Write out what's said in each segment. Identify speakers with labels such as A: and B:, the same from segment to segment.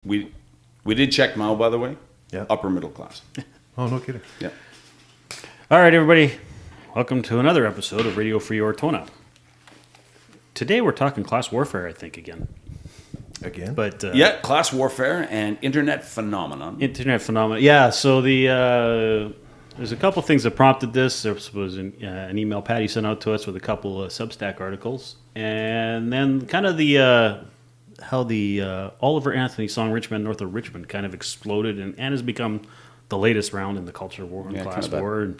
A: We did check them out, by the way.
B: Yeah.
A: Upper middle class.
B: Oh, no kidding.
A: Yeah.
C: All right, everybody. Welcome to another episode of Radio Free Ortona. Today we're talking class warfare, I think, again.
B: Again?
C: But
A: Yeah, class warfare and internet phenomenon.
C: Internet phenomenon. Yeah, so there's a couple things that prompted this. There was an email Patty sent out to us with a couple of Substack articles. And then kind of how the Oliver Anthony song Richmond, North of Richmond kind of exploded and has become the latest round in the culture war and class war.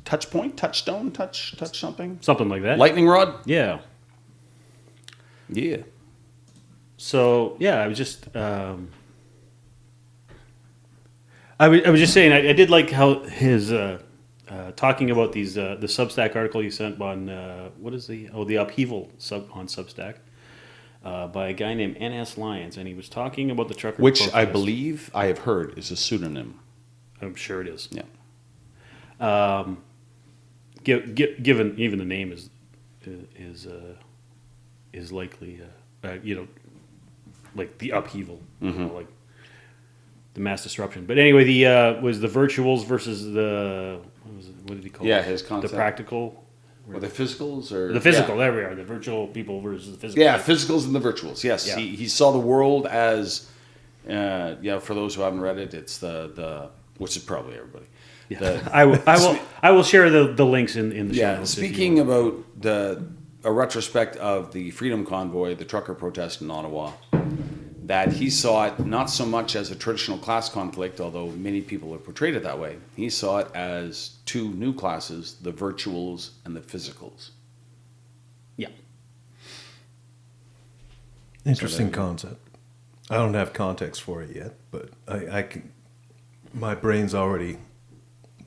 A: Touch point, touchstone, touch something.
C: Something like that.
A: Lightning rod?
C: Yeah.
A: Yeah.
C: So, yeah, I was just... I was just saying, I did like how his... talking about these the Substack article he sent on... the upheaval on Substack by a guy named N.S. Lyons, and he was talking about the trucker
A: Which
C: protest.
A: I believe I have heard is a pseudonym.
C: I'm sure it is.
A: Yeah.
C: Given even the name is likely like the upheaval, like the mass disruption. But anyway, the was the virtuals versus the what did he call it?
A: Yeah, his concept.
C: The practical.
A: Or the physicals? Or
C: The physical,
A: yeah.
C: there we are. The virtual people versus the physical.
A: Yeah, physicals and the virtuals. Yes,
C: Yeah.
A: he saw the world as, for those who haven't read it, it's the which is probably everybody.
C: Yeah. I will share the links in the show
A: Yeah,
C: notes.
A: speaking about a retrospect of the Freedom Convoy, the trucker protest in Ottawa, that he saw it not so much as a traditional class conflict, although many people have portrayed it that way. He saw it as two new classes, the virtuals and the physicals.
C: Yeah.
B: Interesting concept. I don't have context for it yet, but I can. My brain's already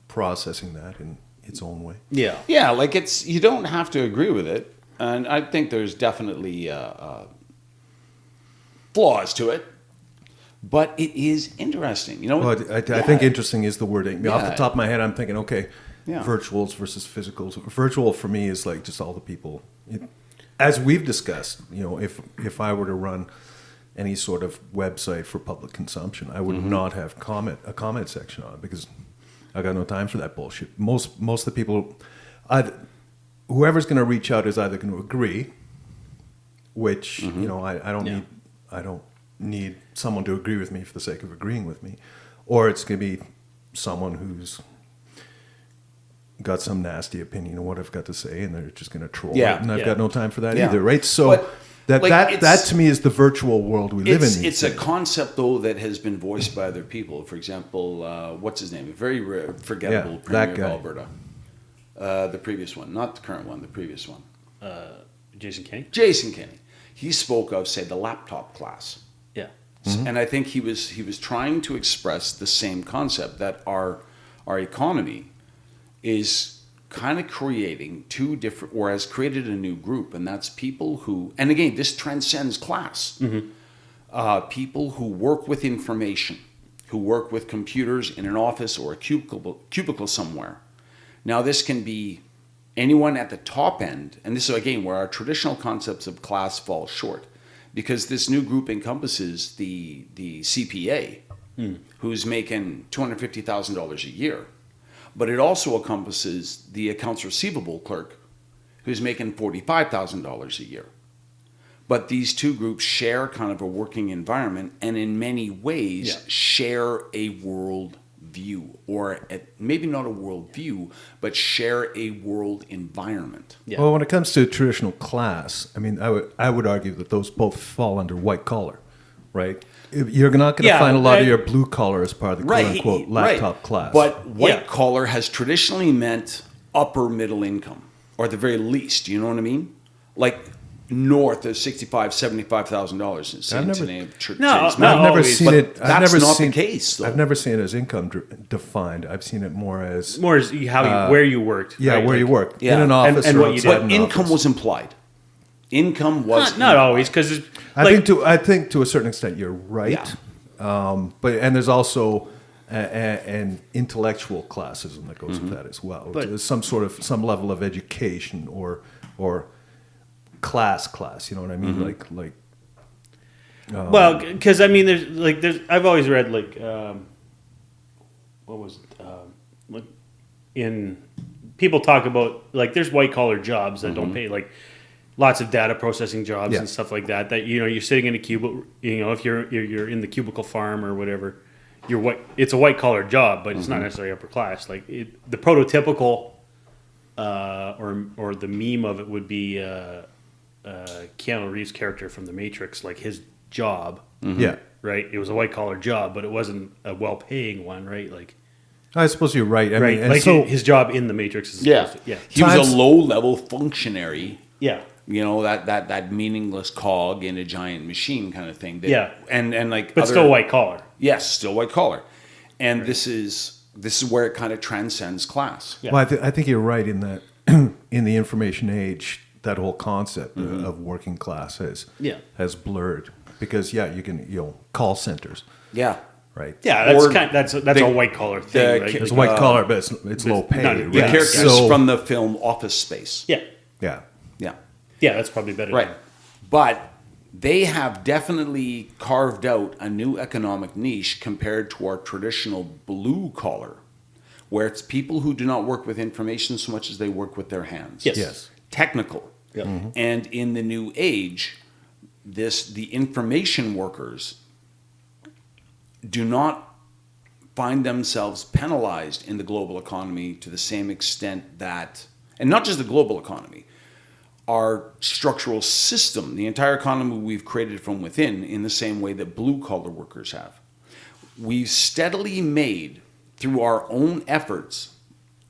B: processing that in its own way.
C: Yeah.
A: Yeah, like you don't have to agree with it, and I think there's definitely flaws to it, but it is interesting. You know,
B: Well, I think interesting is the wording.
A: Yeah.
B: Off the top of my head, I'm thinking, okay,
A: Yeah.
B: virtuals versus physicals. Virtual for me is like just all the people. As we've discussed, if I were to run any sort of website for public consumption, I would not have a comment section on it because I got no time for that bullshit. Most of the people, whoever's going to reach out is either going to agree, which I don't need someone to agree with me for the sake of agreeing with me, or it's going to be someone who's got some nasty opinion of what I've got to say, and they're just going to troll it, and I've got no time for that either, right? So that to me is the virtual world we live in.
A: It's a concept, though, that has been voiced by other people. For example, what's his name? A very forgettable Premier of Alberta. The previous one, not the current one, the previous one.
C: Jason Kenney?
A: Jason Kenney. He spoke of, say, the laptop class.
C: Yeah.
A: And I think he was trying to express the same concept, that our economy is kind of creating two different, or has created a new group, and that's people who, and again, this transcends class, people who work with information, who work with computers in an office or a cubicle somewhere. Now, this can be anyone at the top end, and this is, again, where our traditional concepts of class fall short, because this new group encompasses the CPA, who's making $250,000 a year. But it also encompasses the accounts receivable clerk, who's making $45,000 a year. But these two groups share kind of a working environment, and in many ways share a world view, or maybe not a world view, but share a world environment.
C: Yeah.
B: Well, when it comes to traditional class, I mean, I would argue that those both fall under white collar, right? You're not going to find a lot of your blue collar as part of the quote-unquote laptop class.
A: But white collar has traditionally meant upper middle income, or at the very least, you know what I mean? Like north of $65,000, $75,000.
C: I've
B: never seen it.
A: That's not the case, though.
B: I've never seen it as income defined. I've seen it more as
C: where you worked.
B: Yeah,
C: right?
B: where you worked in
A: Yeah.
B: an office
C: And
B: or
C: what you
B: outside
C: did.
B: an
A: Income
B: office.
A: was implied. Income was
C: Not always, because
B: I think to a certain extent you're right.
A: Yeah.
B: But there's also an intellectual classism that goes with that as well.
C: But-
B: There's some level of education or class. You know what I mean? Like
C: Well, because I mean, there's I've always read what was it? Like in people talk about like there's white collar jobs that don't pay, like lots of data processing jobs and stuff like that. That you're sitting in a cubicle. If you're in the cubicle farm or whatever, it's a white collar job, but it's not necessarily upper class. Like the prototypical or the meme of it would be Keanu Reeves' character from The Matrix, like his job.
B: Yeah.
C: Right. It was a white collar job, but it wasn't a well paying one. Right. Like.
B: I suppose you're right. I mean, and
C: like
B: so
C: his job in the Matrix is
A: He was a low-level functionary.
C: Yeah.
A: That meaningless cog in a giant machine kind of thing. And like,
C: but still white collar.
A: Yes, still white collar, and this is where it kind of transcends class.
B: Yeah. Well, I think you're right in that in the information age, that whole concept of working class has blurred because you can call centers.
A: Yeah.
B: Right.
C: Yeah, that's a white collar thing. Right?
B: It's white collar, but it's low pay.
A: The characters from the film Office Space.
C: Yeah.
B: Yeah.
A: Yeah.
C: Yeah, that's probably better.
A: Right. But they have definitely carved out a new economic niche compared to our traditional blue collar, where it's people who do not work with information so much as they work with their hands.
B: Yes.
A: Technical.
C: Yep.
A: And in the new age, the information workers do not find themselves penalized in the global economy to the same extent that, and not just the global economy, our structural system, the entire economy we've created from within, in the same way that blue-collar workers have. We've steadily made, through our own efforts,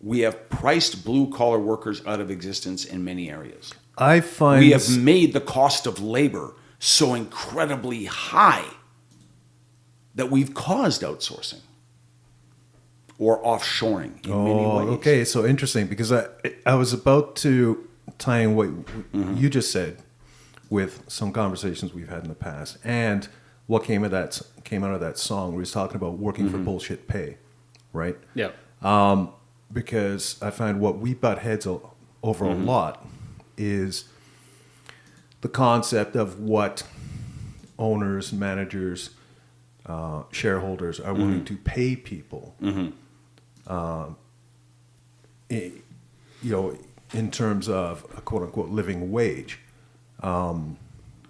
A: we have priced blue-collar workers out of existence in many areas. We have made the cost of labor so incredibly high that we've caused outsourcing or offshoring in many ways.
B: Okay, so interesting, because I was about to tie in what you just said with some conversations we've had in the past and what came out of that song. We was talking about working for bullshit pay, right?
C: Yeah.
B: Because I find what we butt heads over a lot is the concept of what owners, managers, shareholders are willing to pay people, in terms of a quote unquote living wage,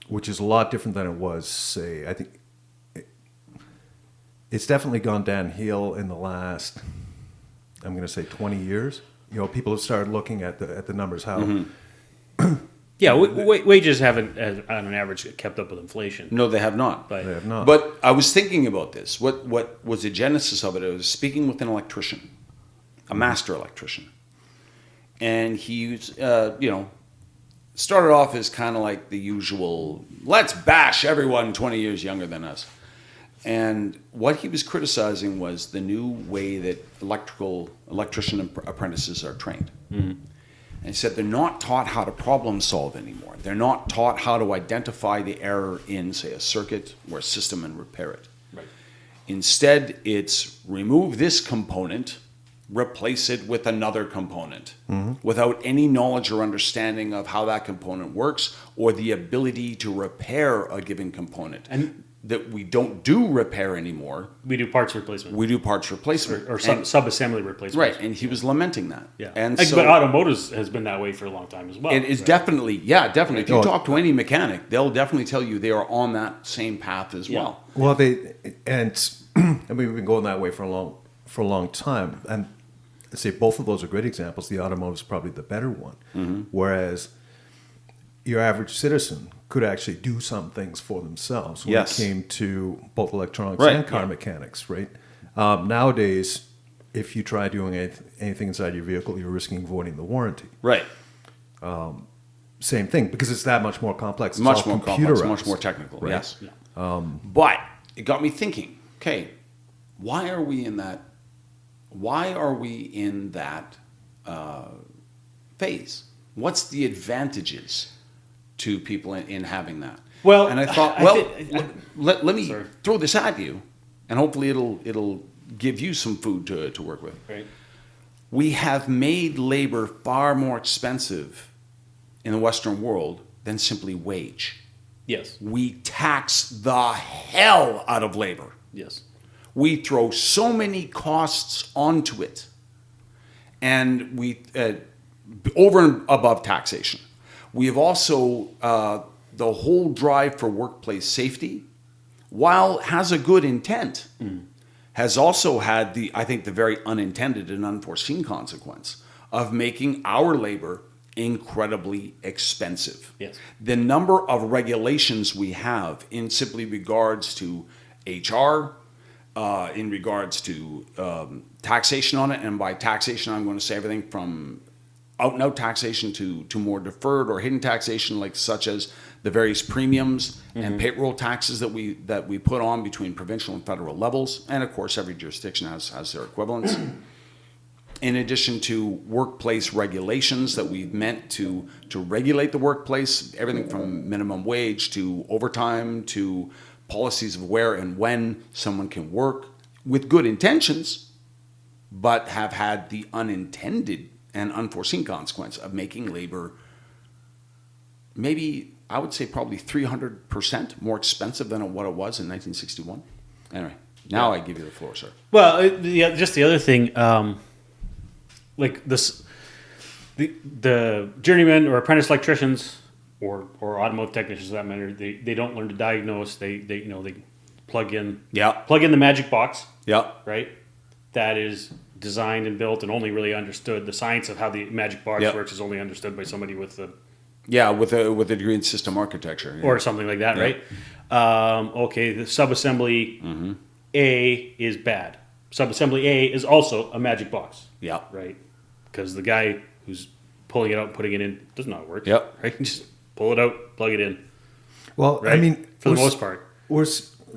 B: which is a lot different than it was, say, I think it's definitely gone downhill in the last, I'm going to say 20 years. People have started looking at the numbers, how
C: yeah, wages haven't, on an average, kept up with inflation.
A: No, they have not.
B: They have not.
A: But I was thinking about this. What was the genesis of it? I was speaking with an electrician, a master electrician. And he was, started off as kind of like the usual, let's bash everyone 20 years younger than us. And what he was criticizing was the new way that electrician apprentices are trained. And he said they're not taught how to problem solve anymore. They're not taught how to identify the error in, say, a circuit or a system and repair it.
C: Right.
A: Instead, it's remove this component, replace it with another component, without any knowledge or understanding of how that component works or the ability to repair a given component. And that we don't do repair anymore.
C: We do parts replacement.
A: We do parts replacement.
C: Or sub-assembly replacement.
A: Right, and he was lamenting that.
C: Yeah.
A: And
C: but automotive has been that way for a long time as well.
A: It is definitely. If you talk to any mechanic, they'll definitely tell you they are on that same path as well.
B: Well, we've been going that way for a long time. And I'd say both of those are great examples. The automotive is probably the better one. Whereas your average citizen could actually do some things for themselves when it came to both electronics and car mechanics, right? Nowadays, if you try doing anything inside your vehicle, you're risking voiding the warranty.
A: Right.
B: Same thing, because it's that much more complex. It's
A: much more complex, much more technical,
B: right?
A: Yes. Yeah. But it got me thinking, okay, why are we in that phase? What's the advantages to people in having that?
C: Well,
A: and I thought, let me throw this at you, and hopefully it'll give you some food to work with.
C: Right.
A: We have made labor far more expensive in the Western world than simply wage.
C: Yes.
A: We tax the hell out of labor.
C: Yes.
A: We throw so many costs onto it, and we over and above taxation. We have also the whole drive for workplace safety, while has a good intent, has also had the very unintended and unforeseen consequence of making our labor incredibly expensive.
C: Yes.
A: The number of regulations we have in simply regards to HR, in regards to taxation on it, and by taxation I'm going to say everything from out and out taxation to more deferred or hidden taxation, like such as the various premiums and payroll taxes that we put on between provincial and federal levels, and of course every jurisdiction has their equivalents. In addition to workplace regulations that we've meant to regulate the workplace, everything from minimum wage to overtime to policies of where and when someone can work with good intentions, but have had the unintended and unforeseen consequence of making labor maybe, I would say probably 300% more expensive than what it was in 1961. Anyway, now I give you the floor, sir.
C: Well, just the other thing, like this, the journeymen or apprentice electricians or automotive technicians, for that matter, they don't learn to diagnose. They plug in the magic box.
A: Yeah.
C: Right. That is designed and built and only really understood. The science of how the magic box works is only understood by somebody with a
A: with a degree in system architecture
C: or something like that, right? Okay, the subassembly A is bad. Subassembly A is also a magic box.
A: Yeah.
C: Right? Because the guy who's pulling it out and putting it in does not work.
A: Yep.
C: Right? Just pull it out, plug it in.
B: Well,
C: right?
B: I mean,
C: for the most part.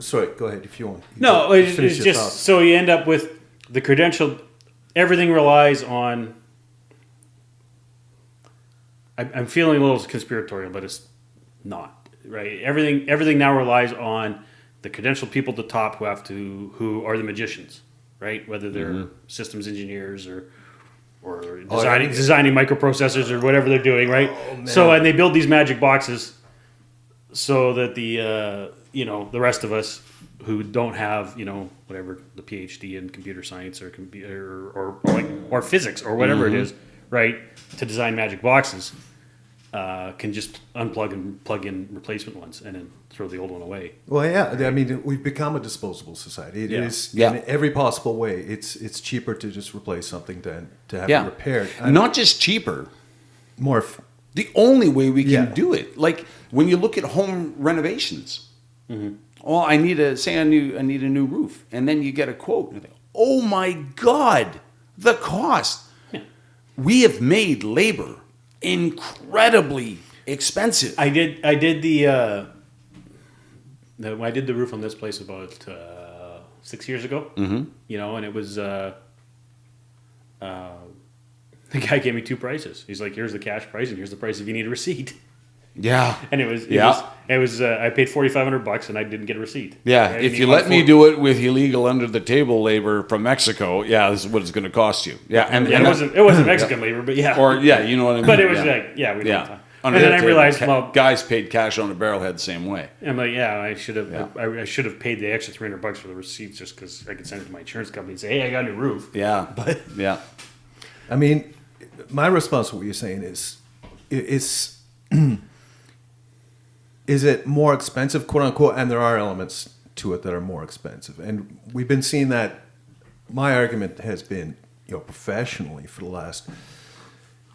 B: Sorry, go ahead if you want.
C: No, it's just so you end up with the credential. Everything relies on. I'm feeling a little conspiratorial, but it's not right. Everything now relies on the credentialed people at the top who are the magicians, right? Whether they're systems engineers or designing microprocessors or whatever they're doing, right? So and they build these magic boxes so that the rest of us who don't have whatever the PhD in computer science or or physics or whatever it is, right, to design magic boxes, can just unplug and plug in replacement ones and then throw the old one away.
B: Well, yeah, I mean, we've become a disposable society. It is in every possible way. It's cheaper to just replace something than to have it repaired.
A: Not just cheaper,
B: more.
A: The only way we can do it, like when you look at home renovations. Oh, I need a new roof, and then you get a quote. And oh my God, the cost! Yeah. We have made labor incredibly expensive.
C: I did the roof on this place about 6 years ago. And it was the guy gave me two prices. He's like, "Here's the cash price, and here's the price if you need a receipt."
A: Yeah,
C: and it was I paid $4,500 and I didn't get a receipt.
A: Yeah, if you let me do it with illegal under the table labor from Mexico, this is what it's going to cost you. Yeah, and
C: it wasn't Mexican labor, but
A: you know what I mean.
C: But it was we don't have time. And then I realized,
A: guys paid cash on a barrelhead the same way.
C: I'm like, I should have. I should have paid the extra $300 for the receipts just because I could send it to my insurance company and say, "Hey, I got a new roof."
A: Yeah,
B: but
A: I
B: mean, my response to what you're saying is is it more expensive, quote unquote? And there are elements to it that are more expensive, and we've been seeing that. My argument has been, professionally for the last,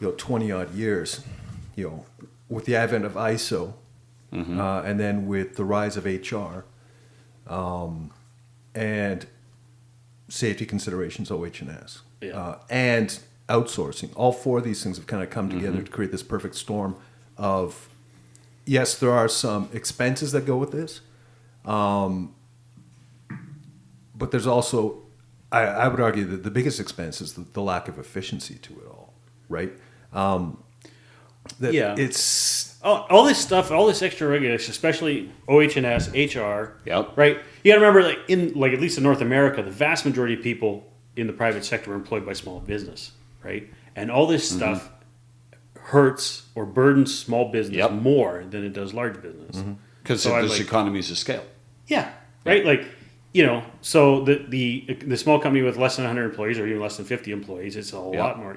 B: 20 odd years, with the advent of ISO, and then with the rise of HR, and safety considerations, OH&S, and outsourcing. All four of these things have kind of come together to create this perfect storm of, yes, there are some expenses that go with this, but there's also, I would argue that the biggest expense is the lack of efficiency to it all, right? It's
C: all this stuff, all this extra regulation, especially OH&S, HR.
A: Yep.
C: Right. You got to remember, at least in North America, the vast majority of people in the private sector are employed by small business, right? And all this stuff hurts or burdens small business more than it does large business.
A: Because
C: So
A: there's economies of scale.
C: Yeah, right. Like, so the small company with less than 100 employees or even less than 50 employees, it's a lot more.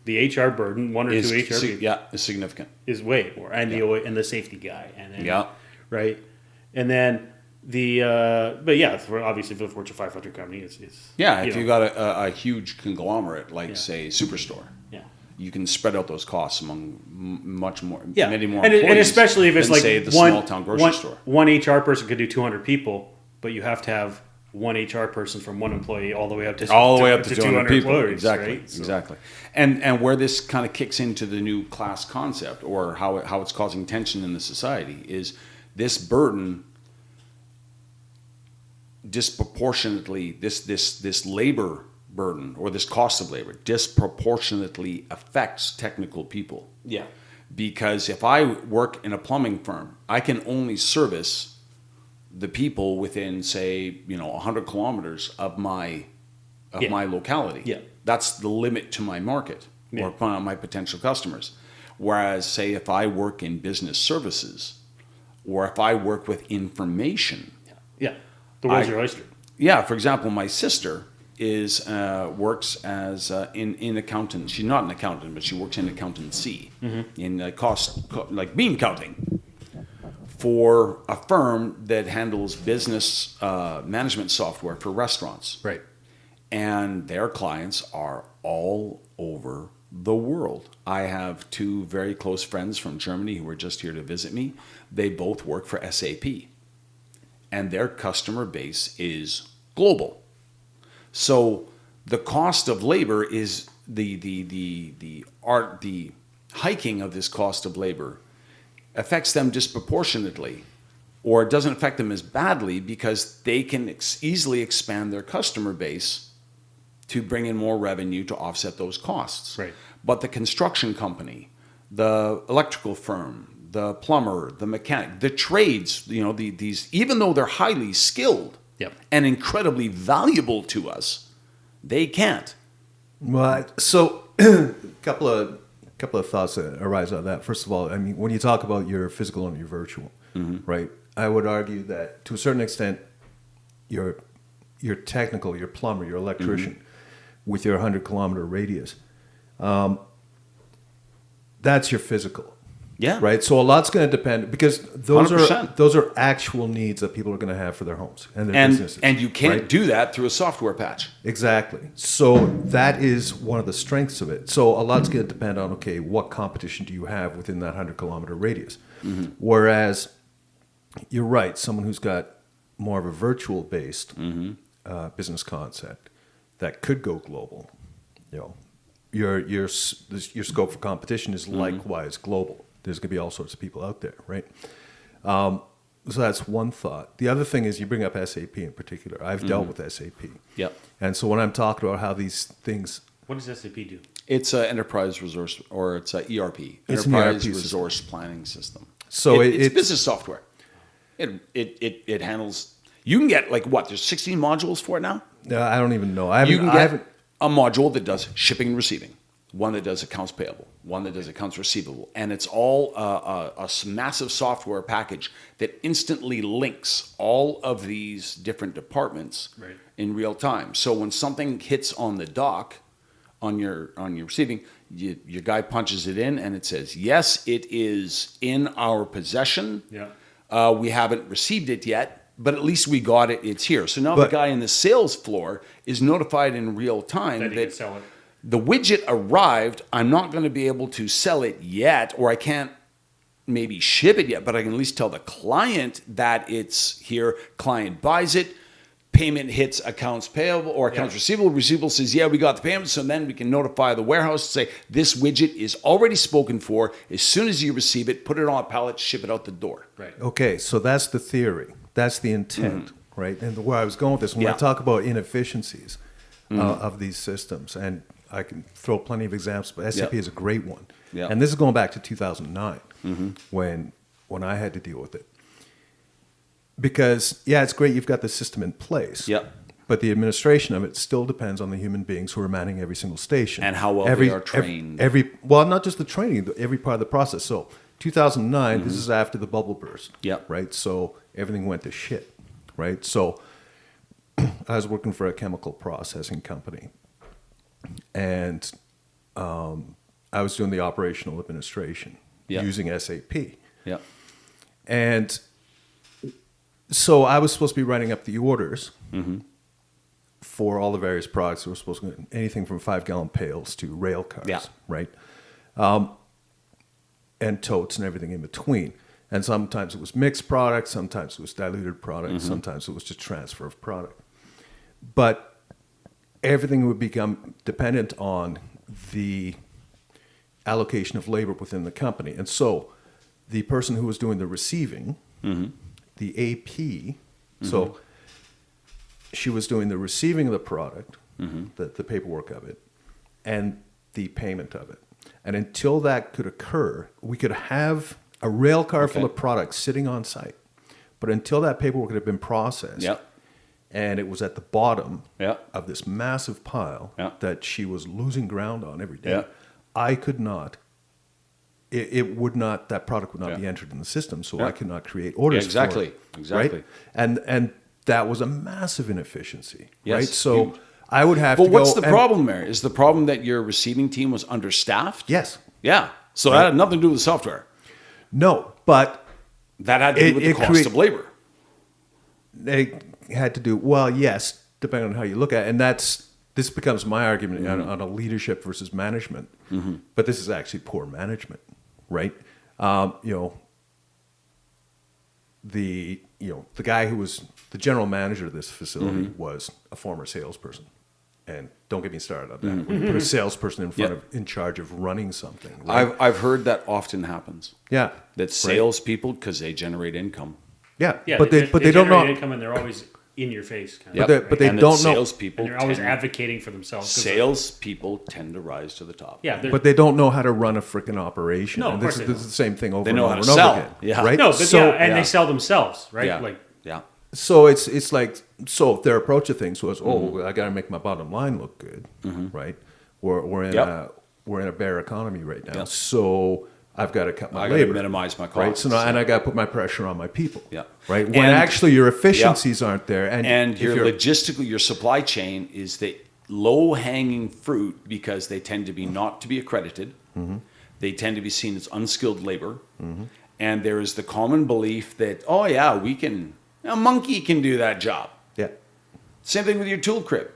C: The HR burden, one or two HR people,
A: is significant.
C: is way more, and the safety guy, and then, right, and then obviously for the Fortune 500 company, it's
A: if you got a huge conglomerate like say Superstore. You can spread out those costs among many more employees.
C: And especially if it's like
A: say the small town grocery store.
C: One HR person could do 200 people, but you have to have one HR person from one employee all the way up to
A: 200 people.
C: employees,
A: Exactly,
C: right?
A: exactly. And where this kind of kicks into the new class concept, or how it's causing tension in the society, is this burden disproportionately this labor burden, or this cost of labor, disproportionately affects technical people.
C: Yeah.
A: Because if I work in a plumbing firm, I can only service the people within, say, 100 kilometers of my locality.
C: Yeah.
A: That's the limit to my market or my potential customers. Whereas, say, if I work in business services, or if I work with information.
C: Yeah. The world's your oyster.
A: Yeah. For example, my sister works as in accountant. She's not an accountant, but she works in accountancy in like bean counting for a firm that handles business management software for restaurants.
C: Right.
A: And their clients are all over the world. I have two very close friends from Germany who were just here to visit me. They both work for SAP, and their customer base is global. So the cost of labor is the hiking of this cost of labor affects them disproportionately, or it doesn't affect them as badly because they can easily expand their customer base to bring in more revenue to offset those costs.
C: Right.
A: But the construction company, the electrical firm, the plumber, the mechanic, the trades, these, even though they're highly skilled, and incredibly valuable to us, they can't.
B: Well, so a couple of thoughts that arise out of that. First of all, I mean, when you talk about your physical and your virtual, right? I would argue that to a certain extent, your technical, your plumber, your electrician, with your 100-kilometer radius, that's your physical.
A: Yeah.
B: Right. So a lot's going to depend, because those
A: 100%.
B: are actual needs that people are going to have for their homes and their businesses.
A: And you can't
B: right?
A: do that through a software patch.
B: Exactly. So that is one of the strengths of it. So a lot's going to depend on, okay, what competition do you have within that 100-kilometer radius? Whereas you're right, someone who's got more of a virtual-based business concept that could go global, your scope for competition is likewise global. There's going to be all sorts of people out there, right? So that's one thought. The other thing is, you bring up SAP in particular. I've dealt with SAP.
A: Yep.
B: And so when I'm talking about how these things...
C: What does SAP do?
A: It's an enterprise resource, or it's a ERP.
B: It's an
A: enterprise
B: ERP
A: resource planning system.
B: So
A: it's business software. It handles... You can get, there's 16 modules for it now?
B: I don't even know. I
A: You can
B: haven't.
A: get a module that does shipping and receiving, one that does accounts payable, one that does accounts receivable, and it's all a massive software package that instantly links all of these different departments in real time. So when something hits on the dock, on your receiving, your guy punches it in, and it says, yes, it is in our possession. Yeah. We haven't received it yet, but at least we got it. It's here. So now the guy in the sales floor is notified in real time
C: that he can sell it.
A: The widget arrived. I'm not going to be able to sell it yet, or I can't maybe ship it yet, but I can at least tell the client that it's here. Client buys it. Payment hits accounts payable or accounts receivable. Receivable says, yeah, we got the payment. So then we can notify the warehouse to say, this widget is already spoken for. As soon as you receive it, put it on a pallet, ship it out the door.
C: Right.
B: Okay, so that's the theory. That's the intent, right? And where I was going with this, when I talk about inefficiencies of these systems, and I can throw plenty of examples, but SAP is a great one.
A: Yeah.
B: And this is going back to 2009 when I had to deal with it. Because, it's great you've got the system in place.
A: Yep.
B: But the administration of it still depends on the human beings who are manning every single station.
A: And how well they are trained.
B: Well, not just the training, every part of the process. So 2009, this is after the bubble burst.
A: Yep.
B: Right? So everything went to shit. Right? So I was working for a chemical processing company. And I was doing the operational administration using SAP.
A: Yeah.
B: And so I was supposed to be writing up the orders for all the various products that were supposed to go, anything from 5-gallon pails to rail cars, right? And totes and everything in between. And sometimes it was mixed products, sometimes it was diluted products, sometimes it was just transfer of product. But everything would become dependent on the allocation of labor within the company. And so the person who was doing the receiving, the AP, so she was doing the receiving of the product, the paperwork of it, and the payment of it. And until that could occur, we could have a rail car full of products sitting on site. But until that paperwork had been processed, and it was at the bottom of this massive pile that she was losing ground on every day, I could not, it would not, that product would not be entered in the system, so I could not create orders for it. Exactly. Right? And that was a massive inefficiency, right? So huge. I would have to go...
A: But what's the problem there? Is the problem that your receiving team was understaffed?
B: Yes.
A: Yeah. So that had nothing to do with the software.
B: No, but...
A: That had to do with the cost of labor.
B: It had to do... Well, yes, depending on how you look at it. And this becomes my argument on a leadership versus management. But this is actually poor management, right? The guy who was the general manager of this facility was a former salesperson. And don't get me started on that. When you put a salesperson in charge of running something. Right?
A: I've heard that often happens.
B: Yeah.
A: That salespeople, because they generate income.
B: Yeah.
C: But they don't know income, and they're always in your face. Kind of,
B: but they don't know.
A: Salespeople,
C: and they're always advocating for themselves.
A: Salespeople tend to rise to the top.
C: Yeah,
B: but they don't know how to run a freaking operation.
C: No,
B: and this is the same thing over
A: they
B: and
A: know
B: over
A: how
B: and
A: to
B: over
A: sell.
B: again.
A: Yeah.
B: Right?
C: No, but they sell themselves, right?
A: Yeah.
B: So it's like, so their approach to things was, I got to make my bottom line look good, right? We're in a bear economy right now, so I've got to cut my labor.
A: I got to minimize my costs.
B: Right? So now, and I got to put my pressure on my people.
A: Yeah.
B: Right. When actually your efficiencies aren't there,
A: and your logistical, your supply chain is the low hanging fruit because they tend to be not to be accredited. They tend to be seen as unskilled labor, and there is the common belief that a monkey can do that job.
B: Yeah.
A: Same thing with your tool crib.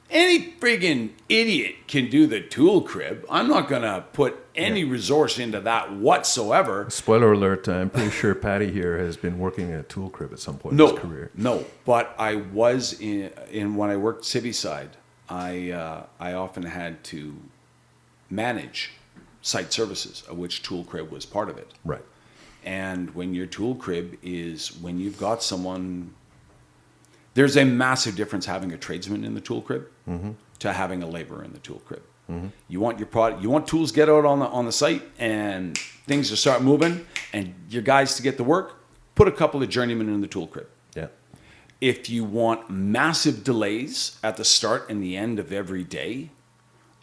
A: Any friggin' idiot can do the tool crib. I'm not going to put any resource into that whatsoever.
B: Spoiler alert, I'm pretty sure Patty here has been working in a tool crib at some point in his career.
A: No, but I was in when I worked city side, I often had to manage site services, of which tool crib was part of it.
B: Right.
A: And when your tool crib is when you've got someone... There's a massive difference having a tradesman in the tool crib to having a laborer in the tool crib. You want your product, you want tools get out on the site and things to start moving and your guys to get to work, put a couple of journeymen in the tool crib.
B: Yeah.
A: If you want massive delays at the start and the end of every day,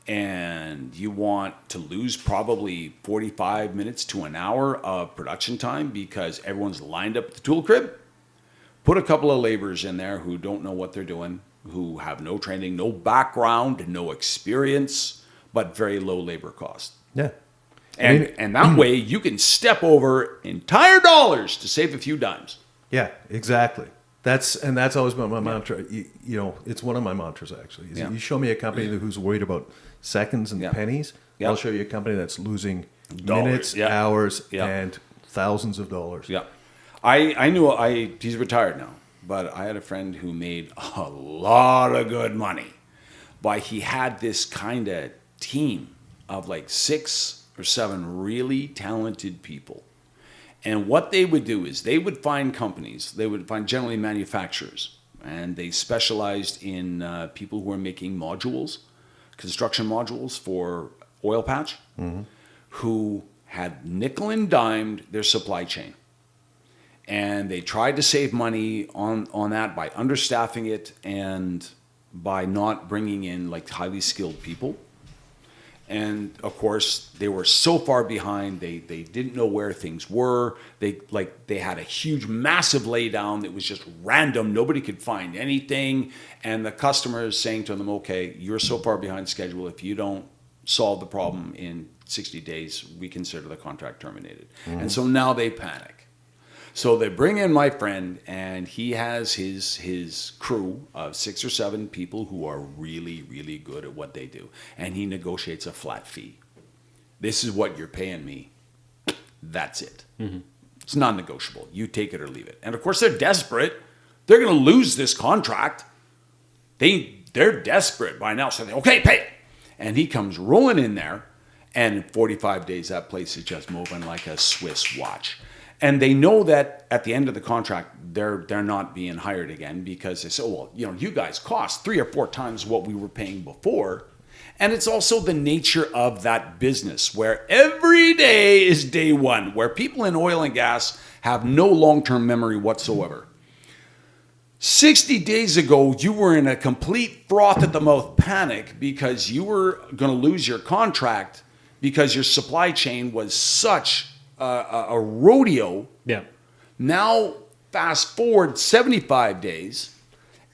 A: and you want to lose probably 45 minutes to an hour of production time because everyone's lined up at the tool crib, put a couple of laborers in there who don't know what they're doing, who have no training, no background, no experience, but very low labor cost.
B: Yeah.
A: And that way you can step over entire dollars to save a few dimes.
B: Yeah, exactly. That's always been my mantra. It's one of my mantras actually. You show me a company who's worried about seconds and pennies, I'll show you a company that's losing minutes, hours, and thousands of dollars.
A: Yeah. He's retired now, but I had a friend who made a lot of good money. But he had this kind of team of like 6 or 7 really talented people. And what they would do is they would find companies, they would find generally manufacturers, and they specialized in people who were making modules, construction modules for oil patch, who had nickel and dimed their supply chain. And they tried to save money on that by understaffing it and by not bringing in like highly skilled people. And of course, they were so far behind. They didn't know where things were. They had a huge, massive laydown that was just random. Nobody could find anything. And the customer is saying to them, okay, you're so far behind schedule. If you don't solve the problem in 60 days, we consider the contract terminated. And so now they panic. So they bring in my friend, and he has his crew of 6 or 7 people who are really, really good at what they do. And he negotiates a flat fee. This is what you're paying me. That's it. It's non-negotiable. You take it or leave it. And of course, they're desperate. They're going to lose this contract. They're desperate by now. So they, okay, pay it. And he comes rolling in there, and in 45 days, that place is just moving like a Swiss watch. And they know that at the end of the contract, they're not being hired again because they say, oh, well, you guys cost 3 or 4 times what we were paying before. And it's also the nature of that business where every day is day one, where people in oil and gas have no long-term memory whatsoever. 60 days ago, you were in a complete froth at the mouth panic because you were going to lose your contract because your supply chain was such a rodeo.
C: Yeah.
A: Now, fast forward 75 days,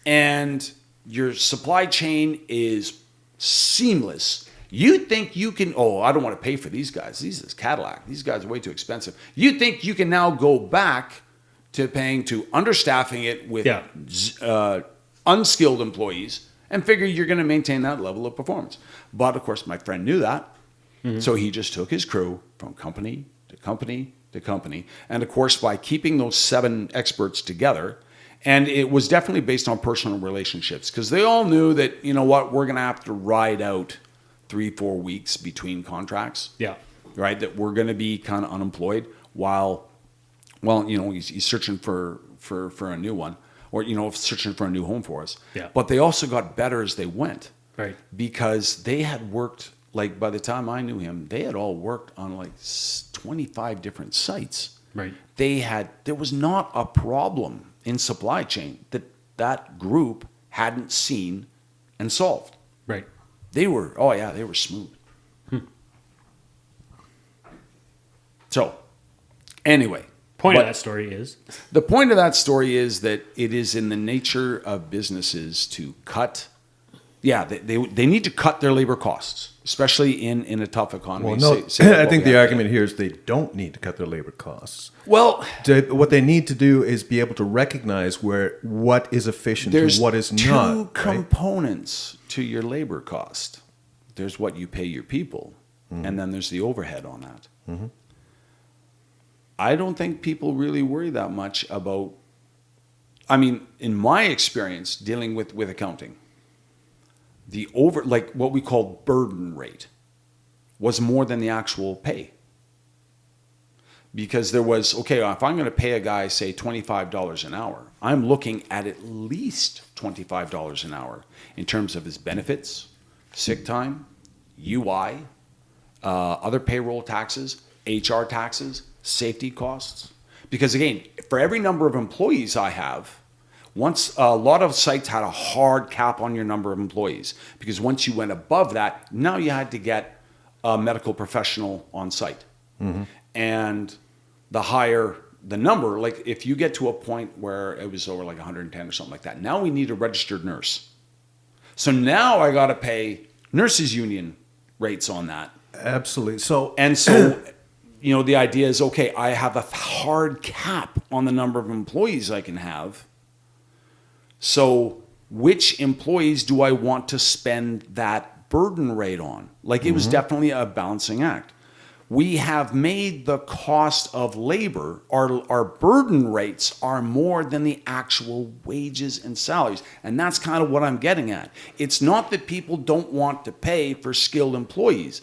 A: and your supply chain is seamless. You think you can, oh, I don't want to pay for these guys. These is Cadillac. These guys are way too expensive. You think you can now go back to paying to understaffing it with unskilled employees and figure you're going to maintain that level of performance. But of course, my friend knew that. So he just took his crew from company to company to company. And of course, by keeping those 7 experts together, and it was definitely based on personal relationships because they all knew that, you know what, we're going to have to ride out 3-4 weeks between contracts.
C: Yeah.
A: Right. That we're going to be kind of unemployed while he's searching for a new one or, searching for a new home for us.
C: Yeah.
A: But they also got better as they went.
C: Right.
A: Because they had worked, like by the time I knew him, they had all worked on like 25 different sites.
C: Right.
A: There was not a problem in supply chain that group hadn't seen and solved.
C: Right.
A: They were smooth. So, anyway.
C: Point of that story is?
A: The point of that story is that it is in the nature of businesses to cut. Yeah, they need to cut their labor costs, especially in a tough economy.
B: Well, no, I think the argument here is they don't need to cut their labor costs.
A: Well,
B: what they need to do is be able to recognize what is efficient and what is not.
A: There's 2 components to your labor cost. There's what you pay your people, and then there's the overhead on that. Mm-hmm. I don't think people really worry that much about, in my experience dealing with accounting, like what we call burden rate was more than the actual pay. Because there was, okay, if I'm going to pay a guy, say $25 an hour, I'm looking at least $25 an hour in terms of his benefits, sick time, UI, other payroll taxes, HR taxes, safety costs. Because again, for every number of employees I have, once a lot of sites had a hard cap on your number of employees, because once you went above that, now you had to get a medical professional on site. Mm-hmm. And the higher the number, like if you get to a point where it was over like 110 or something like that, now we need a registered nurse. So now I got to pay nurses union rates on that.
B: Absolutely. So
A: the idea is, okay, I have a hard cap on the number of employees I can have. So which employees do I want to spend that burden rate on? Like it was definitely a balancing act. We have made the cost of labor, our burden rates are more than the actual wages and salaries. And that's kind of what I'm getting at. It's not that people don't want to pay for skilled employees.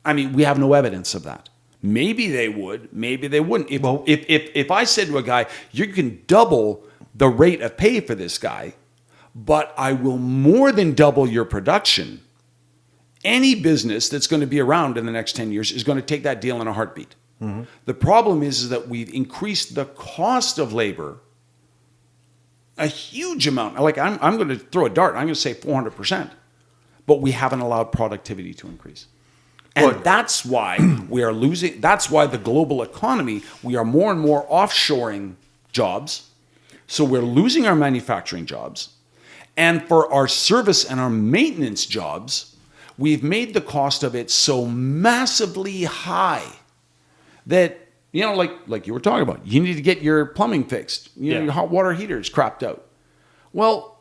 A: We have no evidence of that. Maybe they would, maybe they wouldn't. If I said to a guy, you can double the rate of pay for this guy, but I will more than double your production, any business that's going to be around in the next 10 years is going to take that deal in a heartbeat. Mm-hmm. The problem is that we've increased the cost of labor a huge amount. Like I'm going to throw a dart. I'm going to say 400%. but we haven't allowed productivity to increase. And that's why we are losing. That's why the global economy, we are more and more offshoring jobs. So we're losing our manufacturing jobs. And for our service and our maintenance jobs, we've made the cost of it so massively high that, you know, like you were talking about, you need to get your plumbing fixed. You know, your hot water heater is crapped out. Well,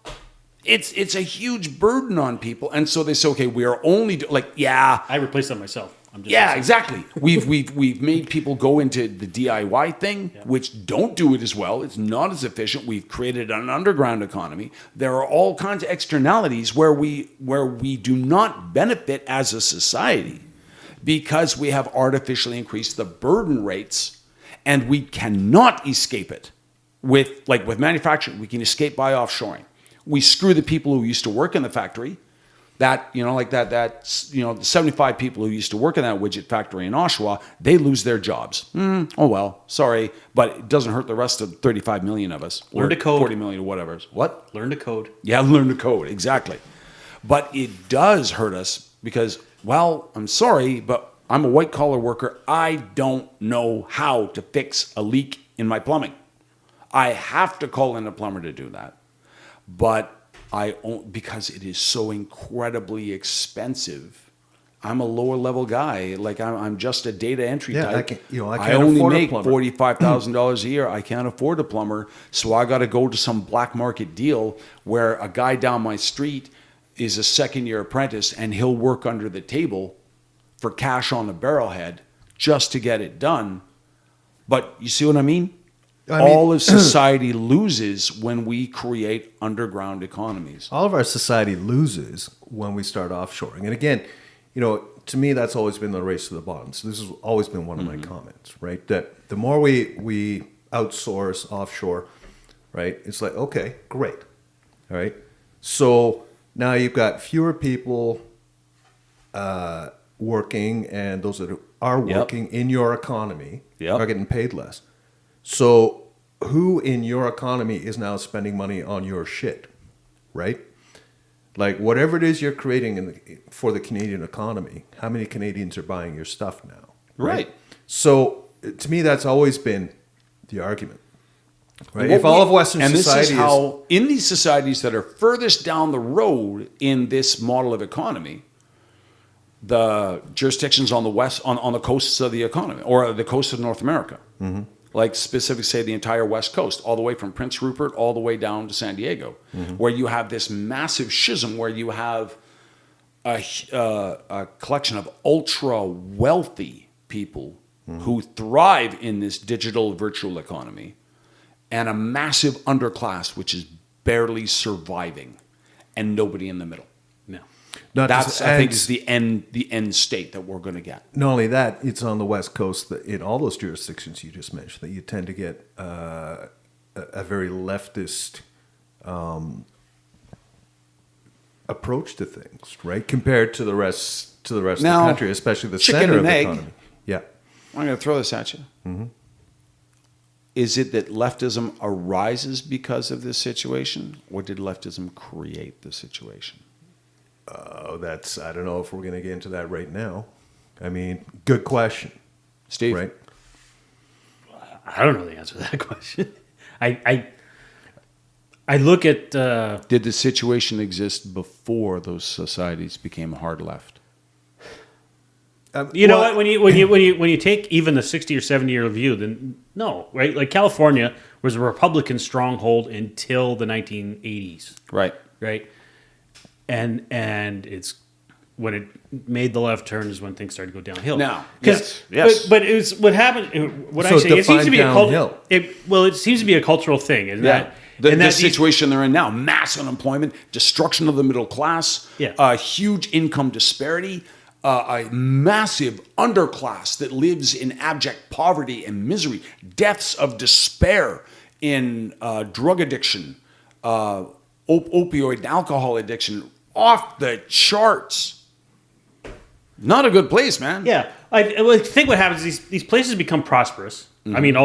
A: it's a huge burden on people, and so they say, okay, we are only
C: I replaced them myself.
A: Exactly. We've made people go into the DIY thing, which don't do it as well. It's not as efficient. We've created an underground economy. There are all kinds of externalities where we do not benefit as a society because we have artificially increased the burden rates, and we cannot escape it with manufacturing. We can escape by offshoring. We screw the people who used to work in the factory. That, you know, like the 75 people who used to work in that widget factory in Oshawa, they lose their jobs. Oh, well, sorry. But it doesn't hurt the rest of 35 million of us.
C: Learn to code.
A: 40 million or whatever. What?
C: Learn to code.
A: Yeah, learn to code. Exactly. But it does hurt us because, well, I'm sorry, but I'm a white collar worker. I don't know how to fix a leak in my plumbing. I have to call in a plumber to do that. But because it is so incredibly expensive, I'm a lower level guy. Like I'm just a data entry type.
B: I
A: only make $45,000 a year. I can't afford a plumber, so I got to go to some black market deal where a guy down my street is a second-year apprentice, and he'll work under the table for cash on the barrelhead just to get it done. But you see what I mean? All of society loses when we create underground economies.
B: All of our society loses when we start offshoring. And again, you know, to me, that's always been the race to the bottom. So this has always been one of my comments, right? That the more we outsource offshore, right? It's like, okay, great. All right. So now you've got fewer people working, and those that are working in your economy are getting paid less. So who in your economy is now spending money on your shit, right? Like whatever it is you're creating for the Canadian economy, how many Canadians are buying your stuff now?
A: Right.
B: So to me, that's always been the argument. Right? If all of Western society
A: this is how, in these societies that are furthest down the road in this model of economy, the jurisdictions on the west, on the coasts of the economy, or the coast of North America, like specifically say the entire West Coast, all the way from Prince Rupert all the way down to San Diego, where you have this massive schism where you have a collection of ultra wealthy people who thrive in this digital virtual economy, and a massive underclass which is barely surviving, and nobody in the middle.
B: No,
A: that's I think is the end state that we're going to get.
B: Not only that, it's on the West Coast that in all those jurisdictions you just mentioned that you tend to get a very leftist approach to things, right? Compared to the rest of the country, especially the center of the economy. Yeah,
A: I'm going to throw this at you. Is it that leftism arises because of this situation, or did leftism create the situation?
B: I don't know if we're going to get into that right now. I mean, good question.
A: Steve?
B: Right?
C: I don't know the answer to that question. I look at...
A: Did the situation exist before those societies became hard left?
C: You know what? When you take even the 60 or 70 year view, then no, right? Like California was a Republican stronghold until the 1980s.
A: Right.
C: Right. And it's when it made the left turn is when things started to go downhill.
A: Now,
C: yes. But it was what happened. What
B: so
C: I say, it seems to be
B: downhill.
C: It seems to be a cultural thing, isn't that?
A: The situation they're in now, mass unemployment, destruction of the middle class, a huge income disparity, a massive underclass that lives in abject poverty and misery, deaths of despair in drug addiction, opioid and alcohol addiction, off the charts. Not a good place, man.
C: Yeah. I think what happens is these places become prosperous. I mean,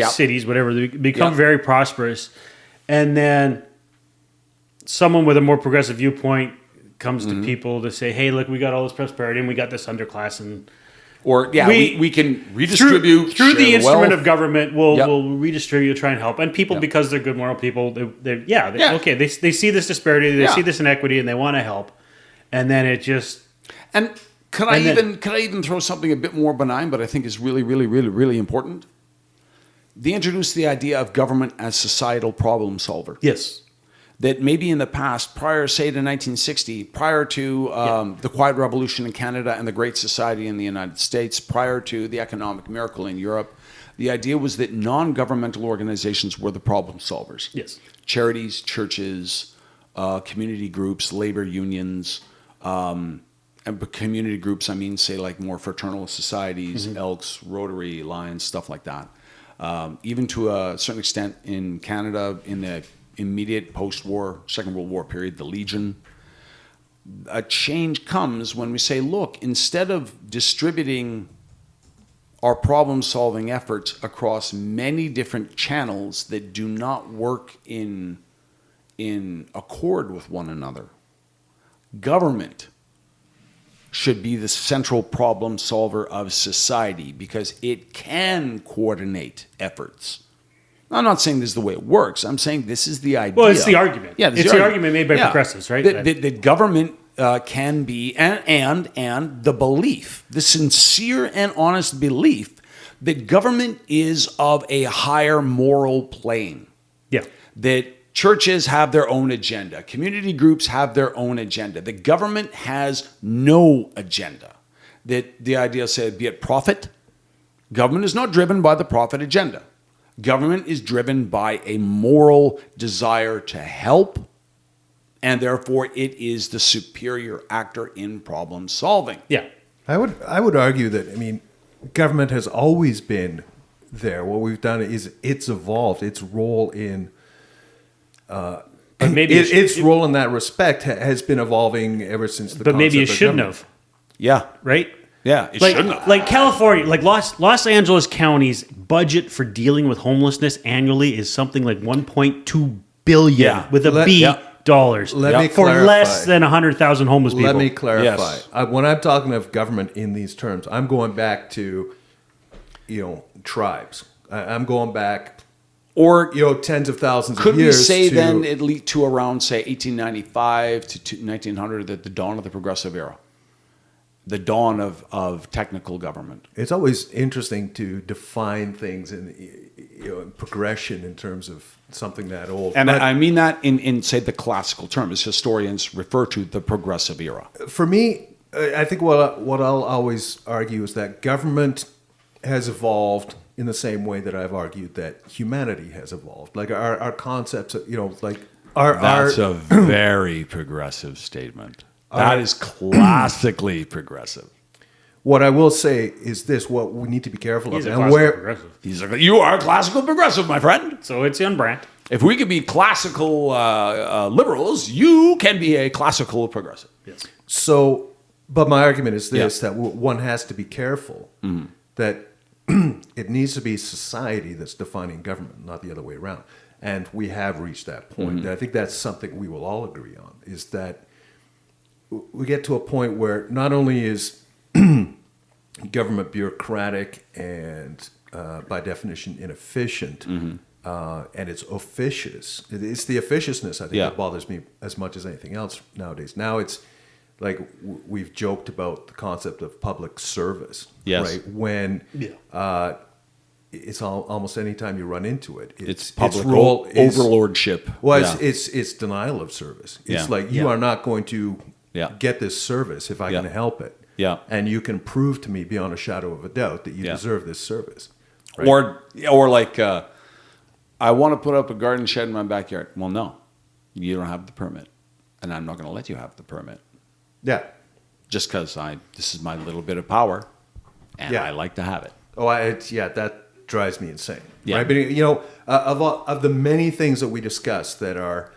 C: cities, whatever, they become very prosperous. And then someone with a more progressive viewpoint comes to people to say, hey, look, we got all this prosperity and we got this underclass, and
A: Or we can redistribute
C: through the instrument
A: wealth.
C: of government. We'll redistribute, try and help, and people because they're good moral people. They see this disparity, they see this inequity, and they want to help, and then it just
A: Could I even throw something a bit more benign, but I think is really, really, really, really important? They introduced the idea of government as societal problem solver.
C: yes.
A: That maybe in the past, prior, say, to 1960, prior to the Quiet Revolution in Canada and the Great Society in the United States, prior to the economic miracle in Europe, the idea was that non-governmental organizations were the problem solvers.
C: Yes.
A: Charities, churches, community groups, labor unions, and by community groups, I mean, say, like more fraternal societies, Elks, Rotary, Lyons, stuff like that. Even to a certain extent in Canada, in the immediate post-war, Second World War period, the Legion. A change comes when we say, look, instead of distributing our problem-solving efforts across many different channels that do not work in accord with one another, government should be the central problem solver of society because it can coordinate efforts. I'm not saying this is the way it works. I'm saying this is the idea.
C: Well, it's the argument.
A: Yeah,
C: it's the argument made by progressives, right?
A: That government can be, and the belief, the sincere and honest belief that government is of a higher moral plane.
C: Yeah.
A: That churches have their own agenda. Community groups have their own agenda. The government has no agenda. That the idea, say, be it profit, government is not driven by the profit agenda. Government is driven by a moral desire to help, and therefore it is the superior actor in problem solving.
C: Yeah.
B: I would argue that, I mean, government has always been there. What we've done is it's evolved. Its role in
C: But maybe
B: its role in that respect has been evolving ever since the.
C: But maybe it
B: concept of
C: shouldn't
B: government.
C: have.
A: Yeah.
C: Right?
A: Yeah, it shouldn't have.
C: Like California, like Los Angeles County's budget for dealing with homelessness annually is something like $1.2 billion with a B dollars
B: Let me
C: for
B: clarify.
C: less than 100,000 homeless people.
B: Let me clarify.
A: Yes.
B: When I'm talking of government in these terms, I'm going back to, tribes. I'm going back,
A: Or
B: tens of thousands
A: could
B: of
A: we
B: years.
A: say
B: to,
A: then at least to around, say, 1895 to 1900, the dawn of the progressive era? The dawn of technical government.
B: It's always interesting to define things in progression in terms of something that old.
A: And
B: But
A: I mean that in, say, the classical term, as historians refer to the progressive era.
B: for me, I think what I'll always argue is that government has evolved in the same way that I've argued that humanity has evolved. Like our concepts, like
A: That's a very progressive statement. That is classically progressive.
B: What I will say is this: what we need to be careful
C: He's
B: of,
C: a
B: and
C: classical progressive.
A: You are classical progressive, my friend.
C: So it's on brand.
A: If we could be classical liberals, you can be a classical progressive.
C: Yes.
B: So, but my argument is this: that one has to be careful that it needs to be society that's defining government, not the other way around. And we have reached that point. And I think that's something we will all agree on: is that we get to a point where not only is government bureaucratic and by definition inefficient, and it's officious. It's the officiousness, I think, that bothers me as much as anything else nowadays. Now it's like we've joked about the concept of public service, right? When it's almost any time you run into it,
A: It's public overlordship.
B: Well, it's denial of service. It's like you are not going to get this service if I can help it.
A: Yeah.
B: And you can prove to me beyond a shadow of a doubt that you deserve this service. Right?
A: Or like, I want to put up a garden shed in my backyard. Well, no, you don't have the permit, and I'm not going to let you have the permit.
B: Yeah.
A: Just because this is my little bit of power, and I like to have it.
B: Oh, that drives me insane.
A: Yeah.
B: Right? But of the many things that we discuss that are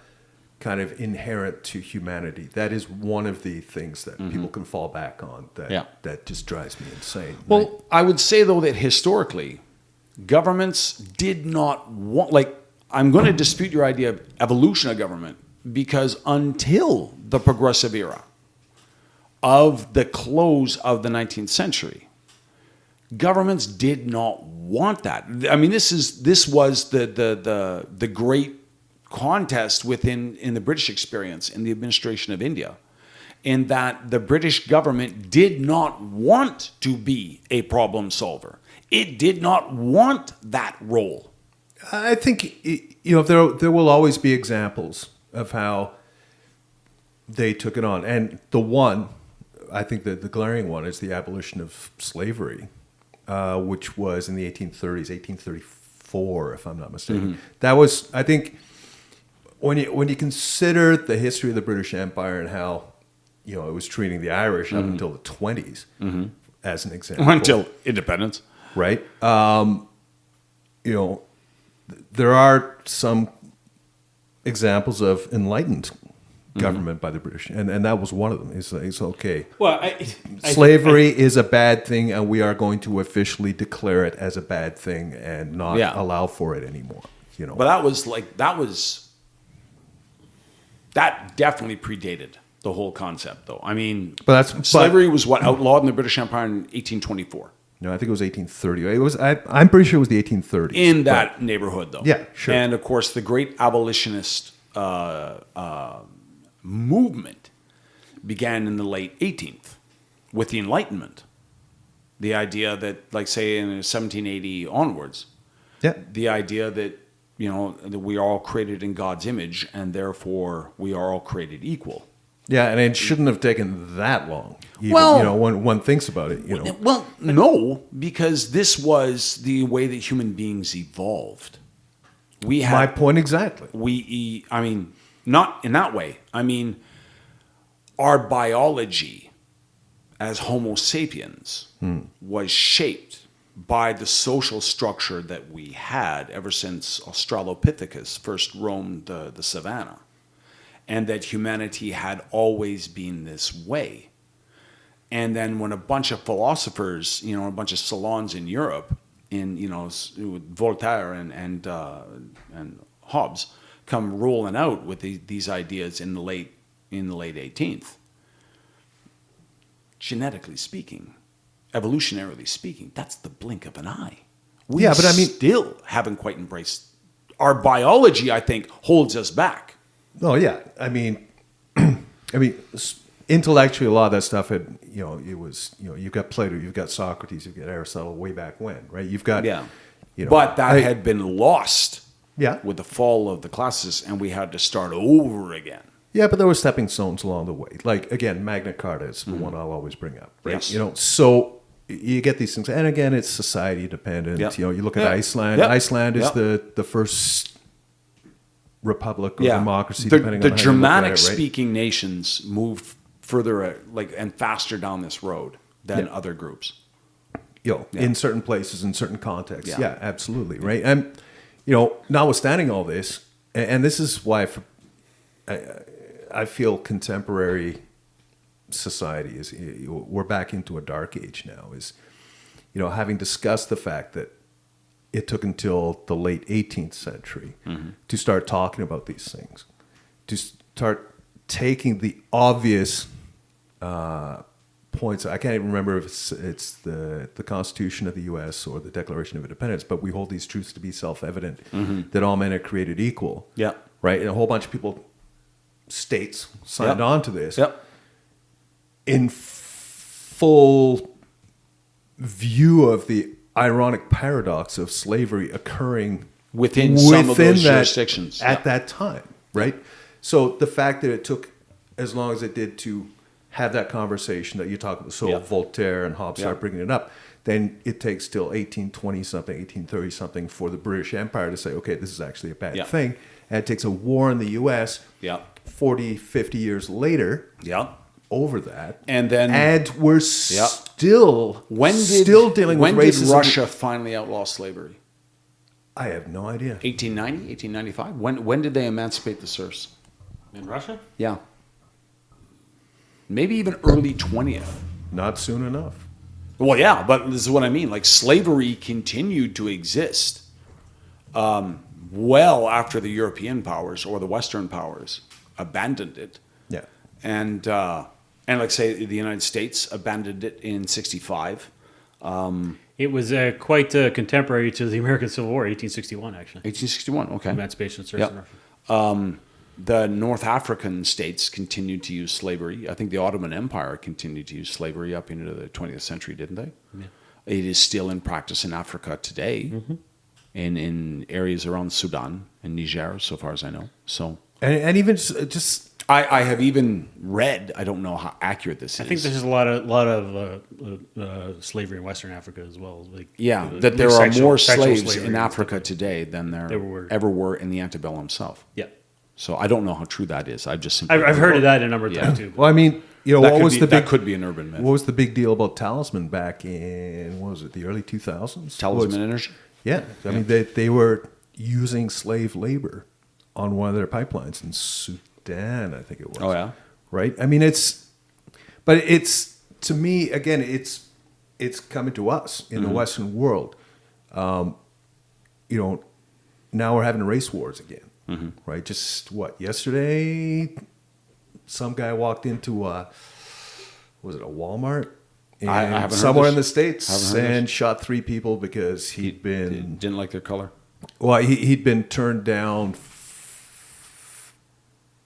B: kind of inherent to humanity, that is one of the things that people can fall back on that just drives me insane.
A: Well,
B: right?
A: I would say, though, that historically, governments did not want, I'm going to dispute your idea of evolution of government, because until the progressive era, of the close of the 19th century. Governments did not want that. I mean, this was the great contest in the British experience in the administration of India, in that the British government did not want to be a problem solver. It did not want that role.
B: I think there will always be examples of how they took it on, and I think that the glaring one is the abolition of slavery, which was in the 1830s, 1834, if I'm not mistaken.
A: Mm-hmm.
B: That was, I think, when you consider the history of the British Empire and how it was treating the Irish up until the 20s, as an example,
A: Until independence.
B: right? There are some examples of enlightened government by the British, and that was one of them. It's okay.
C: Well,
B: Slavery is a bad thing, and we are going to officially declare it as a bad thing and not allow for it anymore.
A: But that definitely predated the whole concept, though. I mean, slavery was outlawed in the British Empire in 1824.
B: No, I think it was 1830. It was. I'm pretty sure it was the 1830s.
A: In that neighborhood, though.
B: Yeah, sure.
A: And of course, the great abolitionist movement began in the late 18th with the Enlightenment. The idea that, like, say, in 1780 onwards, the idea that that we are all created in God's image, and therefore we are all created equal.
B: Yeah, and it shouldn't have taken that long. Even, when one thinks about it,
A: Well, no, because this was the way that human beings evolved.
B: My point exactly.
A: I mean, not in that way. I mean, our biology as Homo sapiens was shaped by the social structure that we had ever since Australopithecus first roamed the savannah. And that humanity had always been this way. And then when a bunch of philosophers, a bunch of salons in Europe, Voltaire and Hobbes, come rolling out with these ideas in the late 18th, genetically speaking, evolutionarily speaking, that's the blink of an eye. We still haven't quite embraced our biology. I think holds us back.
B: Oh yeah, I mean, intellectually, a lot of that stuff had, it was, you've got Plato, you've got Socrates, you've got Aristotle way back when, right? You've got,
A: but that had been lost,
B: yeah,
A: with the fall of the classes, and we had to start over again.
B: Yeah, but there were stepping stones along the way. Like again, Magna Carta is the one I'll always bring up, right?
A: Yes.
B: So you get these things, and again, it's society dependent.
A: Yep.
B: You look at Iceland.
A: Yep.
B: Iceland is
A: Yep.
B: the first republic or democracy, depending
A: the
B: on how
A: Germanic
B: you look at it, right?
A: speaking nations moved further, and faster down this road than other groups.
B: In certain places, in certain contexts,
A: Yeah.
B: absolutely, right. And notwithstanding all this, and this is why I feel contemporary society is, we're back into a dark age now. Is having discussed the fact that it took until the late 18th century to start talking about these things, to start taking the obvious points. I can't even remember if it's the Constitution of the U.S. or the Declaration of Independence, but we hold these truths to be self-evident, that all men are created equal.
A: Yeah.
B: Right? And a whole bunch of states signed on to this.
A: Yep.
B: In full view of the ironic paradox of slavery occurring
A: within some of those jurisdictions
B: at that time, right? So the fact that it took as long as it did to have that conversation that you talk about, so Voltaire and Hobbes start bringing it up, then it takes till 1820-something, 1830-something for the British Empire to say, okay, this is actually a bad thing. And it takes a war in the U.S. 40, 50 years later over that. And we're still dealing with racism.
A: When did Russia finally outlaw slavery?
B: I have no idea.
A: 1890, 1895? When did they emancipate the serfs?
C: In Russia?
A: Yeah. Maybe even early 20th.
B: Not soon enough.
A: Well, yeah, but this is what I mean. Like, slavery continued to exist well after the European powers or the Western powers abandoned it.
B: Yeah.
A: And And like say the United States abandoned it in 65.
C: It was quite contemporary to the American Civil War, 1861, actually.
A: 1861, okay.
C: Emancipation of
A: Yep.
C: serfs.
A: The North African states continued to use slavery. I think the Ottoman Empire continued to use slavery up into the 20th century, didn't they?
C: Yeah.
A: It is still in practice in Africa today, in areas around Sudan and Niger, so far as I know. So,
B: And even just
A: I have even read. I don't know how accurate this is.
C: I think there's a lot of slavery in Western Africa as well. Like,
A: that there are more
C: sexual
A: slaves
C: slavery
A: in Africa today than there
C: were.
A: ever were in the antebellum South.
C: Yeah.
A: So I don't know how true that is. I've just simply
C: I've heard of that a number of times too.
B: well, I mean,
A: that could be an urban myth.
B: what was the big deal about Talisman back in the early 2000s?
A: Talisman Energy.
B: Yeah, I mean they were using slave labor on one of their pipelines in Sudan, I think it was.
A: Oh yeah.
B: Right. I mean, it's to me again, it's coming to us in the Western world. Now we're having race wars again. Right? Just yesterday, some guy walked into was it a Walmart?
A: I haven't heard
B: somewhere
A: this.
B: in the States
A: Haven't heard
B: and
A: this.
B: shot 3 people because he'd been
A: Didn't like their color.
B: he'd been turned down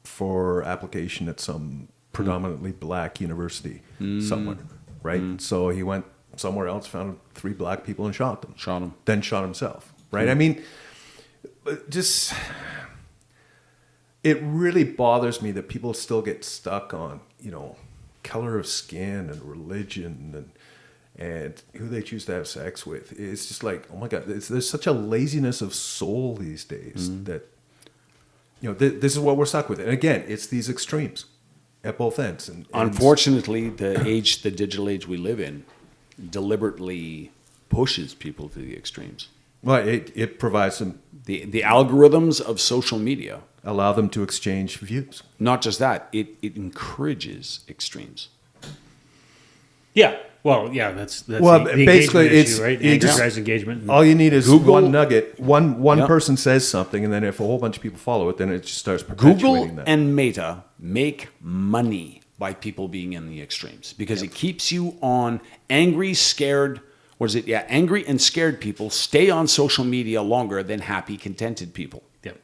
B: for application at some predominantly black university somewhere, right? So he went somewhere else, found 3 black people and shot them.
A: Shot 'em.
B: Then shot himself, right? I mean, just it really bothers me that people still get stuck on, color of skin and religion and who they choose to have sex with. It's just like, oh my God, there's such a laziness of soul these days that, this is what we're stuck with. And again, it's these extremes at both ends. And
A: Unfortunately, the digital age we live in, deliberately pushes people to the extremes.
B: well, it provides them,
A: The algorithms of social media,
B: allow them to exchange views.
A: not just that, it encourages extremes.
C: Yeah. Well, yeah, that's
B: Well,
C: the
B: basically,
C: engagement
B: it's-
C: issue, right?
B: it
C: Anger
B: just-
C: drives engagement.
B: All you need is
A: Google-
B: one nugget. One
A: Yep.
B: person says something, and then if a whole bunch of people follow it, then it just starts perpetuating
A: Google
B: that.
A: and Meta make money by people being in the extremes because it keeps you on angry, scared. What is it? Yeah, angry and scared people stay on social media longer than happy, contented people.
C: Yep.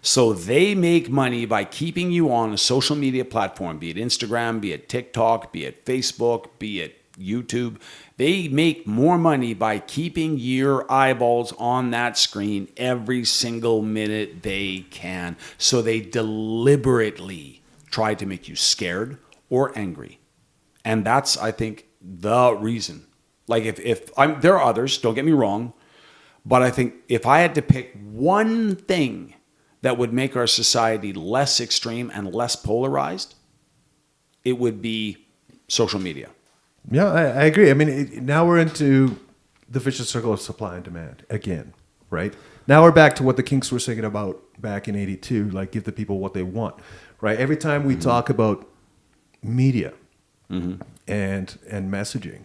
A: So they make money by keeping you on a social media platform, be it Instagram, be it TikTok, be it Facebook, be it YouTube. They make more money by keeping your eyeballs on that screen every single minute they can. So they deliberately try to make you scared or angry. And that's, I think, the reason. Like if there are others, don't get me wrong, but I think if I had to pick one thing that would make our society less extreme and less polarized, it would be social media.
B: Yeah, I agree. I mean, now we're into the vicious circle of supply and demand again, right? Now we're back to what the Kinks were singing about back in '82, like give the people what they want, right? Every time we talk about media and messaging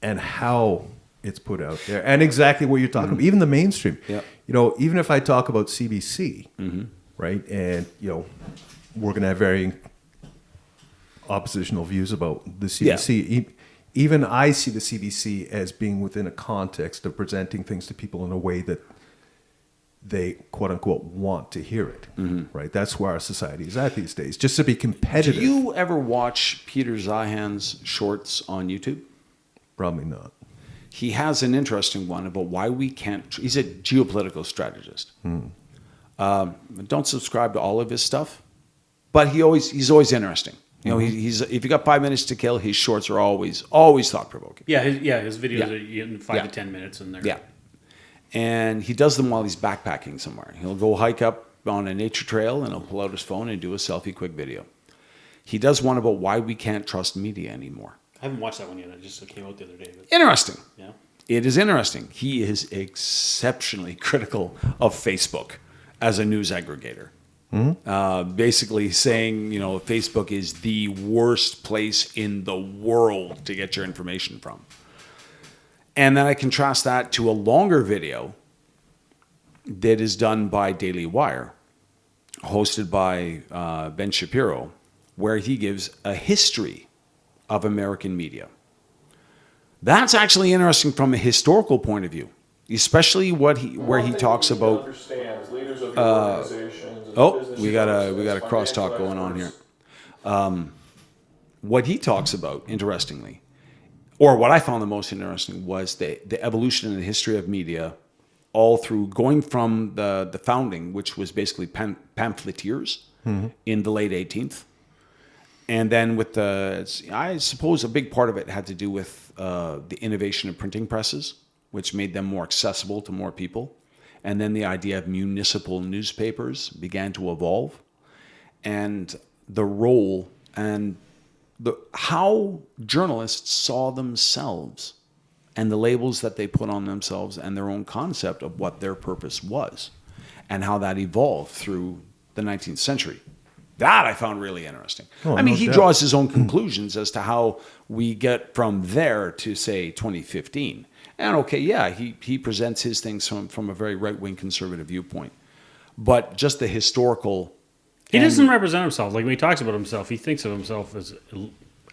B: and how it's put out there, and exactly what you're talking about, even the mainstream.
A: Yeah.
B: Even if I talk about CBC, right, and we're going to have varying oppositional views about the CBC. Even I see the CBC as being within a context of presenting things to people in a way that they, quote unquote, want to hear it. Right? That's where our society is at these days. Just to be
A: Do
B: competitive.
A: you ever watch Peter Zahan's shorts on YouTube?
B: Probably not.
A: He has an interesting one about why we can't. He's a geopolitical strategist. Don't subscribe to all of his stuff, but he's always interesting. He's if you got 5 minutes to kill, his shorts are always thought provoking.
C: Yeah, his videos
A: Yeah.
C: are in 5 to 10 minutes, and they're
A: Yeah, and he does them while he's backpacking somewhere. He'll go hike up on a nature trail and he'll pull out his phone and do a selfie quick video. He does one about why we can't trust media anymore.
C: I haven't watched that one yet. I just came out the other day. But,
A: Interesting.
C: yeah.
A: It is interesting. He is exceptionally critical of Facebook as a news aggregator. Basically saying, Facebook is the worst place in the world to get your information from. And then I contrast that to a longer video that is done by Daily Wire, hosted by Ben Shapiro, where he gives a history of American media. That's actually interesting from a historical point of view, especially where he talks about.
D: Leaders of the organizations.
A: We got a crosstalk going on here. What he talks about, interestingly, or what I found the most interesting, was the evolution in the history of media, all through going from the founding, which was basically pamphleteers in the late 18th. And then with I suppose a big part of it had to do with the innovation of printing presses, which made them more accessible to more people. And then the idea of municipal newspapers began to evolve. And the role and how journalists saw themselves and the labels that they put on themselves and their own concept of what their purpose was, and how that evolved through the 19th century. That I found really interesting. He draws his own conclusions as to how we get from there to, say, 2015. And he presents his things from a very right-wing conservative viewpoint. But just the historical...
C: He doesn't represent himself. Like when he talks about himself, he thinks of himself as,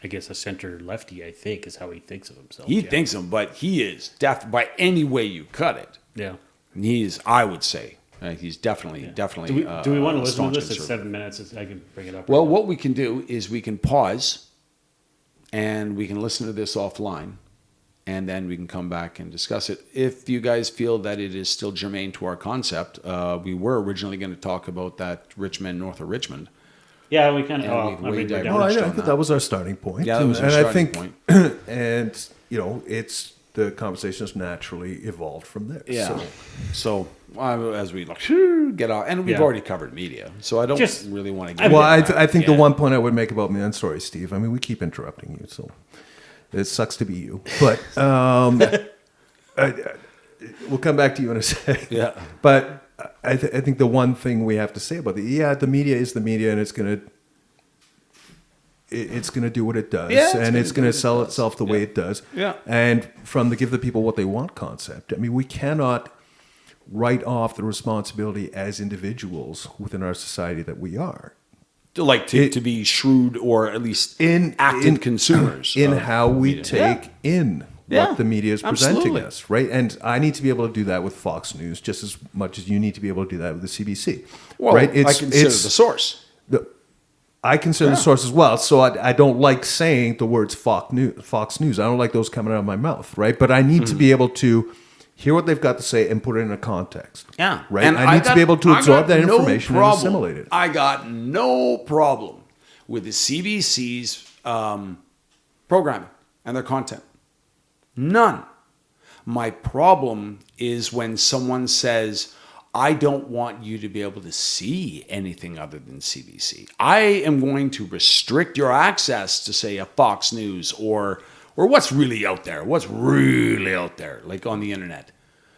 C: I guess, a center lefty, I think, is how he thinks of himself.
A: He thinks him, but he is, by any way you cut it.
C: Yeah.
A: He's, I would say... he's definitely.
C: Do we want to listen to this at 7 minutes? I can bring it up.
A: Well, what we can do is we can pause, and we can listen to this offline, and then we can come back and discuss it. If you guys feel that it is still germane to our concept, we were originally going to talk about that Richmond, north of Richmond.
C: Yeah, we kind of.
B: I think that was our starting point.
A: Yeah, that was our starting point.
B: And it's the conversation has naturally evolved from there.
A: Yeah. So as we get off, and we've already covered media, so I don't really want to get.
B: Well, I think the one point I would make about me, I'm sorry, Steve. I mean, we keep interrupting you, so it sucks to be you. But we'll come back to you in a second.
A: Yeah.
B: But I think the one thing we have to say about the media is the media, and it's gonna do what it does, and it's gonna sell itself the way it does.
A: Yeah.
B: And from the give the people what they want concept, I mean, we cannot write off the responsibility as individuals within our society that we are.
A: To be shrewd, or at least active consumers
B: in how we
A: media.
B: take in what the media is presenting
A: Absolutely.
B: us, right? And I need to be able to do that with Fox News just as much as you need to be able to do that with the CBC.
A: Well,
B: right?
A: I consider the source.
B: I consider the source as well, so I don't like saying the words Fox News. I don't like those coming out of my mouth, right? But I need to be able to hear what they've got to say and put it in a context.
A: Yeah.
B: Right?
A: And
B: I need to be able to absorb that information and assimilate it.
A: I got no problem with the CBC's programming and their content. None. My problem is when someone says, I don't want you to be able to see anything other than CBC. I am going to restrict your access to, say, a Fox News or what's really out there. What's really out there, like on the internet.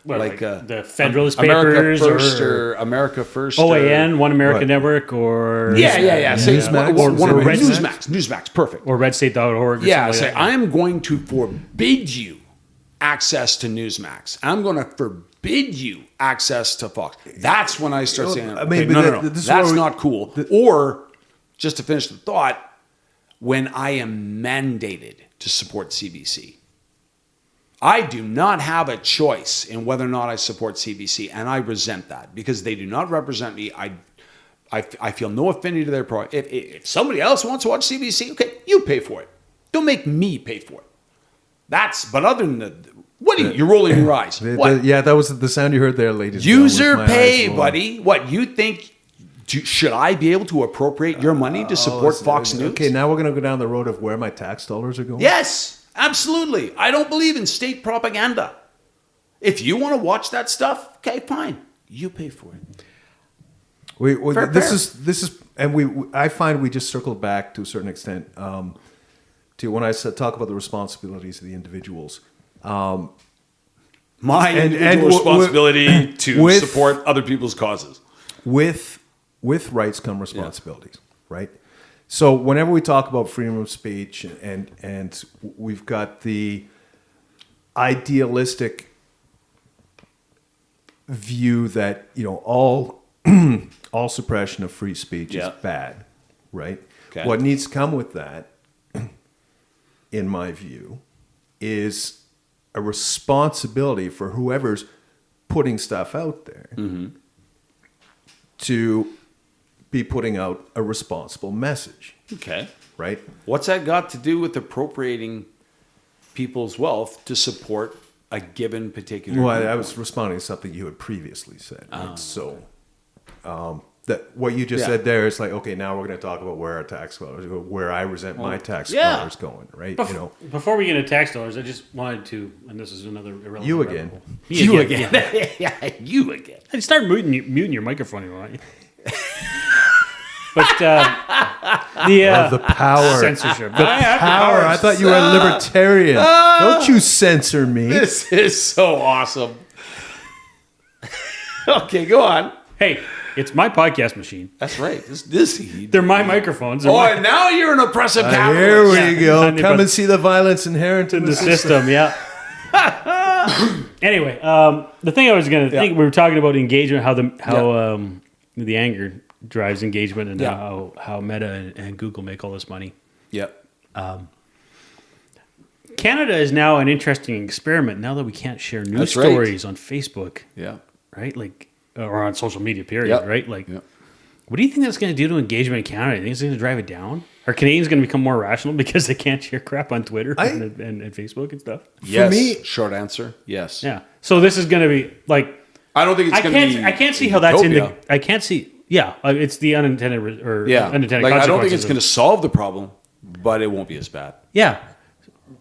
C: What,
A: like
C: the Federalist papers
A: America First,
C: OAN, One American Network, or
A: Newsmax, perfect.
C: Or redstate.org.
A: Yeah, say I am going to forbid you access to Newsmax. I'm going to forbid you access to Fox. That's when I start saying, no, that's not cool. Or just to finish the thought, when I am mandated to support CBC. I do not have a choice in whether or not I support CBC, and I resent that because they do not represent me. I feel no affinity to their product. If somebody else wants to watch CBC, okay, you pay for it. Don't make me pay for it. But other than what are you're rolling your eyes?
B: That was the sound you heard there, ladies.
A: User pay, buddy. What you think? Should I be able to appropriate your money to support Fox News?
B: Okay, now we're going to go down the road of where my tax dollars are going.
A: Yes, absolutely. I don't believe in state propaganda. If you want to watch that stuff, okay, fine. You pay for it.
B: I find we just circled back to a certain extent to when I talk about the responsibilities of the individuals.
A: My individual responsibility to support other people's causes.
B: With rights come responsibilities, right? So whenever we talk about freedom of speech and we've got the idealistic view that all suppression of free speech is bad, right?
A: Okay.
B: What needs to come with that, in my view, is a responsibility for whoever's putting stuff out there to be putting out a responsible message,
A: Okay.
B: right?
A: What's that got to do with appropriating people's wealth to support a given particular
B: Well, I
A: viewpoint?
B: was responding to something you had previously said. Right? So, that what you just said there is like, okay, now we're going to talk about where our tax dollars go, where I resent my tax dollars going, right? You know,
C: Before we get into tax dollars, I just wanted to, and this is another irrelevant.
B: You
C: rabbit
B: again.
C: hole.
A: You again. Yeah, you again.
C: Hey, start muting your microphone, you want? But
B: the power,
C: censorship.
B: power. I thought you were a libertarian. Don't you censor me.
A: This is so awesome. Okay, go on.
C: Hey, it's my podcast machine.
A: That's right.
C: They're my microphones. They're
A: Oh,
C: my,
A: and now you're an oppressive
B: Here
A: capitalist.
B: we
C: Yeah.
B: go.
C: And
B: Come
C: but-
B: and see the violence inherent in
C: the
B: the system.
C: system, yeah. Anyway, the thing I was going to think, we were talking about engagement, how the anger drives engagement, and how Meta and Google make all this money.
A: Yep.
C: Canada is now an interesting experiment now that we can't share news
A: That's right.
C: stories on Facebook,
A: Yeah.
C: right? Like, or on social media, period,
A: Yep.
C: right? Like,
A: Yep.
C: what do you think that's going to do to engagement in Canada? Do you think it's going to drive it down? Are Canadians going to become more rational because they can't share crap on Twitter and Facebook and stuff?
A: Yes.
B: me-
A: Short answer. Yes.
C: Yeah. So this is going to be like,
A: I don't think it's going to be.
C: I can't see how that's in the.
A: utopia.
C: I can't see. Yeah, it's the unintended
A: Yeah.
C: unintended
A: Like,
C: consequences.
A: I don't think it's
C: of-
A: going to solve the problem, but it won't be as bad.
C: Yeah,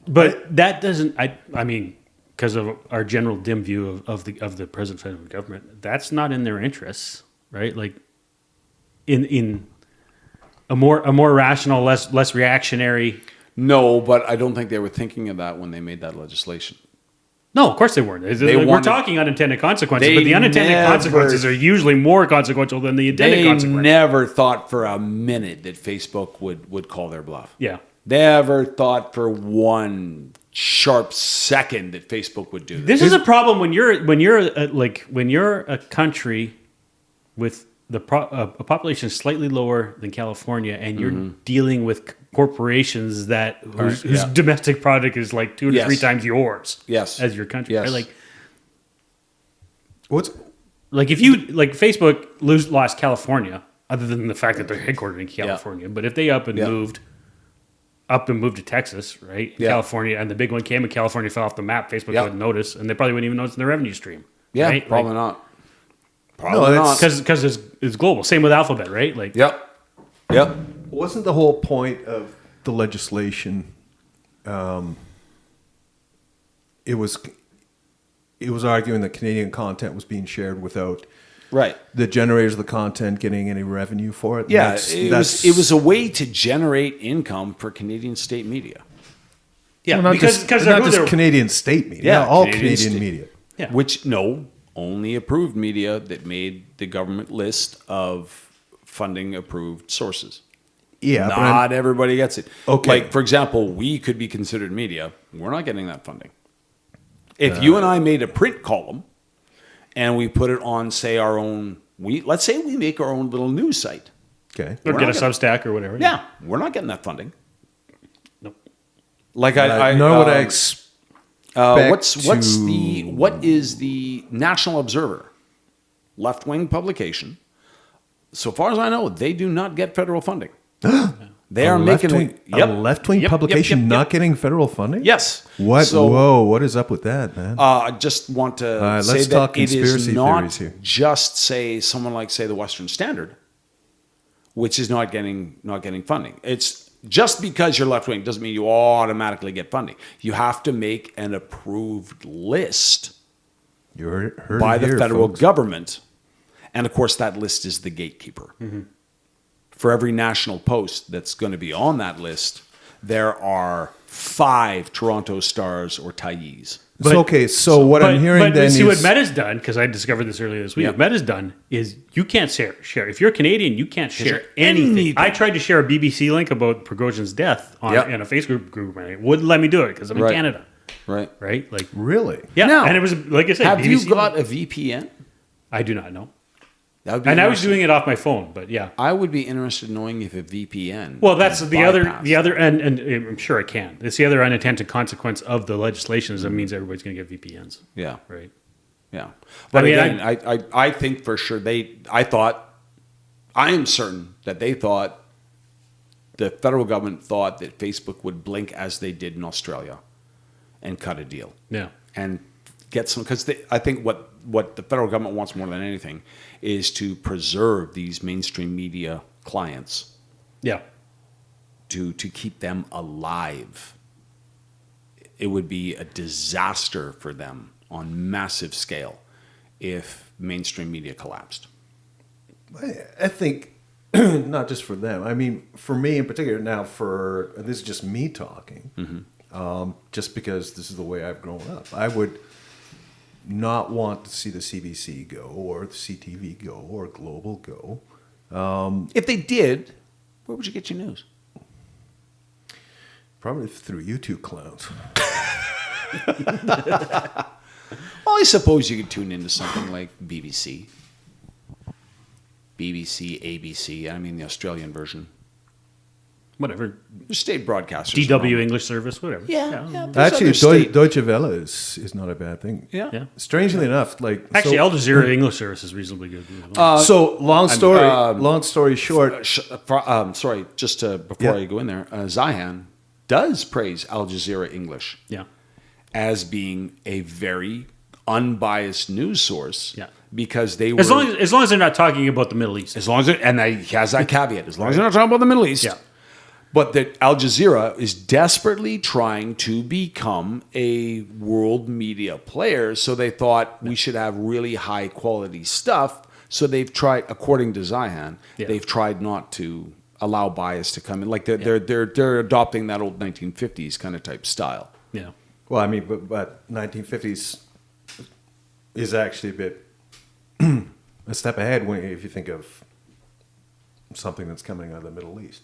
C: but that doesn't. I mean, because of our general dim view of the present federal government, that's not in their interests, right? Like, in a more rational, less reactionary.
A: No, but I don't think they were thinking of that when they made that legislation.
C: No, of course they weren't. We're
A: wanted-
C: talking unintended consequences,
A: They
C: but the unintended
A: never-
C: consequences are usually more consequential than the intended
A: They
C: consequences.
A: never thought for a minute that Facebook would call their bluff.
C: Yeah.
A: Never thought for one sharp second that Facebook would do
C: This is a problem when you're a country with a population slightly lower than California, and you're dealing with corporations whose
A: yeah.
C: domestic product is like 2 to
A: Yes.
C: 3 times yours.
A: Yes.
C: As your country.
A: Yes.
C: Right?
B: What's
C: Like if Facebook lost California, other than the fact that they're headquartered in California, but if they up and moved to Texas, right?
A: Yeah.
C: California, and the big one came and California fell off the map, Facebook wouldn't notice, and they probably wouldn't even notice in their revenue stream.
A: Yeah,
C: right?
A: probably
C: Like,
A: not. Probably not.
C: because it's global. Same with Alphabet, right? Like,
A: Yep. Yep.
B: Wasn't the whole point of the legislation? It was arguing that Canadian content was being shared without
A: Right.
B: the generators of the content getting any revenue for it.
A: Yeah,
B: That's-
A: it was a way to generate income for Canadian state media.
C: yeah,
B: well, not
C: because
B: just,
C: they're
B: not
C: who
B: just
C: they're-
B: Canadian state media.
A: Yeah,
B: all
A: Canadian
B: Canadian
A: state-
B: media.
C: Yeah.
A: Which only approved media that made the government list of funding approved sources.
B: Yeah, but
A: Not everybody gets it.
B: Okay.
A: Like, for example, we could be considered media. We're not getting that funding. If you and I made a print column and we put it on, say, our own, let's say we make our own little news site.
B: okay.
C: or
A: We're
C: get a
A: not gonna-
C: Substack or whatever.
A: Yeah, we're not getting that funding.
C: Nope.
A: Like
B: Nor would I expect
A: what is the National Observer, left-wing publication? So far as I know, they do not get federal funding. They are making
B: a left-wing
A: Yep,
B: publication
A: yep.
B: not getting federal funding.
A: Yes.
B: What?
A: So,
B: Whoa! What is up with that, man?
A: I just want to
B: right,
A: say
B: let's
A: that
B: talk
A: it is
B: conspiracy
A: not
B: theories here.
A: just say someone like say the Western Standard, which is not getting funding. It's just because you're left wing doesn't mean you automatically get funding. You have to make an approved list
B: You heard
A: by
B: it
A: the
B: here,
A: federal
B: folks.
A: government, and of course that list is the gatekeeper. For every national post that's going to be on that list, there are 5 Toronto Stars or Tyes.
B: So what I'm hearing then
C: see
B: is
C: what Meta's done, because I discovered this earlier this week.
A: Yeah.
C: What Meta's done is you can't share. If you're Canadian, you can't share
A: share
C: anything.
A: anything.
C: I tried to share a BBC link about Prigozhin's death in a Facebook group, and it wouldn't let me do it because I'm in
A: Right.
C: Canada.
A: Right.
C: Right? Like,
B: really.
C: yeah.
A: Now,
C: and it was, like I said,
A: Have you
C: BBC
A: got a VPN?
C: I do not know.
A: That would be
C: And I was
A: interesting.
C: doing it off my phone, but yeah.
A: I would be interested in knowing if a VPN.
C: Well, that's
A: can
C: the
A: bypass
C: other,
A: that.
C: and I'm sure it can. It's the other unintended consequence of the legislation is it means everybody's going to get VPNs,
A: Yeah,
C: right?
A: yeah. But
C: mean,
A: again, I think for sure I am certain that they thought, the federal government thought that Facebook would blink as they did in Australia and cut a deal.
C: Yeah.
A: And get some, because I think what the federal government wants more than anything is to preserve these mainstream media clients,
C: Yeah.
A: to keep them alive. It would be a disaster for them on massive scale if mainstream media collapsed.
B: I think not just for them. I mean, for me in particular now, this is just me talking, just because this is the way I've grown up. I would not want to see the CBC go or the CTV go or Global go.
A: If they did, where would you get your news?
B: Probably through you two clowns.
A: Well, I suppose you could tune into something like BBC, ABC, I mean the Australian version.
C: Whatever.
A: There's state broadcasters.
C: DW
A: around.
C: English service, whatever.
A: Yeah, yeah. there's
B: Actually,
A: other state-
B: Deutsche Welle is not a bad thing.
A: Yeah.
C: Yeah.
B: Strangely enough, like
C: Actually,
B: so,
C: Al Jazeera English service is reasonably good.
B: so long story short.
A: Sorry, just before
B: Yeah.
A: I go in there, Zihan does praise Al Jazeera English
C: Yeah.
A: as being a very unbiased news source.
C: Yeah.
A: Because they were
C: As long as they're not talking about the Middle East.
A: he has that caveat, as long as they're not talking about the Middle East.
C: Yeah.
A: But that Al Jazeera is desperately trying to become a world media player, so they thought we should have really high quality stuff. So they've tried, according to Zihan, they've tried not to allow bias to come in. Like they're adopting that old 1950s kind of type style.
C: Yeah.
B: Well, I mean, but 1950s is actually a bit a step ahead if you think of something that's coming out of the Middle East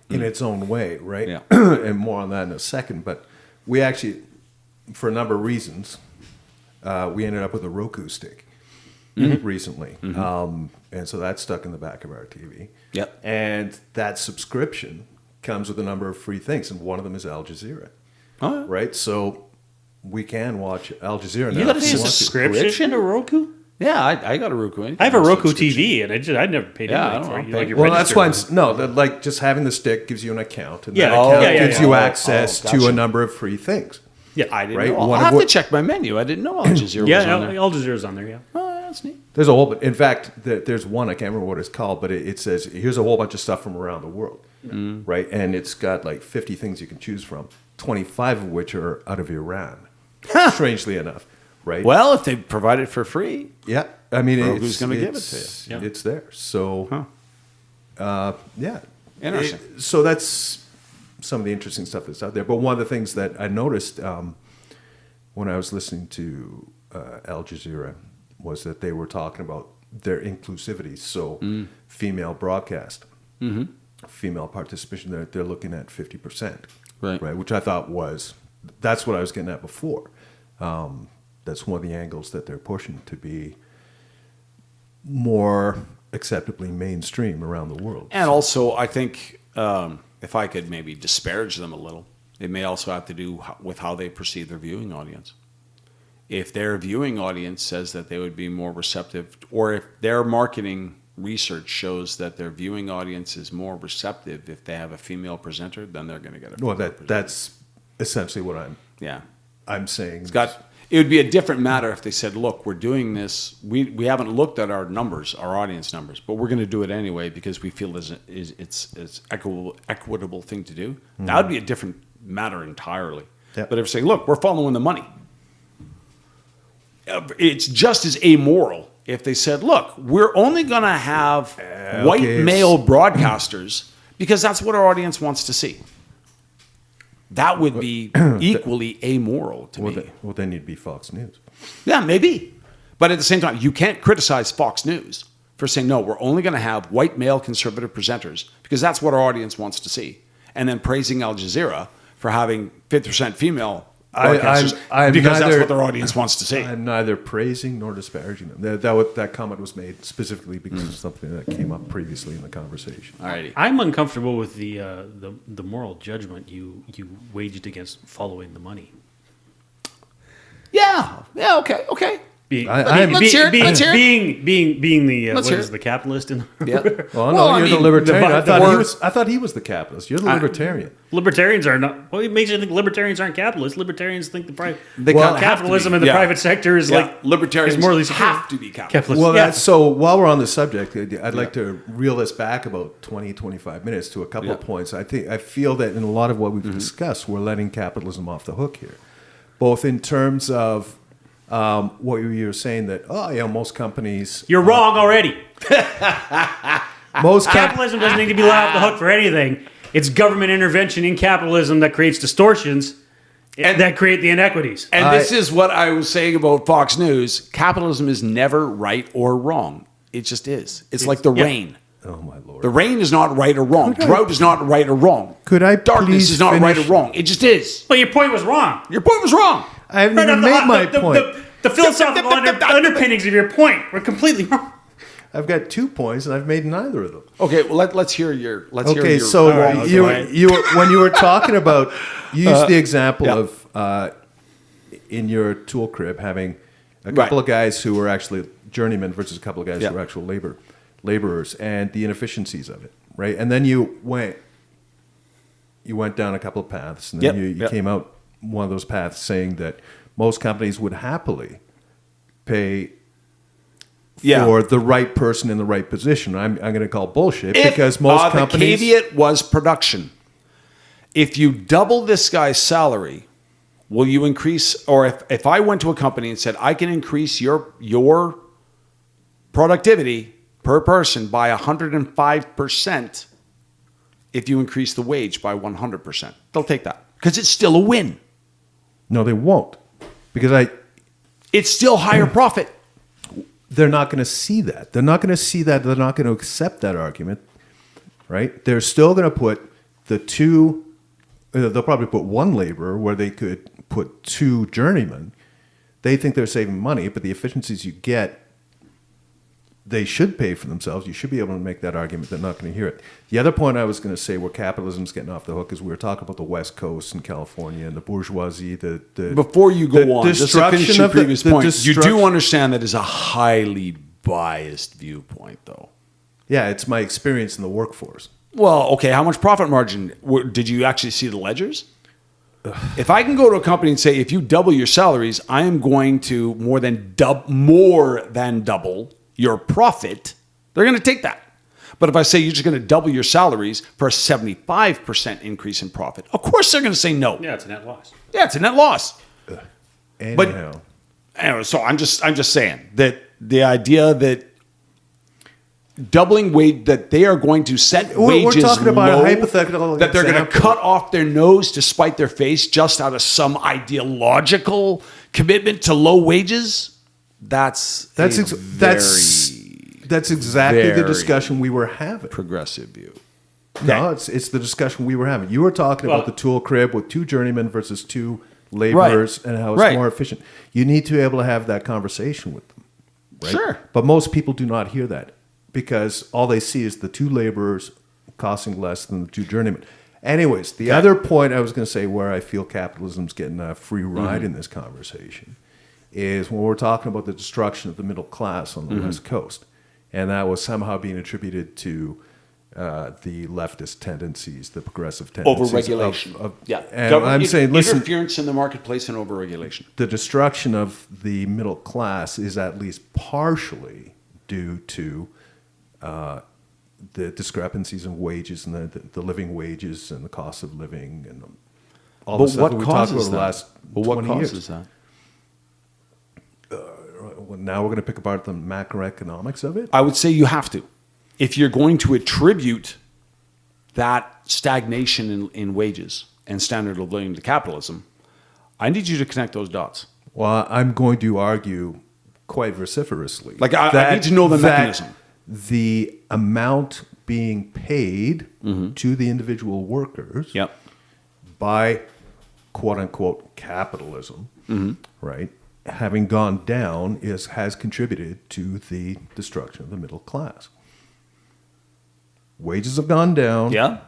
B: in its own way, right?
A: Yeah.
B: And more on that in a second. But we actually, for a number of reasons, we ended up with a Roku stick recently. And so that's stuck in the back of our TV.
A: Yep.
B: And that subscription comes with a number of free things, and one of them is Al Jazeera.
A: Oh,
B: Right? So we can watch Al Jazeera now.
A: You got a
B: if we want to.
C: Subscription to Roku?
A: yeah, I got a Roku.
C: I have a Roku
A: subscription.
C: TV, and I'd never paid
A: Yeah,
C: anything
A: I
C: for
A: don't
C: it.
A: know.
C: Like, you're
B: Well, that's
C: registered.
B: why like just having the stick gives you an account, and
C: Yeah.
B: that
C: Oh,
B: account
C: yeah,
B: gives
C: yeah.
B: you
A: Oh,
B: access
A: gotcha.
B: to a number of free things.
C: Yeah.
A: I didn't
B: Right?
A: know.
B: One
A: I'll
B: of
A: have
B: what-
A: to check my menu. I didn't know Al Jazeera was on there.
C: Yeah, Al Jazeera's on there, yeah.
A: Oh, that's neat.
B: There's a whole, in fact, there's one I can't remember what it's called, but it says here's a whole bunch of stuff from around the world, right? And it's got like 50 things you can choose from, 25 of which are out of Iran. Strangely enough, right?
A: Well, if they provide it for free,
B: Yeah, I mean,
A: Roku's gonna give it to
C: you. Yeah.
B: It's there, so yeah,
A: Interesting.
B: So that's some of the interesting stuff that's out there. But one of the things that I noticed when I was listening to Al Jazeera was that they were talking about their inclusivity. So female broadcast, female participation. They're looking at 50%,
A: Right.
B: Which I thought that's what I was getting at before. That's one of the angles that they're pushing to be more acceptably mainstream around the world.
A: and also I think if I could maybe disparage them a little, it may also have to do with how they perceive their viewing audience. If their viewing audience says that they would be more receptive, or if their marketing research shows that their viewing audience is more receptive if they have a female presenter, then they're going to get a
B: Well,
A: female presenter.
B: that's essentially what
A: yeah.
B: I'm saying.
A: It would be a different matter if they said, look, we're doing this. We haven't looked at our numbers, our audience numbers, but we're going to do it anyway because we feel it's equitable thing to do. That would be a different matter entirely.
B: Yeah.
A: But if they say, look, we're following the money, it's just as amoral if they said, look, we're only going to have white
B: okay,
A: male broadcasters because that's what our audience wants to see. That would be equally amoral to me.
B: Well, then you'd be Fox News.
A: Yeah, maybe. But at the same time, you can't criticize Fox News for saying, no, we're only going to have white male conservative presenters because that's what our audience wants to see. And then praising Al Jazeera for having 50% female broadcasters
B: I'm
A: because that's
B: neither-
A: what their audience wants to see.
B: I'm neither praising nor disparaging them. That comment was made specifically because of something that came up previously in the conversation.
A: Alrighty.
C: I'm uncomfortable with the moral judgment you waged against following the money.
A: Yeah. Okay.
C: Being,
A: Let's hear it. Let's hear it.
C: being the
A: Let's
C: what
A: hear
C: is
A: it.
C: the capitalist in
A: Yeah.
B: Well, no,
A: Well, I
B: you're
A: mean,
B: the libertarian.
C: the-
B: I thought he was the capitalist. You're the libertarian.
C: libertarians are not. What makes you think libertarians aren't capitalists? Libertarians think the private
A: They kinda have to
C: capitalism
A: be.
C: in the
A: Yeah.
C: private sector is
A: Yeah.
C: like
A: Libertarians
C: is morally superior.
A: have to be capitalist.
B: Well,
C: Yeah.
B: that's so while we're on the subject, I'd like to reel this back about 20, 25 minutes to a couple of
A: Yeah.
B: points. I feel that in a lot of what we've discussed, we're letting capitalism off the hook here, both in terms of what you were saying that, most companies...
C: You're wrong already.
B: Most
C: Capitalism doesn't need to be let off the hook for anything. It's government intervention in capitalism that creates distortions and that create the inequities.
A: And this is what I was saying about Fox News. Capitalism is never right or wrong. It just is. It's like the rain.
B: Oh, my Lord.
A: The rain is not right or wrong. Drought is not right or wrong.
B: Could I
A: Darkness
B: please
A: is not right or
B: finish?
A: wrong. It just is.
C: But your point was wrong.
A: Your point was wrong.
B: I haven't even made my point.
C: The philosophical underpinnings of your point were completely wrong.
B: I've got 2 points, and I've made neither of them.
A: Okay, well let's hear your. Let's hear
B: Okay,
A: your,
B: so
C: All right,
B: you
C: okay.
B: when you were talking about, you used the example
A: yeah.
B: of in your tool crib having a
A: Right.
B: couple of guys who were actually journeymen versus a couple of guys
A: Yeah.
B: who were actual laborers and the inefficiencies of it, right? And then you went down a couple of paths, and then
A: Yep,
B: you
A: yep.
B: came out one of those paths saying that most companies would happily pay
A: Yeah.
B: for the right person in the right position. I'm going to call bullshit because most companies...
A: The caveat was production. If you double this guy's salary, will you increase? Or if I went to a company and said I can increase your productivity per person by 105% if you increase the wage by 100%, they'll take that because it's still a win.
B: No, they won't. Because
A: It's still higher profit.
B: they're not going to see that. They're not going to see that. They're not going to accept that argument, right? They're still going to put the two... They'll probably put one laborer where they could put two journeymen. They think they're saving money, but the efficiencies you get, they should pay for themselves. You should be able to make that argument. They're not going to hear it. The other point I was going to say where capitalism's getting off the hook is we were talking about the West Coast and California and the bourgeoisie.
A: Before you go
B: the
A: on, just to
B: destruction
A: finish your
B: of the-
A: previous
B: the
A: point, you
B: destruction-
A: do understand that is a highly biased viewpoint, though.
B: Yeah, it's my experience in the workforce.
A: Well, okay, how much profit margin? Did you actually see the ledgers? If I can go to a company and say, if you double your salaries, I am going to more than double your profit, they're going to take that. But if I say you're just going to double your salaries for a 75% increase in profit, of course they're going to say no.
C: Yeah, it's a net loss.
A: Yeah, it's a net loss.
B: Anyhow.
A: Anyway, so I'm just saying that the idea that doubling wage, that they are going to set
B: We're
A: wages
B: talking about a
A: low,
B: hypothetical
A: that they're going to
B: example.
A: cut off their nose to spite their face just out of some ideological commitment to low wages. That's
B: exactly the
A: very
B: discussion we were having.
A: progressive view.
B: No, it's the discussion we were having. You were talking
C: Well-
B: about the tool crib with two journeymen versus two laborers and how it's
A: Right.
B: more efficient. You need to be able to have that conversation with them. Right?
A: Sure.
B: But most people do not hear that because all they see is the two laborers costing less than the two journeymen. Anyways, the other point I was going to say where I feel capitalism's getting a free ride in this conversation is when we're talking about the destruction of the middle class on the West Coast. And that was somehow being attributed to the leftist tendencies, the progressive tendencies.
A: Overregulation.
B: Yeah. And I'm saying, listen,
A: interference in the marketplace and overregulation.
B: the destruction of the middle class is at least partially due to the discrepancies in wages and the living wages and the cost of living and all the
A: But
B: stuff
A: what
B: that we talked about
A: causes
B: the
A: that?
B: last
A: But what
B: 20
A: causes
B: years.
A: that?
B: Well, now we're going to pick apart the macroeconomics of it.
A: I would say you have to. If you're going to attribute that stagnation in wages and standard of living to capitalism, I need you to connect those dots.
B: Well, I'm going to argue quite vociferously.
A: Like, I need to know the
B: that
A: mechanism.
B: The amount being paid to the individual workers
A: Yep.
B: by quote unquote capitalism, right, having gone down has contributed to the destruction of the middle class. Wages have gone down.
A: Yeah.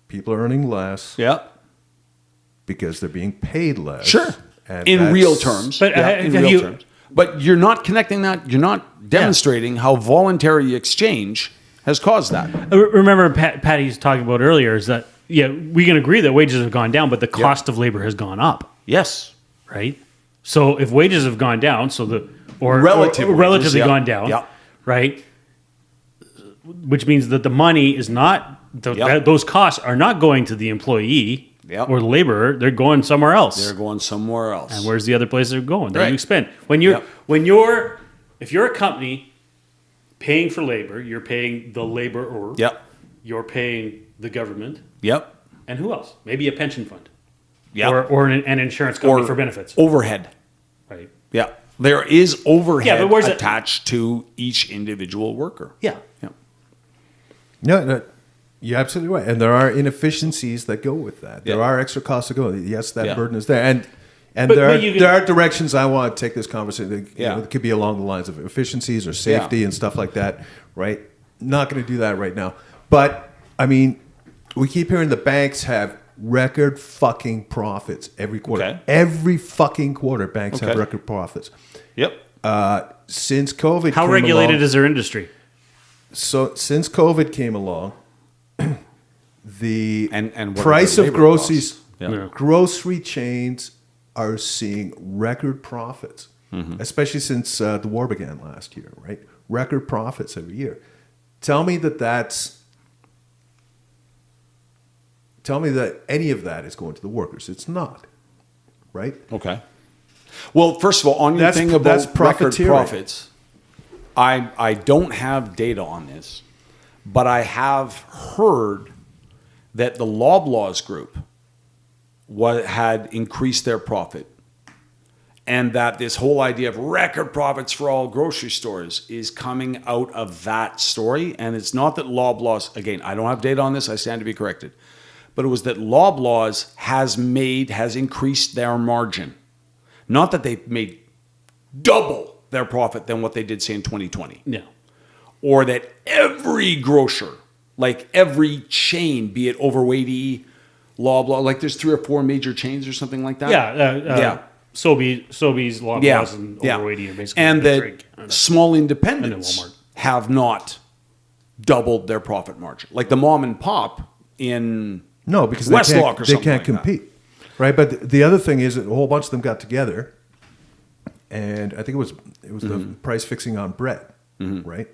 B: People are earning less
A: Yeah.
B: because they're being paid less.
A: Sure.
B: And
A: In
B: that's-
A: real terms.
C: But
A: in
C: have
A: real
C: you-
A: terms. But you're not connecting that. You're not demonstrating how voluntary exchange has caused that.
C: Remember, Patty's talking about earlier is that, we can agree that wages have gone down, but the cost of labor has gone up,
A: Yes.
C: right? So if wages have gone down, or
A: Relative wages,
C: relatively
A: yeah.
C: gone down,
A: Yeah.
C: right? Which means that the money is not,
A: Yeah.
C: those costs are not going to the employee
A: Yeah.
C: or the laborer, they're going somewhere else.
A: They're going somewhere else.
C: And where's the other place they're going? That
A: Right.
C: you expend. If you're a company paying for labor, you're paying the laborer.
A: Yep.
C: You're paying the government,
A: Yep.
C: and who else? Maybe a pension fund,
A: Yep.
C: or an insurance company for benefits,
A: Overhead.
C: right?
A: Yeah. There is overhead
C: but where's it-
A: attached to each individual worker.
C: Yeah.
A: Yeah.
B: No, you're absolutely right. And there are inefficiencies that go with that. There
A: Yeah.
B: are extra costs that go. Yes, that
A: Yeah.
B: burden is there. And
C: But
B: there are directions I want to take this conversation.
A: Yeah.
B: It could be along the lines of efficiencies or safety and stuff like that, right? Not going to do that right now. But, I mean, we keep hearing the banks have record fucking profits every quarter.
A: Okay.
B: Every fucking quarter, banks have
A: Okay.
B: record profits.
A: Yep.
B: Since COVID
C: How
B: came
C: regulated
B: along,
C: is their industry?
B: So since COVID came along, the
A: And what are
B: price
A: their
B: of
A: labor
B: groceries,
A: costs? Yeah.
B: grocery chains are seeing record profits, especially since the war began last year, right? Record profits every year. Tell me that any of that is going to the workers. It's not, right?
A: Okay. Well, first of all, on your
B: That's-
A: thing
B: that's
A: about record
B: profiteering.
A: profits, I don't have data on this, but I have heard that the Loblaws group had increased their profit, and that this whole idea of record profits for all grocery stores is coming out of that story. And it's not that Loblaws, again, I don't have data on this, I stand to be corrected, but it was that Loblaws has increased their margin. Not that they've made double their profit than what they did, say, in 2020.
C: No.
A: Or that every grocer, like every chain, be it Overweighty, Loblaw, like there's 3 or 4 major chains or something like that.
C: Yeah. Sobeys, Loblaws, and Overweighty are basically
A: and
C: the
A: that
C: big three.
A: small
C: And
A: independents
C: then Walmart.
A: have not doubled their profit margin. Like the mom and pop in
B: No, because
A: Westlock or
B: they
A: something
B: can't
A: like
B: compete, right? But the other thing is that a whole bunch of them got together, and I think it was the price fixing on bread, right?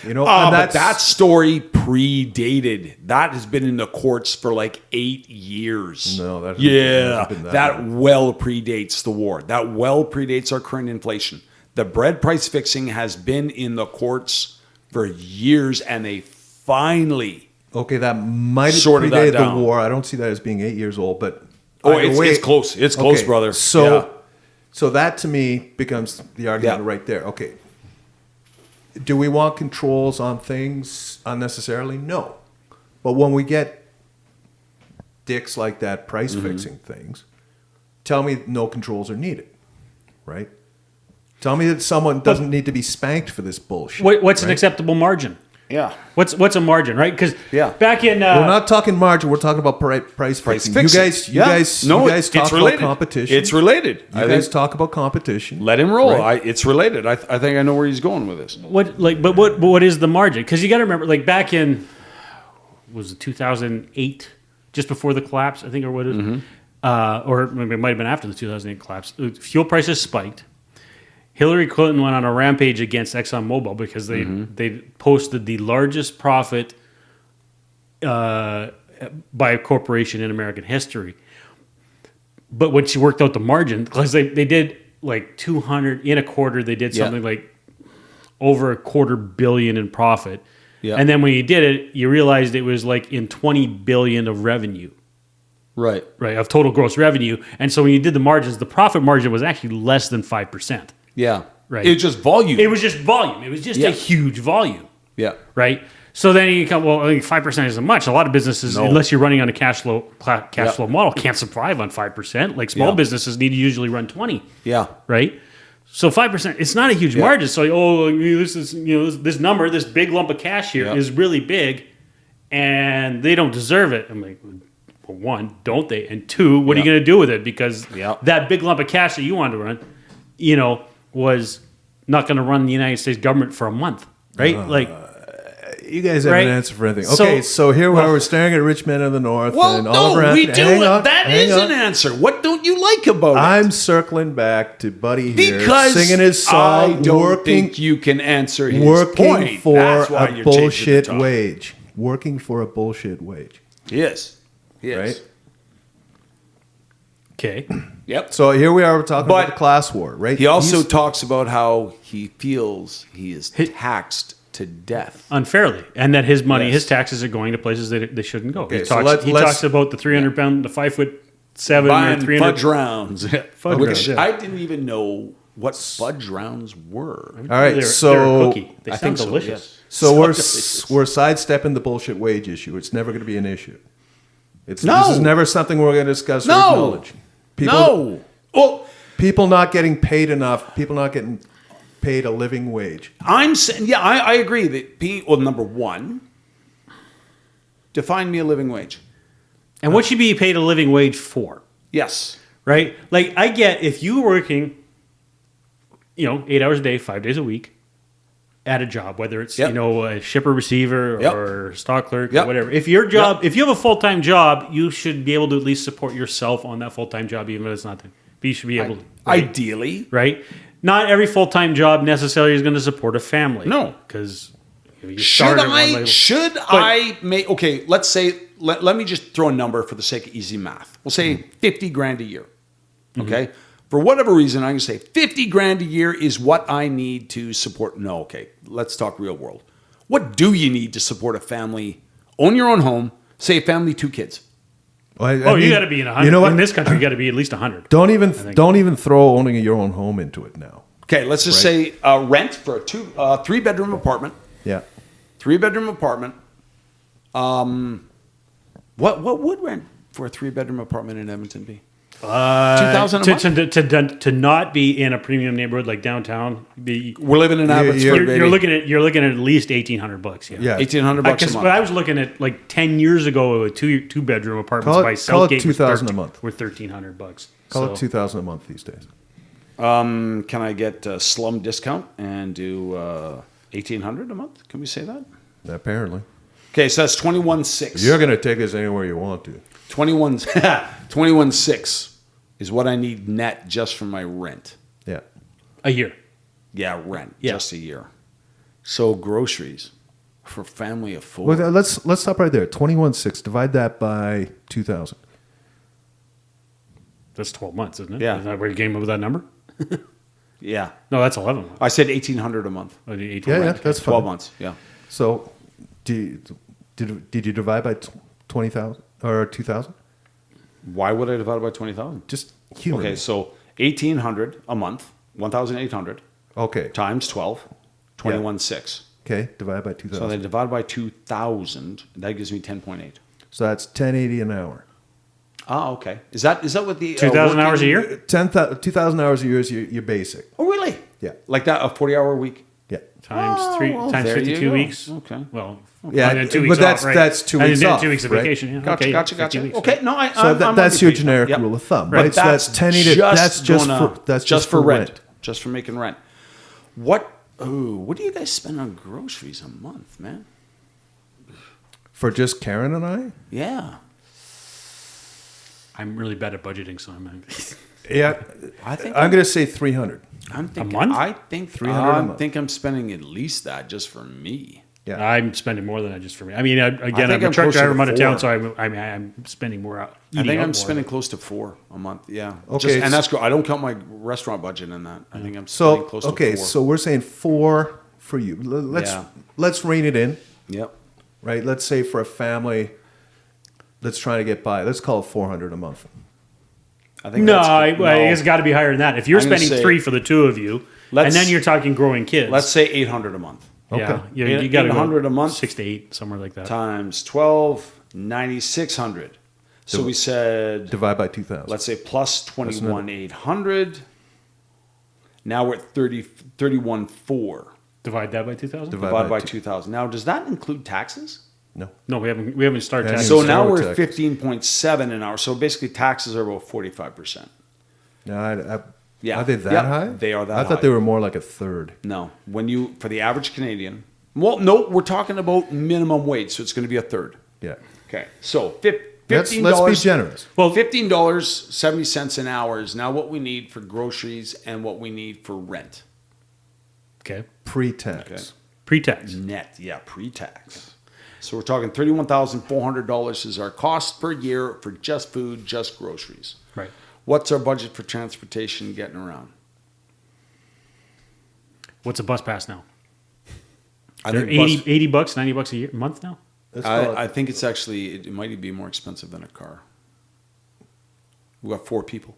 B: You know, and
A: but that story predated. That has been in the courts for like 8 years.
B: No, that
A: yeah,
B: hasn't been that
A: that
B: long.
A: well predates the war. That well predates our current inflation. The bread price fixing has been in the courts for years, and they finally.
B: Okay, that might have
A: Sorted that
B: predated the
A: down.
B: war. I don't see that as being 8 years old, but
A: Oh,
B: either
A: it's close. It's close, brother.
B: So that to me becomes the argument
A: Yeah.
B: right there. Okay, do we want controls on things unnecessarily? No, but when we get dicks like that price fixing things, tell me no controls are needed, right? Tell me that someone doesn't need to be spanked for this bullshit.
C: What's an
B: right?
C: acceptable margin?
A: Yeah.
C: What's a margin, right? Because
A: Yeah.
C: back in
B: We're not talking margin. We're talking about price fixing.
A: fixing.
B: You guys talk about competition.
A: It's related.
B: You guys talk about competition.
A: Let him roll.
B: Right.
A: It's related. I think I know where he's going with this.
C: what is the margin? Because you got to remember, like back in was it 2008, just before the collapse, I think, or what it was, or maybe it might have been after the 2008 collapse. Fuel prices spiked. Hillary Clinton went on a rampage against ExxonMobil because they posted the largest profit by a corporation in American history. But when she worked out the margin, because they did like 200 in a quarter, they did something like over $250 million in profit.
A: Yeah.
C: And then when you did it, you realized it was like in 20 billion of revenue.
A: Right.
C: Right, of total gross revenue. And so when you did the margins, the profit margin was actually less than 5%.
A: Yeah.
C: Right.
A: It's just volume.
C: It was just volume. It was just
A: Yeah.
C: a huge volume.
A: Yeah.
C: Right? So then you come, well, I think 5% isn't much. A lot of businesses,
A: No.
C: unless you're running on a cash flow model, can't survive on 5%. Like small
A: Yeah.
C: businesses need to usually run 20,
A: Yeah.
C: right? So 5%, it's not a huge margin. So this is this number, this big lump of cash here is really big, and they don't deserve it. I'm like, well, one, don't they? And two, what are you going to do with it? Because that big lump of cash that you wanted to run, was not going to run the United States government for a month, right?
B: You guys have
C: Right?
B: an answer for anything.
C: So-
B: Okay, so here we are. We're staring at Richmond in the north.
A: Well,
B: and Oliver
A: no, we
B: Anthony-
A: do.
B: Hang on,
A: That
B: hang
A: is
B: on.
A: an answer. What don't you like about it?
B: I'm circling back to Buddy here,
A: Because
B: singing his
A: I
B: song,
A: don't
B: working,
A: think you can answer his
B: working
A: point.
B: for
A: That's why
B: a
A: you're changing the
B: bullshit
A: topic.
B: wage. Working for a bullshit wage.
A: Yes. Yes.
B: Right?
C: Okay.
A: Yep.
B: So here we are, we're talking
A: But
B: about the class war, right?
A: He also
B: He's-
A: talks about how he feels he is taxed to death.
C: Unfairly, and that his money,
A: Yes.
C: his taxes are going to places that they shouldn't go.
B: Okay,
C: he
B: so
C: talks,
B: let's-
C: talks about the 300-pound, the 5'7" or
A: Buying
C: 300
A: fudge rounds.
C: Fudge
A: Which
C: rounds, yeah.
A: I didn't even know what fudge rounds were.
B: All right,
C: They're a
B: so
C: cookie. They
A: I
C: sound
A: think so,
C: delicious.
A: yes.
B: so we're
A: delicious.
B: we're sidestepping the bullshit wage issue. It's never going to be an issue. This
A: No.
B: is never something we're going to discuss or
A: No.
B: acknowledge.
A: No. Well,
B: People not getting paid enough. People not getting paid a living wage.
A: I'm saying, yeah, I agree that number one, define me a living wage.
C: And what should be paid a living wage for?
A: Yes.
C: Right? Like, I get if you were working, 8 hours a day, 5 days a week at a job, whether it's,
A: Yep.
C: a shipper receiver
A: Yep.
C: or stock clerk
A: Yep.
C: or whatever. If your job, if you have a full-time job, you should be able to at least support yourself on that full-time job, even if it's not. You should be able to. Right?
A: Ideally.
C: Right? Not every full-time job necessarily is going to support a family.
A: No.
C: Because you
A: Should
C: start at one level.
A: I make, okay, let's say, let me just throw a number for the sake of easy math. We'll say 50 grand a year. Okay. For whatever reason, I'm going to say 50 grand a year is what I need to support. No. Okay. Let's talk real world. What do you need to support a family, own your own home, say a family, 2 kids?
B: Well, I
C: You
B: mean,
C: got to be in 100.
B: You know what?
C: In this country, you got to be at least 100.
B: Don't even throw owning your own home into it now.
A: Okay. Let's just say rent for a 3-bedroom apartment.
B: Yeah.
A: 3-bedroom apartment. What would rent for a 3-bedroom apartment in Edmonton be? 2,000 a month?
C: To not be in a premium neighborhood like downtown,
A: We're living in Abbotsford,
B: you're-
A: baby.
C: you're looking at least $1,800. Yeah.
B: Yeah.
A: $1,800 a
C: But
A: month.
C: I was looking at like 10 years ago, 2-bedroom apartments
B: Call it-
C: by
B: call it
C: Southgate
B: $2,000 a month.
C: were $1,300.
B: Call it $2,000 a month these days.
A: Can I get a slum discount and do $1,800 a month? Can we say that?
B: Apparently.
A: Okay, so that's 21,600.
B: You're going to take us anywhere you want to.
A: 21,600 is what I need net just for my rent.
B: Yeah.
C: A year.
A: Yeah, rent,
C: Yeah.
A: just a year. So groceries for a family of 4.
B: Well, let's stop right there. 21,600. Divide that by 2,000.
C: That's 12 months, isn't it?
A: Yeah.
C: Isn't that where you came up with that number?
A: Yeah,
C: No, that's 11 months.
A: I said 1,800 a month.
C: Oh, the 18
B: Yeah, yeah,
C: months.
B: that's
A: 12
B: fine.
A: months. Yeah.
B: So, did you divide by 20,000 or 2,000?
A: Why would I divide it by 20,000?
B: Just human.
A: Okay, so 1,800 a month, 1,800
B: Okay.
A: times 12, 21,600.
B: Okay. Divide by
A: So
B: 2,000.
A: they divide by 2,000. That gives me 10.8.
B: So that's 1080 an hour.
A: Ah, okay. Is that what the
C: 2,000 hours a
A: working-
C: year?
B: 2,000 hours a year is your basic.
A: Oh, really?
B: Yeah.
A: Like that, a 40-hour week.
B: Yeah.
C: Times
A: Oh,
C: three
A: well,
C: times
A: there you
C: 52
A: go.
C: weeks.
A: Okay.
C: Well,
B: Yeah,
C: and then 2
B: but
C: weeks
B: that's-
C: off, right?
B: that's 2
C: And
B: weeks
C: then
B: off,
C: 2 weeks of
B: right?
C: vacation. Yeah.
A: Gotcha,
C: okay,
A: gotcha,
C: 50
A: gotcha.
C: weeks.
A: Okay, no,
B: So that's your generic rule of thumb, right?
A: But
B: So that's 1080. That's just for
A: rent. Just for making rent. What do you guys spend on groceries a month, man?
B: For just Karen and I?
A: Yeah.
C: I'm really bad at budgeting, so I'm.
B: Yeah.
A: I think
B: I'm going to say 300.
A: I'm thinking,
C: month?
A: I think
B: 300 a
A: I
B: month.
A: think I'm spending at least that just for me.
B: Yeah.
C: I'm spending more than that just for me. I mean, again,
A: think
C: I'm a
A: I'm
C: truck
A: closer
C: driver.
A: to
C: I'm out of town,
A: 4.
C: so I'm spending more out.
A: I think
C: eating out
A: I'm
C: more.
A: spending close to 4 a month. Yeah.
B: Okay,
A: and that's good. I don't count my restaurant budget in that. I think I'm
B: So,
A: spending close to 4.
B: so we're saying 4 for you.
A: Yeah.
B: Let's rein it in,
A: Yep.
B: right? Let's say for a family, let's try to get by. Let's call it 400 a month.
A: I think
C: No,
A: that's good.
C: it's got to be higher than that. If you're
A: I'm gonna
C: spending
A: say-
C: 3 for the 2 of you, and then you're talking growing kids.
A: Let's say 800 a month.
C: Yeah, you got
A: 800 a month
C: 6 to 8, somewhere like that.
A: times 12, 9,600. So we said,
B: Divide by 2,000.
A: let's say plus 21,800. Now we're at 31,400.
C: Divide that by 2,000.
A: Divided by 2,000. Now, does that include taxes?
B: No.
C: No, we haven't started
B: Yeah,
C: taxes.
A: So
B: Start
A: now
B: with
A: we're
B: taxes.
A: 15.7 an hour. So basically, taxes are about 45%.
B: No,
A: Yeah.
B: Are they that
A: Yep,
B: high?
A: they are that
B: I thought
A: high.
B: they were more like a third.
A: No, for the average Canadian. Well, no, we're talking about minimum wage, so it's going to be a third.
B: Yeah.
A: Okay, so
B: Let's
A: $15.
B: be generous.
C: Well,
A: $15.70 an hour is now what we need for groceries and what we need for rent.
C: okay,
B: Pre-tax.
A: Okay.
C: pre-tax.
A: Net, yeah, pre-tax. So we're talking $31,400 is our cost per year for just food, just groceries.
C: Right.
A: What's our budget for transportation getting around?
C: What's a bus pass now?
A: I
C: They're
A: think
C: 80 bucks, 90 bucks a month now.
B: Let's call it-
A: I think it's actually, it might be more expensive than a car. We got 4 people.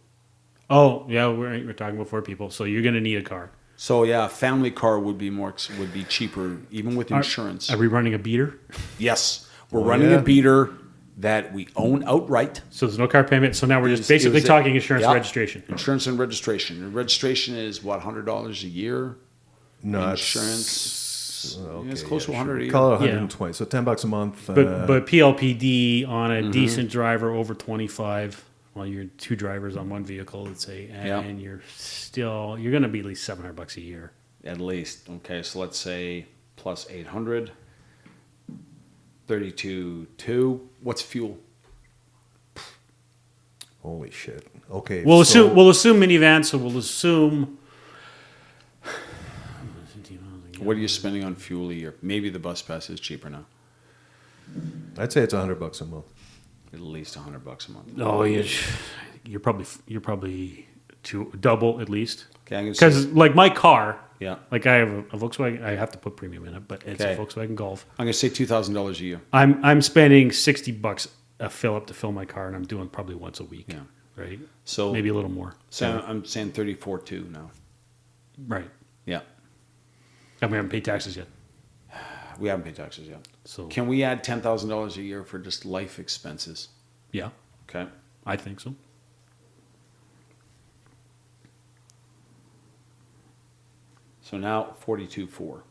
C: Oh, yeah, we're talking about 4 people, so you're going to need a car.
A: So yeah, a family car would be cheaper, even with insurance.
C: Are we running a beater?
A: Yes, we're
B: Oh,
A: running
B: yeah.
A: a beater that we own outright.
C: So there's no car payment. So now we're just basically talking insurance
A: Yep.
C: registration.
A: Insurance and registration. And registration is what, $100 a year?
B: No,
A: Insurance.
B: Okay,
A: It's close to
B: yeah,
A: 100
B: sure.
A: a year.
B: Call it 120. So $10 a month.
C: But PLPD on a decent driver over 25. Well, you're 2 drivers on one vehicle, let's say, and you're going to be at least $700 a year.
A: At least. Okay, so let's say plus 800. 32.2. What's fuel?
B: Holy shit. Okay.
C: We'll
B: so-
C: assume minivan, so we'll assume.
A: What are you spending on fuel a year? Maybe the bus pass is cheaper now.
B: I'd say it's $100 a month.
A: At least $100 a month.
C: Oh, you're probably double at least.
A: Okay, I'm gonna say,
C: Because like my car,
A: yeah,
C: like I have a Volkswagen. I have to put premium in it, but it's
A: Okay.
C: a Volkswagen Golf.
A: I'm gonna say $2,000 a year.
C: I'm spending $60 a fill up to fill my car, and I'm doing probably once a week.
A: Yeah.
C: Right.
A: So
C: Maybe a little more.
A: So I'm saying 34.2 now.
C: Right.
A: Yeah,
C: And we haven't paid taxes yet.
A: we haven't paid taxes yet.
C: So
A: Can we add $10,000 a year for just life expenses?
C: yeah,
A: Okay.
C: I think so.
A: So now 42.4.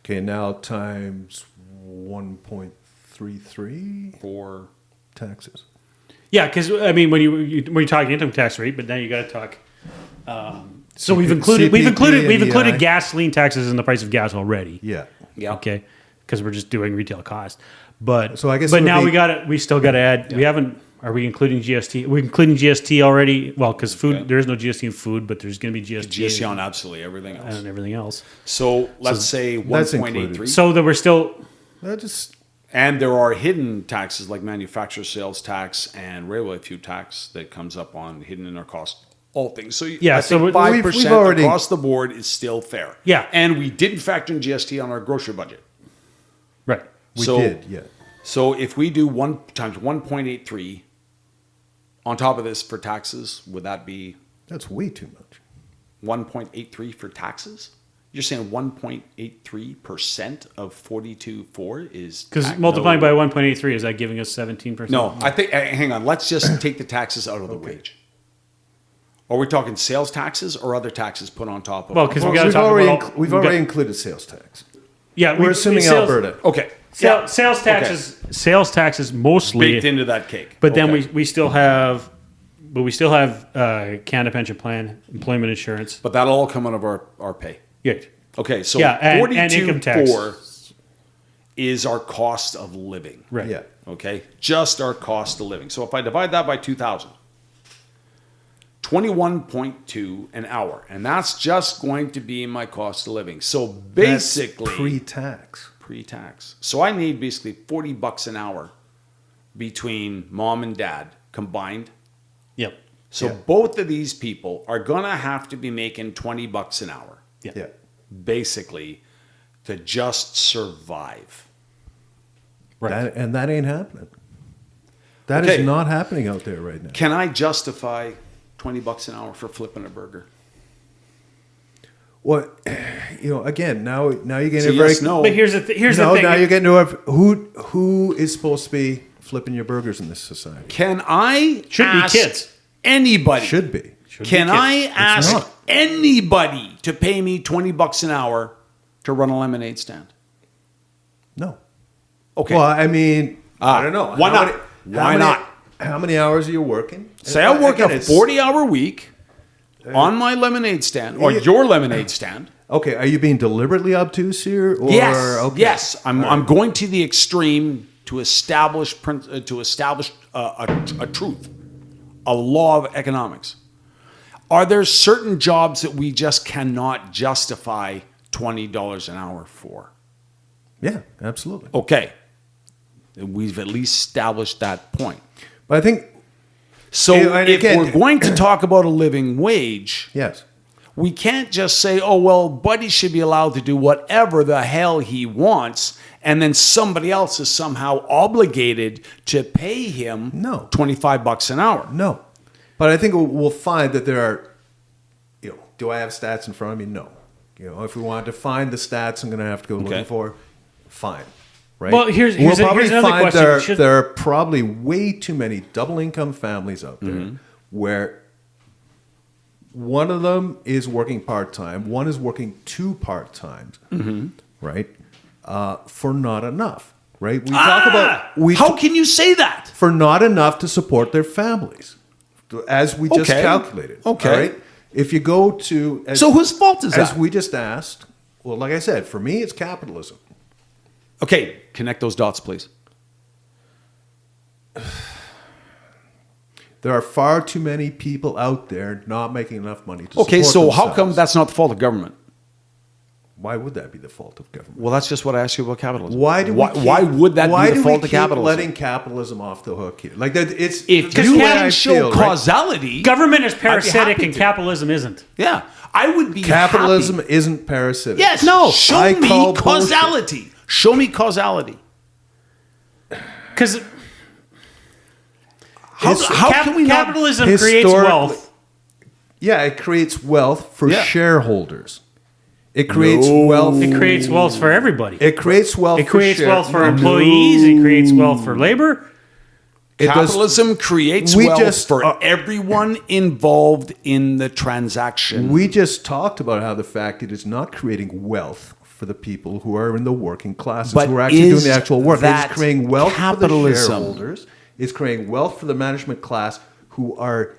B: Okay, now times 1.33
A: For
B: taxes.
C: Yeah, because I mean, when you're talking income tax rate, but now you got to talk. So we've included
B: CPP,
C: gasoline taxes in the price of gas already.
B: Yeah.
A: yeah.
C: Okay, because we're just doing retail cost. But
B: So I guess
C: but
B: it would
C: now
B: be-
C: we still got to add. We haven't. Are we including GST? We're including GST already. Well, because food,
A: Okay.
C: there is no GST in food, but there's going to be GST,
A: GST on absolutely everything else.
C: and everything else.
A: So let's say
B: that's
A: 1.83.
B: included.
C: So that we're still.
B: That just
A: And there are hidden taxes like manufacturer sales tax and railway fuel tax that comes up on hidden in our cost. All things. So
C: Yeah,
A: I
C: so
A: think
C: we've
A: 5%
B: already-
A: across the board is still fair.
C: Yeah.
A: And we didn't factor in GST on our grocery budget.
C: Right.
B: we
A: So-
B: did, yeah.
A: So if we do 1 times 1.83 on top of this for taxes, would that be
B: That's way too much.
A: 1.83 for taxes? You're saying 1.83% of 42.4 is
C: Because
A: tax-
C: multiplying
A: no.
C: by 1.83, is that giving us 17%?
A: No, I think. Hang on. Let's just take the taxes out of the wage. Are we talking sales taxes or other taxes put on top of?
C: Well, 'cause we gotta
B: we've
C: talk
B: already,
C: about all-
B: we've
C: we got-
B: already included sales tax.
C: Yeah,
B: We're assuming
C: sales,
B: Alberta.
A: Okay,
C: Sales taxes. Sales taxes mostly
A: baked into that cake.
C: But then
A: Okay.
C: we still have, Canada Pension Plan, employment insurance.
A: But that'll all come out of our pay.
C: Yeah,
A: Okay, so
C: Yeah, and income tax.
A: 42.4 is our cost of living.
C: right.
B: Yeah.
A: Okay, just our cost of living. So if I divide that by 2,000, 21.2 an hour, and that's just going to be my cost of living. So basically,
B: That's pre-tax.
A: pre-tax. So I need basically $40 an hour between mom and dad combined.
C: Yep.
A: So
B: Yeah.
A: both of these people are gonna have to be making $20 an hour,
B: Yeah.
A: basically, to just survive.
C: Right.
B: That ain't happening. That
A: Okay.
B: is not happening out there right now.
A: Can I justify $20 an hour for flipping a burger?
B: What, again, now you're getting
A: So
B: a very
A: yes, no.
C: But here's the thing.
B: now you're getting to who is supposed to be flipping your burgers in this society.
A: Can I
C: Should be
A: ask
C: kids.
A: anybody?
B: Should be.
A: Can I ask
B: not.
A: anybody to pay me $20 an hour to run a lemonade stand?
B: No.
A: Okay.
B: Well, I mean, I don't know.
A: Why not? Why not?
B: How many hours are you working?
A: Say I work
B: Again,
A: a
B: it's-
A: 40-hour week on my lemonade stand or your lemonade stand.
B: Okay, are you being deliberately obtuse here? Or,
A: Yes.
B: okay.
A: Yes. I'm going to the extreme to establish a truth, a law of economics. Are there certain jobs that we just cannot justify $20 an hour for?
B: Yeah, absolutely.
A: Okay. We've at least established that point.
B: But I think,
A: So
B: And
A: if
B: again-
A: we're going to talk about a living wage,
B: yes.
A: we can't just say, oh, well, Buddy should be allowed to do whatever the hell he wants, and then somebody else is somehow obligated to pay him
B: No.
A: $25 an hour.
B: No. But I think we'll find that there are, do I have stats in front of me? No. If we wanted to find the stats, I'm going to have to go
A: Okay.
B: looking for, fine. Right?
C: Well, here's
B: probably
C: another
B: find
C: question.
B: there are probably way too many double income families out there where one of them is working part-time, one is working 2 part-times, right? For not enough, right? We talk about
A: How can you say that?
B: for not enough to support their families, as we just
A: Okay.
B: calculated.
A: Okay.
B: all right? If you go to
A: So whose fault is
B: as
A: that?
B: we just asked, well, like I said, for me, it's capitalism.
A: Okay, connect those dots, please.
B: There are far too many people out there not making enough money to
A: Okay,
B: support
A: so how
B: themselves.
A: come that's not the fault of government?
B: Why would that be the fault of government?
A: Well, that's just what I asked you about capitalism.
B: Why would that
A: be the fault of capitalism?
B: letting capitalism off the hook here? Like that, it's
A: If
B: the
A: you
B: way I
A: can show
B: feel, right?
A: causality,
C: Government is parasitic
A: happy
C: and
A: to.
C: capitalism isn't.
A: yeah, I would be
B: Capitalism
A: happy.
B: isn't parasitic.
A: Yes, no.
B: I
A: Show me
B: call
A: causality. Show me causality.
C: Because
A: How can we not?
C: capitalism creates
B: historically-
C: wealth.
B: Yeah, it creates wealth for
A: Yeah.
B: shareholders. It creates
A: No.
B: wealth.
C: It creates wealth for everybody.
B: It creates wealth.
C: It creates wealth for
B: No.
C: employees. It creates wealth for labor.
B: It does-
A: Capitalism creates
B: We
A: wealth
B: just-
A: for everyone involved in the transaction.
B: We just talked about how the fact it is not creating wealth for the people who are in the working classes,
A: But
B: who are actually doing
A: is
B: the actual work.
A: that
B: It's creating wealth for the
A: capitalism?
B: shareholders. It's creating wealth for the management class who are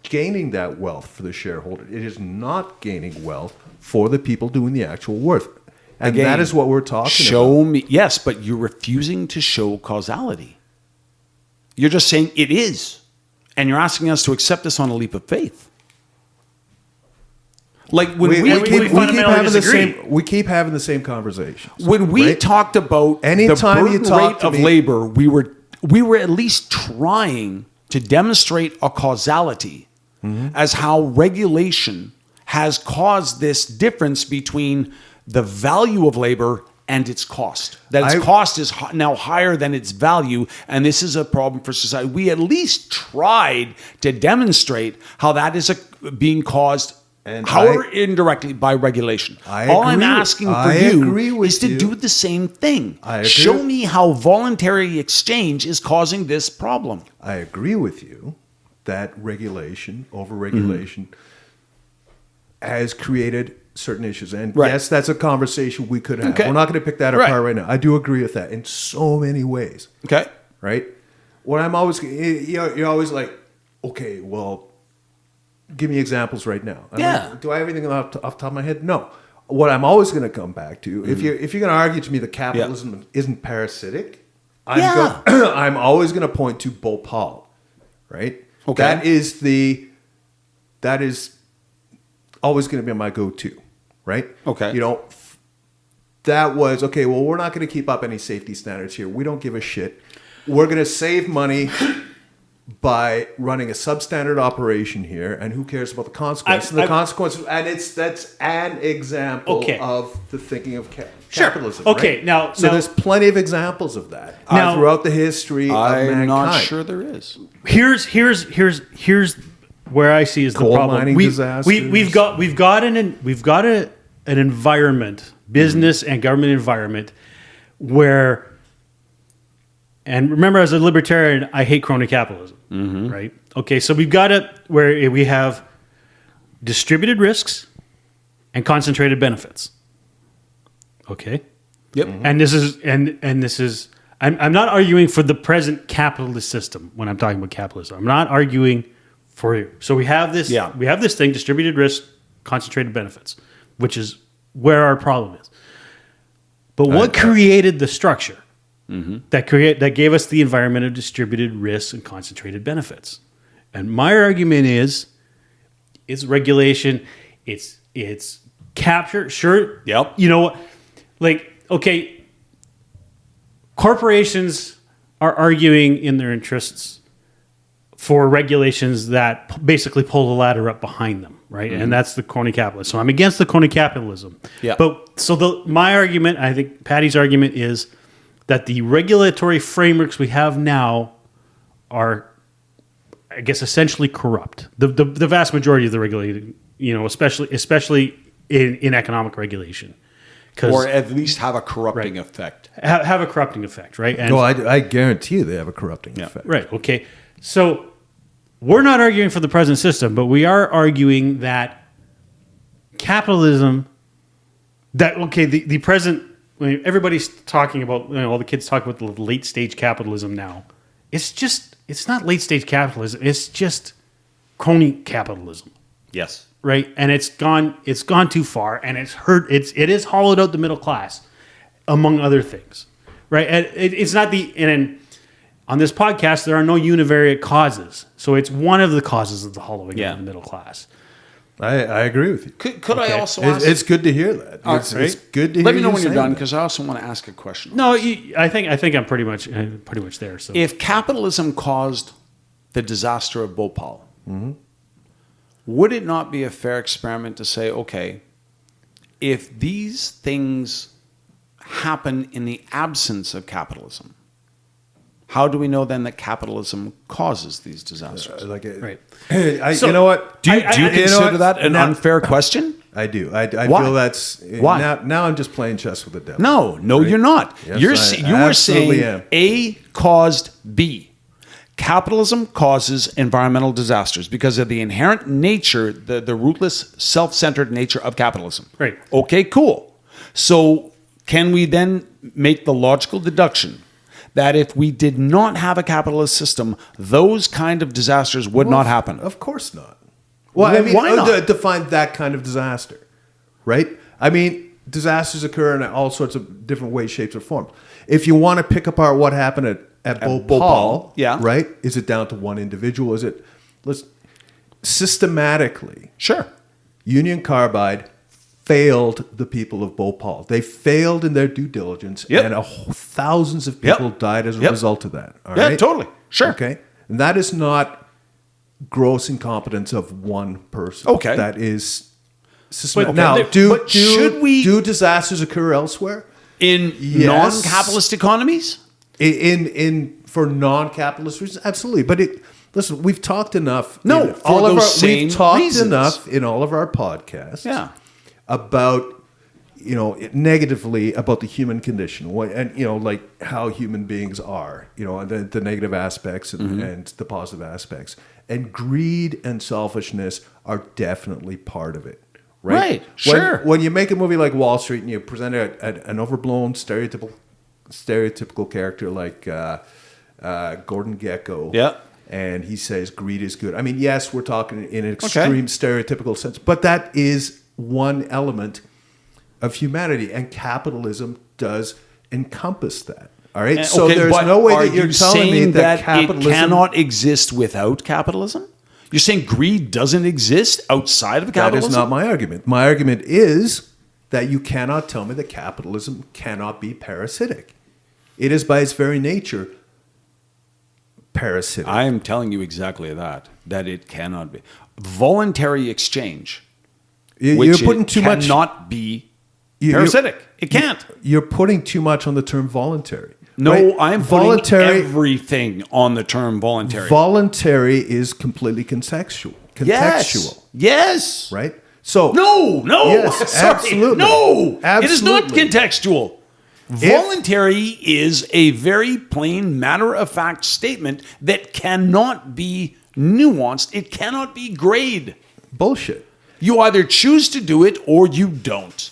B: gaining that wealth for the shareholder. It is not gaining wealth for the people doing the actual work. And
A: Again,
B: that is what we're talking
A: show
B: about.
A: me. Yes, but you're refusing to show causality. You're just saying it is, and you're asking us to accept this on a leap of faith. Like when we
C: fundamentally disagree.
B: we keep having the same conversations.
A: when we
B: right?
A: talked about
B: Anytime
A: the
B: you
A: burden
B: talk
A: rate
B: to
A: of
B: me-
A: labor, we were at least trying to demonstrate a causality as how regulation has caused this difference between the value of labor and its cost. That its cost is now higher than its value, and this is a problem for society. We at least tried to demonstrate how that is being caused.
B: And
A: However, indirectly by regulation. All I'm asking for
B: I
A: you
B: agree with
A: is to
B: you.
A: do the same thing.
B: I agree.
A: Show me how voluntary exchange is causing this problem.
B: I agree with you that regulation, overregulation, has created certain issues. And
A: Right.
B: yes, that's a conversation we could have.
A: Okay.
B: We're not going to pick that
A: Right.
B: apart right now. I do agree with that in so many ways,
A: Okay.
B: right? What I'm always, you're always like, okay, well, give me examples right now. Do I have anything off the top of my head? No. What I'm always going to come back to, if you're going to argue to me that capitalism isn't parasitic, I'm always going to point to Bhopal, right?
A: Okay.
B: That is always going to be my go-to, right?
A: Okay.
B: That was, okay, well, we're not going to keep up any safety standards here. We don't give a shit. We're going to save money by running a substandard operation here, and who cares about the consequences? That's an example of the thinking of capitalism.
C: Okay,
B: right?
C: now
B: there's plenty of examples of that
C: Now-
B: throughout the history of mankind.
A: I'm not sure there is.
C: here's where I see is the
B: Coal
C: problem.
B: mining disasters.
C: We've got an environment, business and government environment, where, and remember, as a libertarian, I hate crony capitalism, right? Okay, so we've got it where we have distributed risks and concentrated benefits. Okay.
A: Yep.
C: And this is I'm not arguing for the present capitalist system when I'm talking about capitalism. I'm not arguing for you. So we have this thing, distributed risk, concentrated benefits, which is where our problem is. But what created the structure that gave us the environment of distributed risks and concentrated benefits? And my argument is it's regulation, it's capture. Sure.
A: Yep.
C: You know, like, okay, corporations are arguing in their interests for regulations that basically pull the ladder up behind them, right? And that's the crony capitalism. So I'm against the crony capitalism.
A: Yeah.
C: But so my argument, I think Patty's argument is that the regulatory frameworks we have now are, I guess, essentially corrupt. The vast majority of the regulating, you know, especially in economic regulation.
A: Or at least have a corrupting effect.
C: Have a corrupting effect, right? And,
B: No, I guarantee you they have a corrupting effect.
C: right, okay. So we're not arguing for the present system, but we are arguing that capitalism, the present, when everybody's talking about, you know, all the kids talk about the late stage capitalism now. It's not late stage capitalism. It's just crony capitalism.
A: Yes.
C: Right, and it's gone too far, and it has hollowed out the middle class, among other things, right? And it's not and on this podcast there are no univariate causes, so it's one of the causes of the hollowing out of the middle class.
B: I agree with you.
A: Could I also ask?
B: It's good to hear that. It's good to hear.
A: Let me know
B: you
A: when you're
B: saying
A: done,
B: that.
A: because I also want to ask a question.
C: No, I think I'm pretty much there. So
A: If capitalism caused the disaster of Bhopal, would it not be a fair experiment to say, okay, if these things happen in the absence of capitalism, how do we know then that capitalism causes these disasters?
C: right.
B: You know what?
A: Do you consider that an
B: Now-
A: unfair question?
B: I do. I
A: Why?
B: feel that's
A: Why?
B: Now I'm just playing chess with the devil.
A: No,
B: Right?
A: you're not.
B: Yes,
A: You were
B: absolutely
A: saying
B: am.
A: A caused B. Capitalism causes environmental disasters because of the inherent nature, the rootless, self-centered nature of capitalism.
C: Right.
A: Okay, cool. So can we then make the logical deduction that if we did not have a capitalist system, those kind of disasters would not happen?
B: Of course not. Well, I mean,
A: why not?
B: define that kind of disaster, right? I mean, disasters occur in all sorts of different ways, shapes, or forms. If you want to pick apart what happened at Bhopal,
A: yeah.
B: right? Is it down to one individual? Let's systematically,
A: Sure.
B: Union Carbide failed the people of Bhopal. They failed in their due diligence,
A: Yep.
B: and thousands of people died as a result of that. All
A: Yeah,
B: right?
A: totally. Sure.
B: Okay, and that is not gross incompetence of one person.
A: Okay.
B: That is systematic.
A: But-
B: Now,
A: but should we-
B: do disasters occur elsewhere?
A: In
B: Yes.
A: non-capitalist economies?
B: In for non-capitalist reasons, absolutely. But listen, we've talked enough.
A: No,
B: in
A: for
B: all of
A: those
B: our,
A: same
B: we've talked
A: reasons.
B: enough in all of our podcasts.
A: Yeah.
B: About negatively about the human condition, and like how human beings are, and the negative aspects and the positive aspects, and greed and selfishness are definitely part of it. Right.
A: Sure.
B: When you make a movie like Wall Street and you present an overblown stereotypical character like Gordon Gekko,
A: Yeah.
B: and he says greed is good. I mean, yes, we're talking in an extreme stereotypical sense, but that is one element of humanity, and capitalism does encompass that. All right, so there's
A: but
B: no way
A: are
B: that you're
A: you
B: telling me
A: saying
B: that capitalism
A: it cannot exist without capitalism? You're saying greed doesn't exist outside of
B: That
A: capitalism?
B: is not my argument. My argument is that you cannot tell me that capitalism cannot be parasitic. It is by its very nature parasitic.
A: I am telling you exactly that it cannot be. Voluntary exchange,
B: You're
A: which
B: putting too much.
A: cannot be
B: you-
A: parasitic. It can't.
B: You're putting too much on the term voluntary.
A: No,
B: right?
A: I'm putting everything on the term voluntary.
B: Voluntary is completely contextual. contextual,
A: Yes.
B: right? So
A: No.
B: Yes,
A: Sorry.
B: absolutely.
A: No. It is not
B: Absolutely.
A: contextual. Voluntary is a very plain, matter-of-fact statement that cannot be nuanced. It cannot be grayed.
B: bullshit.
A: You either choose to do it or you don't.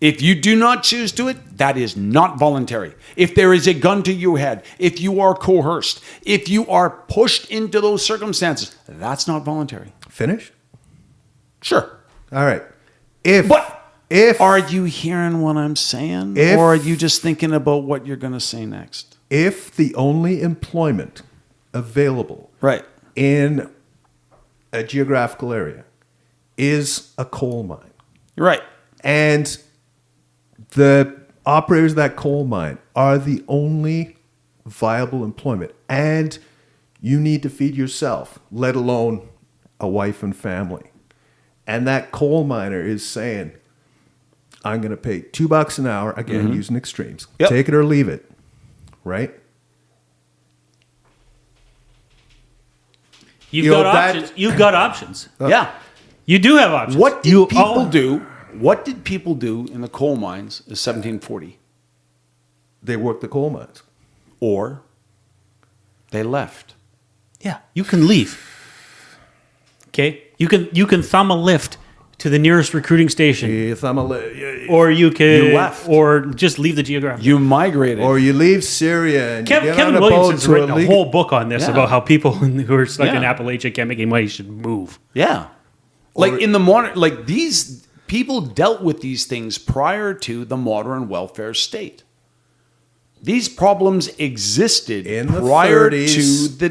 A: If you do not choose to it, that is not voluntary. If there is a gun to your head, if you are coerced, if you are pushed into those circumstances, that's not voluntary.
B: Finish.
A: Sure.
B: All right.
A: But
B: If
A: are you hearing what I'm saying?
B: If-
A: Or are you just thinking about what you're going to say next?
B: if the only employment available
A: Right.
B: in a geographical area is a coal mine,
A: Right.
B: and the operators of that coal mine are the only viable employment, and you need to feed yourself, let alone a wife and family, and that coal miner is saying, I'm going to pay $2 an hour, again, using extremes.
A: Yep.
B: Take it or leave it, right?
C: You've
B: You
C: got
B: know, that-
C: options. You've got options.
A: Yeah.
C: You do have options.
A: What did
C: You
A: people
C: all-
A: do? What did people do in the coal mines in 1740?
B: They work the coal mines.
A: Or they left.
C: Yeah, you can leave. Okay, you can thumb a lift to the nearest recruiting station,
B: If I'm
C: or you can
A: You left.
C: or just leave the geographic.
A: You migrated.
B: or you leave Syria and you get on
C: Kevin
B: a
C: Williamson's
B: boat to
C: written a
B: illegal-
C: whole book on this
A: Yeah.
C: about how people who are stuck in
A: Yeah.
C: Appalachia can't make any money should move.
A: Yeah. Like in the modern, like these people dealt with these things prior to the modern welfare state. These problems existed
B: In the
A: prior
B: 30s.
A: to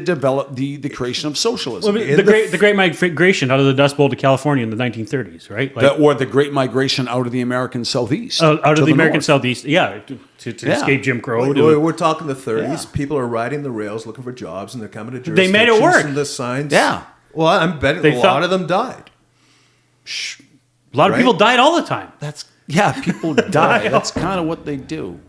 A: the creation of socialism.
C: Well,
B: In
C: the
B: the
C: great migration out of the Dust Bowl to California in the 1930s, right? Like,
A: Or the Great Migration out of the American Southeast.
C: out
A: to
C: of the American
A: north.
C: Southeast, yeah, to
A: Yeah.
C: escape Jim Crow.
B: We're talking the 30s.
A: Yeah.
B: People are riding the rails looking for jobs, and they're coming to
C: They made it
B: jurisdictions
C: work.
B: And the signs.
A: Yeah.
B: Well, I'm betting
C: They
B: a
C: thought-
B: lot of them died.
C: A lot of
B: Right?
C: people died all the time.
A: People die. That's kind of what they do.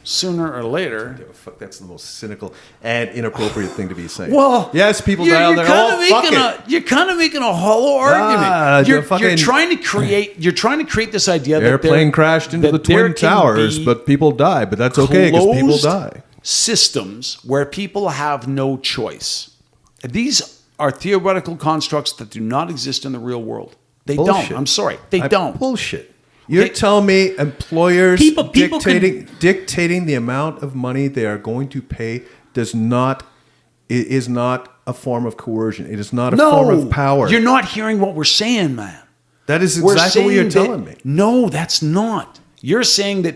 A: Sooner or later.
B: Oh, fuck, that's the most cynical and inappropriate thing to be saying.
A: Well,
B: yes, people die on their own. Fuck it.
A: You're kind of making a hollow argument. You're
B: fucking-
A: trying to create. You're trying to create this idea that
B: Airplane crashed into the
A: that there
B: Twin
A: can
B: Towers,
A: be
B: but people die. But that's okay because people
A: closed
B: die.
A: Systems where people have no choice. These are theoretical constructs that do not exist in the real world. They
B: Bullshit.
A: don't. I'm sorry. They don't.
B: Bullshit. You're
A: They-
B: telling me employers
C: People
B: dictating the amount of money they are going to pay is not a form of coercion. It is not a form of power.
A: You're not hearing what we're saying, man.
B: That is
A: We're
B: exactly what you're
A: saying that-
B: telling me.
A: No, that's not. You're saying that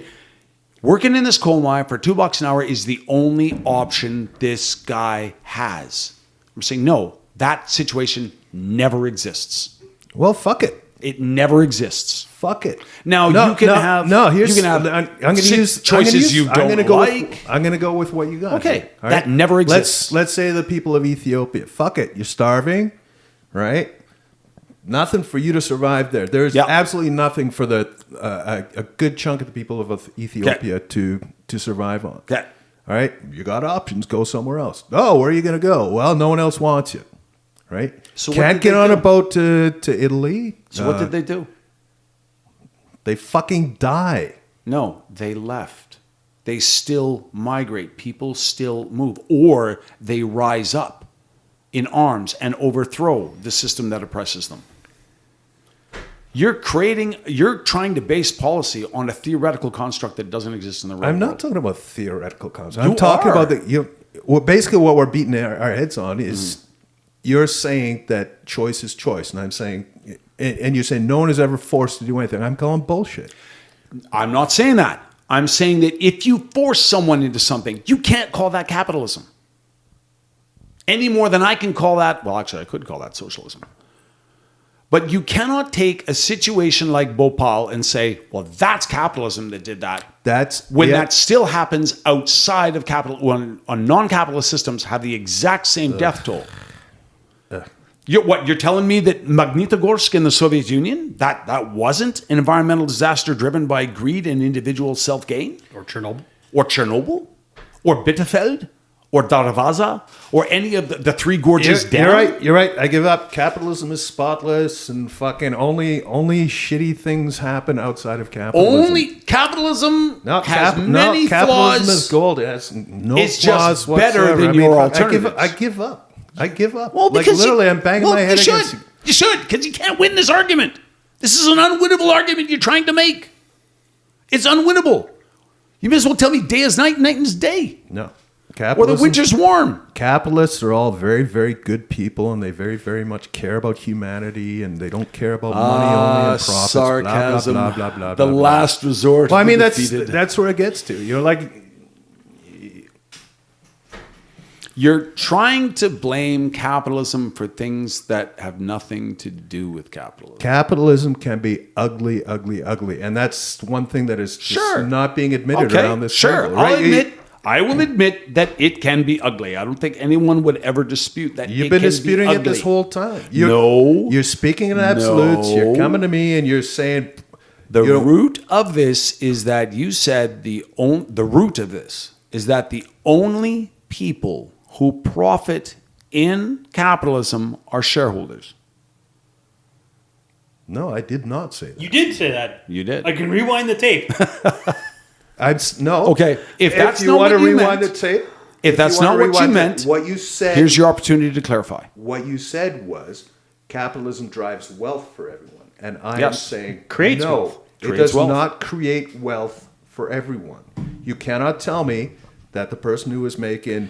A: working in this coal mine for $2 an hour is the only option this guy has. I'm saying no, that situation never exists.
B: Well, fuck it.
A: It never exists.
B: Fuck it.
A: Now, you can have-
B: Here's
A: you can have
B: I'm going to
A: six
B: use
A: choices you don't like.
B: I'm going to go with what you got.
A: Okay,
B: here, all
A: that never exists.
B: Let's say the people of Ethiopia. Fuck it. You're starving, right? Nothing for you to survive there. There's
A: Yeah.
B: absolutely nothing for a good chunk of the people of Ethiopia to survive on.
A: Okay.
B: All right, you got options. Go somewhere else. Oh, where are you going to go? Well, no one else wants you. Right?
A: So what
B: Can't
A: did
B: get
A: they
B: on
A: do?
B: a boat to Italy.
A: So what did they do?
B: They fucking die.
A: No, they left. They still migrate. People still move. Or they rise up in arms and overthrow the system that oppresses them. You're trying to base policy on a theoretical construct that doesn't exist in the real
B: I'm
A: world.
B: not talking about theoretical concepts.
A: You
B: I'm talking
A: are.
B: about basically what we're beating our heads on is you're saying that choice is choice, and I'm saying, and you're saying no one is ever forced to do anything. I'm calling bullshit.
A: I'm not saying that. I'm saying that if you force someone into something, you can't call that capitalism. Any more than I can call that, well, actually, I could call that socialism. But you cannot take a situation like Bhopal and say, well, that's capitalism that did that. That still happens outside of capital, when non-capitalist systems have the exact same death toll. You're telling me that Magnitogorsk in the Soviet Union, that wasn't an environmental disaster driven by greed and individual self-gain?
C: Or Chernobyl.
A: Or Chernobyl? Or Bitterfeld? or Darvaza or any of the Three Gorges Dam.
B: You're right. I give up. Capitalism is spotless, and fucking only shitty things happen outside of capitalism.
A: Only capitalism has
B: no,
A: many
B: capitalism
A: flaws.
B: is gold. It has no
A: It's
B: flaws
A: just better
B: whatsoever.
A: than your alternatives.
B: I give up.
A: Well,
B: Like
A: because
B: literally, I'm banging my head
A: you
B: against.
A: should. You should, because you can't win this argument. This is an unwinnable argument you're trying to make. It's unwinnable. You may as well tell me day is night, night is day,
B: No,
A: or the
B: capitalism.
A: winter's warm.
B: Capitalists are all very, very good people, and they very, very much care about humanity, and they don't care about money only and profits.
A: Sarcasm.
B: Blah, blah, blah, blah,
A: The
B: blah, blah.
A: last resort.
B: Well, I
A: of
B: mean,
A: the
B: that's
A: defeated.
B: where it gets to. You know, like
A: You're trying to blame capitalism for things that have nothing to do with capitalism.
B: capitalism can be ugly, ugly, ugly, and that's one thing that is just
A: Sure.
B: not being admitted around this table.
A: I will admit that it can be ugly. I don't think anyone would ever dispute that.
B: You've
A: it
B: been
A: can
B: disputing
A: be
B: it this
A: ugly.
B: whole time.
A: No.
B: You're speaking in absolutes.
A: No.
B: You're coming to me and you're saying
A: The
B: you know,
A: root of this is that you said the root of this is that the only people who profit in capitalism are shareholders.
B: No, I did not say that.
C: You did say that.
A: You did.
C: I can rewind the tape.
B: No.
A: Okay, if that's
B: you
A: not
B: want
A: what
B: to
A: you
B: rewind
A: meant-
B: the tape,
A: if that's
B: you wanna
A: not what you
B: rewind
A: meant,
B: what you said.
A: Here's your opportunity to clarify.
B: What you said was capitalism drives wealth for everyone, and I am
A: Yes.
B: saying
C: Creates
B: no.
C: wealth.
B: It
A: Creates
B: does
A: wealth.
B: not create wealth for everyone. You cannot tell me that the person who is making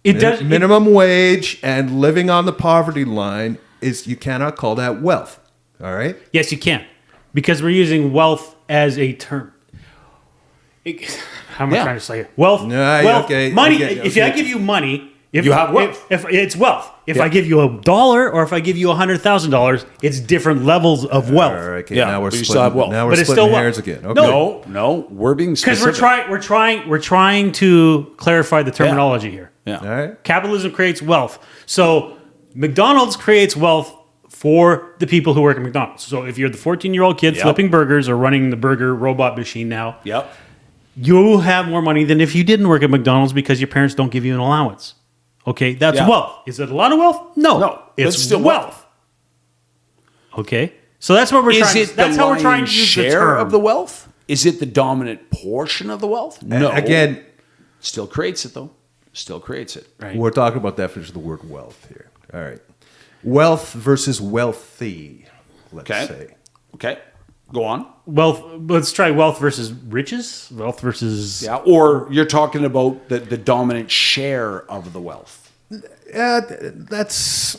C: It does.
B: minimum wage and living on the poverty line you cannot call that wealth. All right?
C: Yes, you can, because we're using wealth as a term. How am I
A: Yeah.
C: trying to say it? Wealth,
B: Yeah,
C: wealth,
B: okay,
C: money.
B: okay,
C: If
B: okay.
C: I give you money, if
A: You have wealth.
C: If it's wealth. If
A: Yeah.
C: I give you $1 or if I give you $100,000, it's different levels of wealth.
B: All right, okay,
A: Yeah,
B: now we're
A: but you
B: splitting,
A: still have wealth.
B: now we're
C: But it's
B: splitting
C: still
B: hairs
C: wealth.
B: again. Okay.
A: No, we're being
C: Because
A: specific.
C: we're trying to clarify the terminology here.
A: Yeah.
B: All right.
C: Capitalism creates wealth. So McDonald's creates wealth for the people who work at McDonald's. So if you're the 14-year-old kid
A: Yep.
C: flipping burgers or running the burger robot machine now,
A: Yep.
C: you have more money than if you didn't work at McDonald's because your parents don't give you an allowance. Okay, that's
A: Yeah.
C: wealth. Is it a lot of wealth? No, it's
A: it's still
C: wealth. Okay, so that's what we're
A: Is
C: trying.
A: it
C: That's
A: the
C: how we're trying
A: lion's
C: to use
A: share
C: the term
A: of the wealth? Is it the dominant portion of the wealth? No.
B: Again,
A: Still creates it, though. Still creates it.
C: Right.
B: we're talking about definition of the word wealth here. All right. Wealth versus wealthy, let's
A: Okay.
B: say.
A: Okay. Go on.
C: Wealth. Let's try wealth versus riches. Wealth versus.
A: Yeah. Or you're talking about the dominant share of the wealth.
B: That's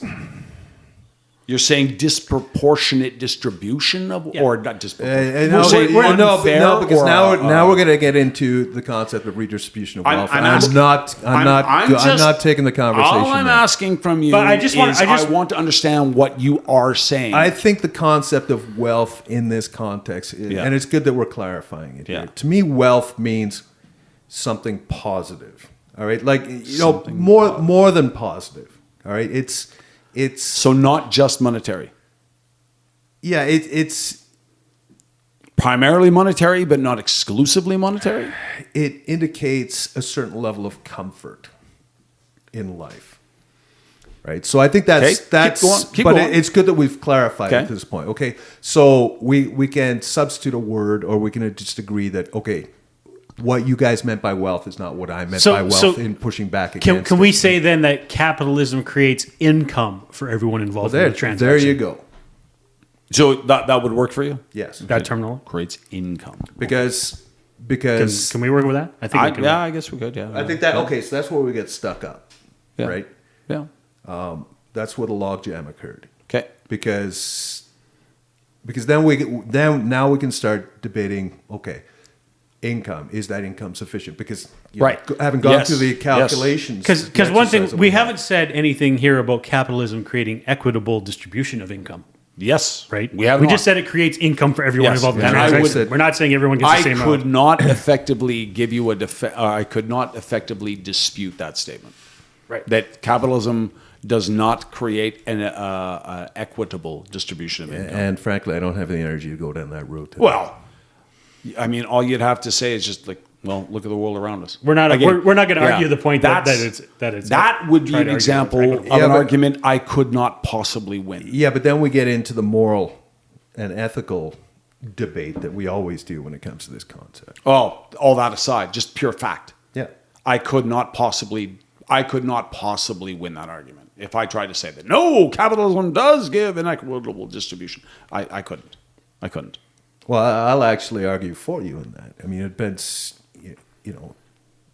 A: You're saying disproportionate distribution of,
C: Yeah.
A: or not disproportionate.
B: no,
A: We're saying unfair
B: no, because
A: or,
B: now we're going to get into the concept of redistribution of wealth.
A: I'm
B: and I'm
A: asking-
B: I'm not taking the conversation.
A: All I'm
B: there.
A: asking from you
C: But I just want-
A: is
C: I just-
A: I want to understand what you are saying.
B: I think the concept of wealth in this context,
A: Yeah.
B: and it's good that we're clarifying it
A: Yeah.
B: here. To me, wealth means something positive. All right, like
A: Something
B: more than positive. All right, it's
A: so not just monetary.
B: yeah, it's
A: Primarily monetary, but not exclusively monetary.
B: it indicates a certain level of comfort in life, right? So I think that's
A: Okay, keep
B: that's.
A: going, keep
B: but
A: going.
B: it's good that we've clarified
A: Okay.
B: at this point. Okay, so we can substitute a word, or we can just agree that okay, what you guys meant by wealth is not what I meant by wealth in pushing back against.
C: Can
B: it.
C: we say then that capitalism creates income for everyone involved in the transaction?
B: There you go.
A: So that would work for you?
B: Yes,
C: That terminal.
A: Creates income.
B: because
C: Can we work with that? I think we can.
A: Yeah, I guess we could. Yeah,
B: I think that okay. So that's where we get stuck up,
A: Yeah.
B: right?
A: Yeah.
B: That's where the logjam occurred.
A: Okay.
B: because then now we can start debating. Okay, income, is that income sufficient? Because
A: Right.
B: having gone
A: Yes.
B: through the
A: Yes.
B: calculations,
C: Because
B: the
C: one thing
B: exercise that
C: we
B: had.
C: haven't said anything here about capitalism creating equitable distribution of income,
A: Yes.
C: right?
A: We have.
C: We
A: not.
C: just said it creates income for everyone
A: Yes.
C: involved in the
A: And I
C: transaction.
B: would-
C: We're not saying everyone gets the
A: I
C: same
A: could
C: amount.
A: not effectively give you I could not effectively dispute that statement.
C: Right.
A: That capitalism does not create an equitable distribution of income.
B: And frankly, I don't have the energy to go down that road.
A: Well, I mean, all you'd have to say is just like Well, look at the world around us.
C: We're not
A: Again,
C: we're not going to argue
A: yeah,
C: the point that it's
A: that would be
C: try
A: an
C: to argue
A: example
C: that.
A: of
B: Yeah,
A: an
B: but-
A: argument I could not possibly win.
B: Yeah, but then we get into the moral and ethical debate that we always do when it comes to this concept.
A: Oh, all that aside, just pure fact.
B: Yeah.
A: I could not possibly win that argument if I tried to say that no, capitalism does give an equitable distribution. I couldn't.
B: Well, I'll actually argue for you in that. I mean, it depends, you know.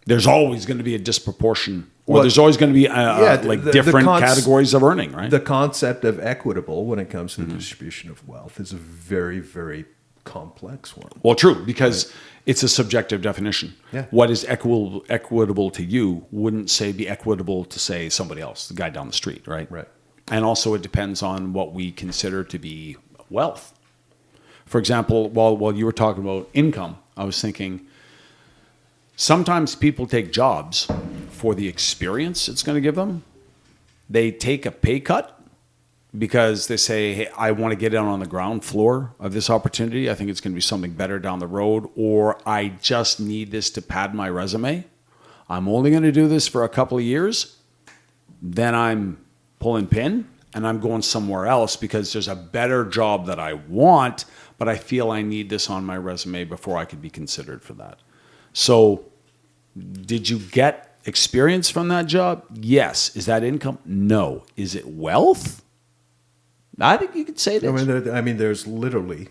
A: There's always going to be a disproportion, or
B: Well,
A: there's always going to be
B: the
A: different
B: cons-
A: categories of earning, right?
B: The concept of equitable when it comes to the distribution of wealth is a very, very complex one.
A: Well, true, because it's a subjective definition.
B: Yeah.
A: What is equitable to you wouldn't be equitable to, say, somebody else, the guy down the street, right?
B: Right.
A: And also it depends on what we consider to be wealth. For example, while you were talking about income, I was thinking sometimes people take jobs for the experience it's going to give them. They take a pay cut because they say, hey, I want to get in on the ground floor of this opportunity. I think it's going to be something better down the road, or I just need this to pad my resume. I'm only going to do this for a couple of years. Then I'm pulling pin and I'm going somewhere else because there's a better job that I want, but I feel I need this on my resume before I could be considered for that. So did you get experience from that job? Yes. Is that income? No. Is it wealth? I think you could say that.
B: I mean, there's literally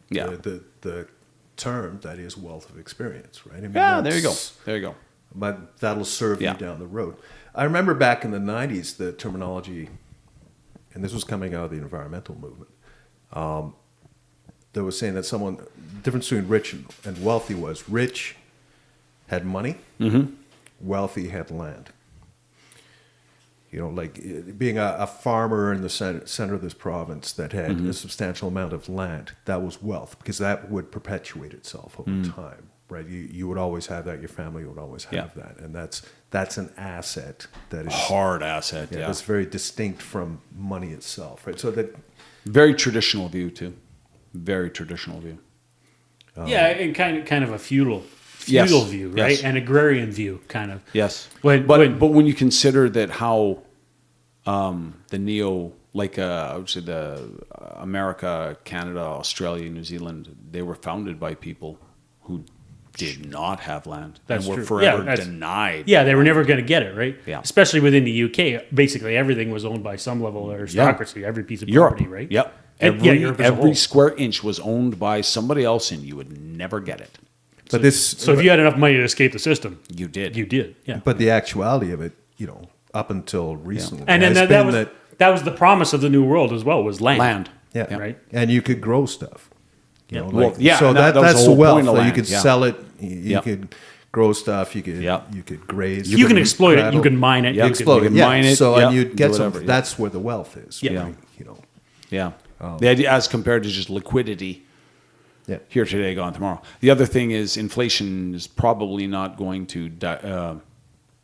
A: Yeah.
B: the term that is wealth of experience, right? I mean,
A: Yeah, there you go.
B: that's-
A: There you go.
B: But that'll serve
A: Yeah.
B: you down the road. I remember back in the 90s, the terminology, and this was coming out of the environmental movement, that was saying that the difference between rich and wealthy was rich had money, wealthy had land. You know, like being a farmer in the center of this province that had a substantial amount of land, that was wealth because that would perpetuate itself over time, right? You would always have that. Your family would always have that, and that's an asset that is
A: Hard asset, yeah.
B: that's very distinct from money itself, right? So that
A: Very traditional view, too. Very traditional view.
C: Yeah, and kind of a feudal
A: Yes.
C: view, right?
A: Yes.
C: An agrarian view, kind of.
A: Yes.
C: But
A: when you consider that how the I would say the America, Canada, Australia, New Zealand, they were founded by people who did not have land
C: That's
A: and were
C: true. Yeah,
A: forever
C: that's-
A: denied.
C: Yeah, they were never going to get it, right?
A: Yeah.
C: Especially within the UK, basically everything was owned by some level of aristocracy. Every piece of
A: Europe,
C: property, right?
A: Yep.
C: And, Europe as a
A: Every
C: whole.
A: square inch was owned by somebody else, and you would never get it.
B: but this
C: So if you had enough money to escape the system,
A: You did.
C: you did. Yeah.
B: but the actuality of it, you know, up until recently,
C: And then
B: has
C: that
B: been
C: was that was the promise of the new world as well, was land.
A: Land.
B: yeah,
C: right?
B: And you could grow stuff. You know,
A: Well, yeah,
B: so
A: and that was
B: that's
A: the
B: the
A: whole
B: wealth.
A: point of
B: Like you
A: land,
B: could
A: yeah.
B: sell it. You
A: Yep.
B: could grow stuff. You could
A: Yep.
B: you could graze.
C: You can
B: could
C: exploit it. You
B: cattle.
C: can mine it.
A: Yeah,
C: You
A: explode
C: can,
A: it. mine it,
B: So
A: yeah,
B: and you'd
A: do
B: get
A: whatever,
B: some.
A: yeah.
B: That's where the wealth is.
C: Yeah.
B: right? You know.
A: Yeah. The idea, as compared to just liquidity,
B: Yeah.
A: here today, gone tomorrow. The other thing is inflation is probably not going to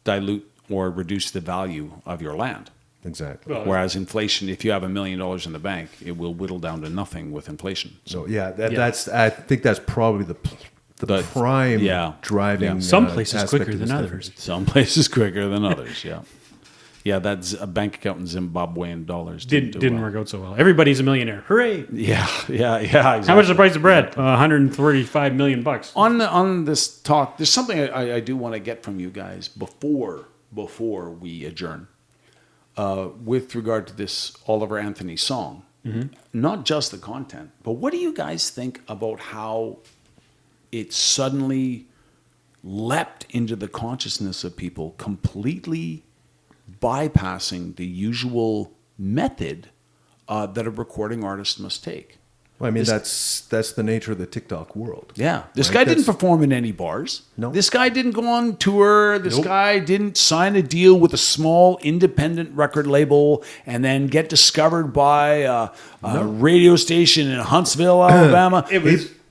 A: dilute or reduce the value of your land.
B: Exactly.
C: Well,
A: Whereas inflation, if you have $1 million in the bank, it will whittle down to nothing with inflation.
B: So yeah,
C: Yeah.
B: that's. I think that's probably the
A: The-
B: prime
A: yeah.
B: driving.
A: Yeah.
C: Some places
B: aspect
C: quicker
B: of
C: than
B: this
C: others.
B: difference.
A: Some places quicker than others. Yeah. Yeah, that's a bank account in Zimbabwean dollars.
C: didn't work out so well. Everybody's a millionaire. Hooray!
A: Yeah. Exactly.
C: How much is the price of bread? $135 million bucks.
A: On this talk, there's something I do want to get from you guys before we adjourn. With regard to this Oliver Anthony song, not just the content, but what do you guys think about how it suddenly leapt into the consciousness of people, completely bypassing the usual method that a recording artist must take?
B: Well, I mean,
A: This-
B: that's the nature of the TikTok world.
A: Yeah. This
B: Right,
A: guy didn't
B: that's-
A: perform in any bars.
B: No.
A: This guy didn't go on tour. This
B: Nope.
A: guy didn't sign a deal with a small independent record label and then get discovered by a radio station in Huntsville, Alabama.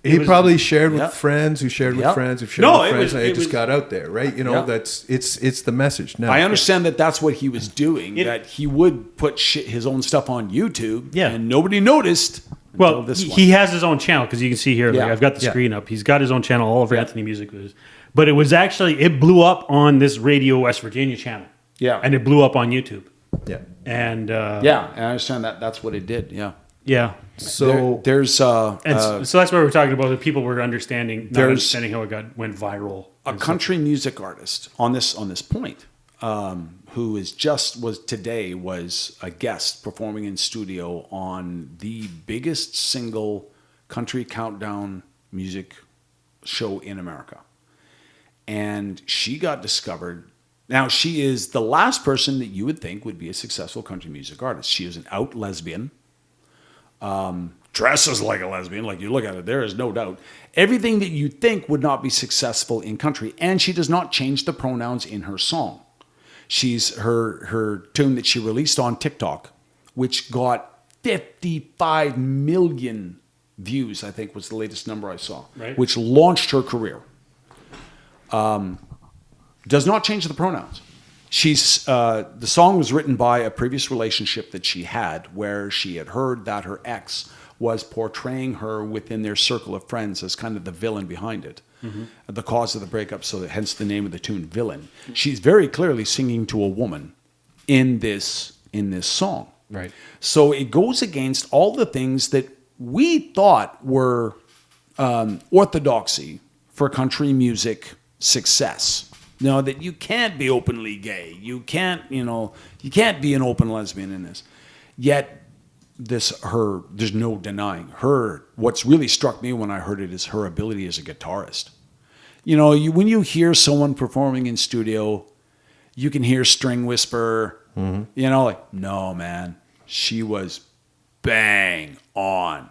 B: He probably shared with
A: Yeah.
B: friends who shared with
A: Yeah.
B: friends who shared
C: No,
B: with
C: it
B: friends,
C: was-
B: and it
C: it
B: just
C: was-
B: got out there, right? You know,
A: Yeah.
B: it's the message. Now,
A: I understand that that's what he was doing,
C: It-
A: that he would put his own stuff on YouTube
C: Yeah.
A: and nobody noticed
C: Well,
A: this one.
C: he has his own channel because you can see here. Like,
A: Yeah.
C: I've got the
B: Yeah.
C: screen up. He's got his own channel. All of Anthony Music was, but it was actually it blew up on this Radio West Virginia channel.
A: Yeah.
C: and it blew up on YouTube.
B: Yeah.
C: And
A: Yeah, and I understand that. That's what it did. Yeah.
C: yeah.
B: So
A: there's
C: So that's what we're talking about. The people were not
A: There's-
C: understanding how it went viral.
A: a country music artist on this point, who was a guest performing in studio on the biggest single country countdown music show in America, and she got discovered. Now she is the last person that you would think would be a successful country music artist. She is an out lesbian. Dresses like a lesbian, like you look at it, there is no doubt. Everything that you think would not be successful in country, and she does not change the pronouns in her song. She's her tune that she released on TikTok, which got 55 million views, I think was the latest number I saw,
C: Right.
A: which launched her career. Does not change the pronouns. The song was written by a previous relationship that she had, where she had heard that her ex was portraying her within their circle of friends as kind of the villain behind it, the cause of the breakup. So hence the name of the tune, "Villain." She's very clearly singing to a woman in this song.
C: Right.
A: So it goes against all the things that we thought were orthodoxy for country music success. You know, that you can't be openly gay. You can't be an open lesbian in this. Yet there's no denying her. What's really struck me when I heard it is her ability as a guitarist. You know, when you hear someone performing in studio, you can hear string whisper. You know, like, no, man, she was bang on.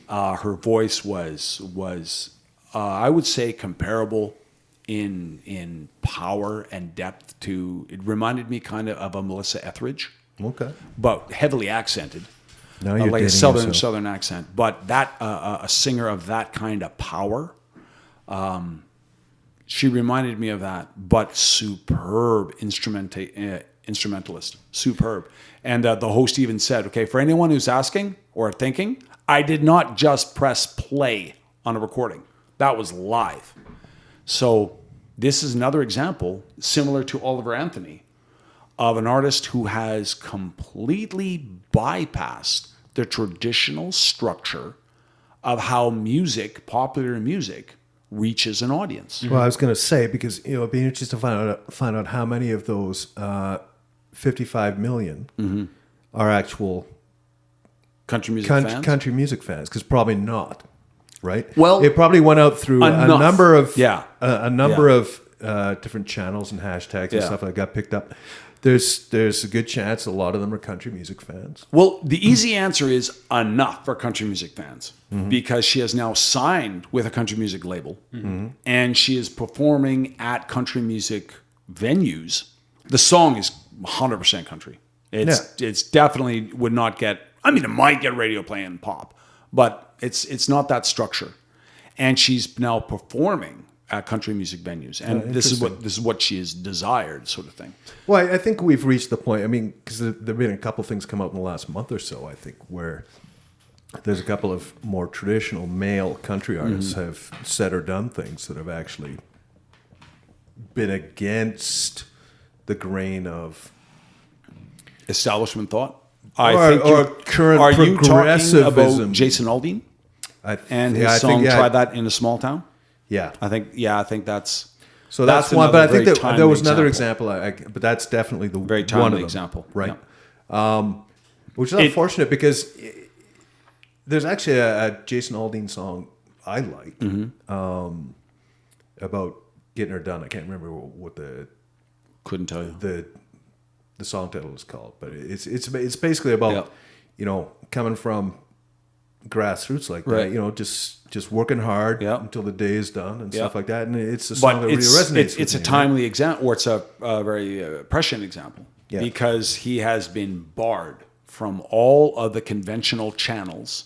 A: Her voice was I would say comparable in power and depth to. It reminded me kind of a Melissa Etheridge,
B: okay.
A: but heavily accented.
B: Now you're
A: Like a
B: dating yourself.
A: southern accent, but that a singer of that kind of power. She reminded me of that, but superb instrumentalist, superb. And the host even said, "Okay, for anyone who's asking or thinking, I did not just press play on a recording; that was live." So this is another example, similar to Oliver Anthony, of an artist who has completely bypassed the traditional structure of how popular music, reaches an audience.
B: Well, I was going to say, because it'd be interesting to find out how many of those 55 million are actual
A: Country music fans?
B: country music fans, because probably not, right?
A: Well,
B: it probably went out through a
A: enough.
B: number of
A: Yeah.
B: a number of different channels and hashtags and
A: Yeah.
B: stuff that got picked up. There's a good chance a lot of them are country music fans.
A: Well, the easy answer is enough for country music fans, because she has now signed with a country music label, and she is performing at country music venues. The song is 100% country. It's definitely would not get. I mean, it might get radio play and pop, but it's not that structure. And she's now performing at country music venues, and this is what she has desired, sort of thing.
B: Well, I think we've reached the point. I mean, because there've been a couple things come out in the last month or so, I think, where there's a couple of more traditional male country artists have said or done things that have actually been against the grain of
A: Establishment thought.
B: or current
A: Are you talking
B: progressivism.
A: about Jason Aldean and his song "Try That in a Small Town"?
B: Yeah.
A: I think that's
B: So that's one, but I think
A: very
B: that there was
A: timely
B: another example. But that's definitely the
A: Very
B: one
A: timely
B: of them,
A: example,
B: right?
A: yeah.
B: Which is unfortunate because there's actually a Jason Aldean song I like about getting her done. I can't remember what
A: couldn't tell you.
B: the song title is called, but it's basically about coming from grassroots like
A: Right.
B: that, just working hard
A: Yeah.
B: until the day is done and
A: Yeah.
B: stuff like that. And it's a song
A: But
B: that really resonates.
A: it's a
B: with me,
A: timely example, or it's a very prescient example,
B: Yeah.
A: because he has been barred from all of the conventional channels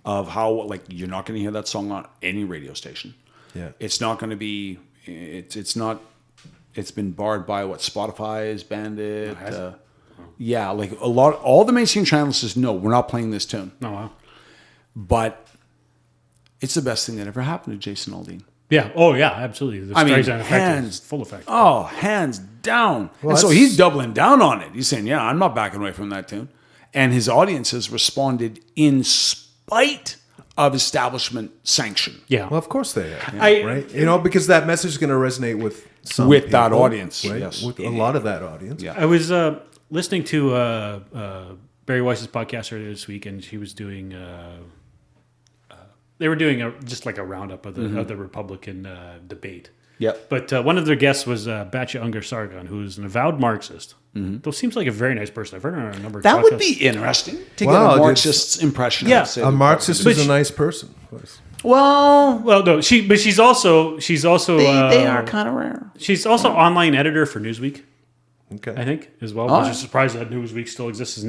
A: of how, like, you're not going to hear that song on any radio station.
B: Yeah.
A: It's not going to be. It's been barred by what Spotify has banned it. Yeah, like all the mainstream channels says no, we're not playing this tune.
C: Oh, wow.
A: but it's the best thing that ever happened to Jason Aldean.
C: Yeah. Oh, yeah. Absolutely. The
A: I mean,
C: Streisand effect
A: hands
C: is full effect.
A: Oh, hands down.
B: Well,
A: and so
B: that's-
A: he's doubling down on it. He's saying, "Yeah, I'm not backing away from that tune." And his audience has responded in spite of establishment sanction.
C: Yeah.
B: Well, of course they have,
C: I-
B: right? You know, because that message is going to resonate with some
A: With that
B: people,
A: audience,
B: right?
A: yes.
B: With a lot of that audience.
A: Yeah.
C: I was listening to Barry Weiss's podcast earlier this week, and he was doing. They were doing just like a roundup of the Republican debate.
A: Yep.
C: But one of their guests was Batya Ungar Sargon, who's an avowed Marxist. Though seems like a very nice person. I've heard her on a number of
A: That
C: podcasts.
A: would be interesting to
B: Wow,
A: get a
B: it's-
A: Marxist's impression.
C: Yeah.
A: of, say,
B: A
A: the
B: Marxist
A: Republican-
B: is a nice person. Of course.
A: Well,
C: Well, no, she's also
A: they are kind of rare.
C: she's also online editor for Newsweek,
B: Okay.
C: I think, as well.
A: Oh.
C: Which is surprised that Newsweek still exists as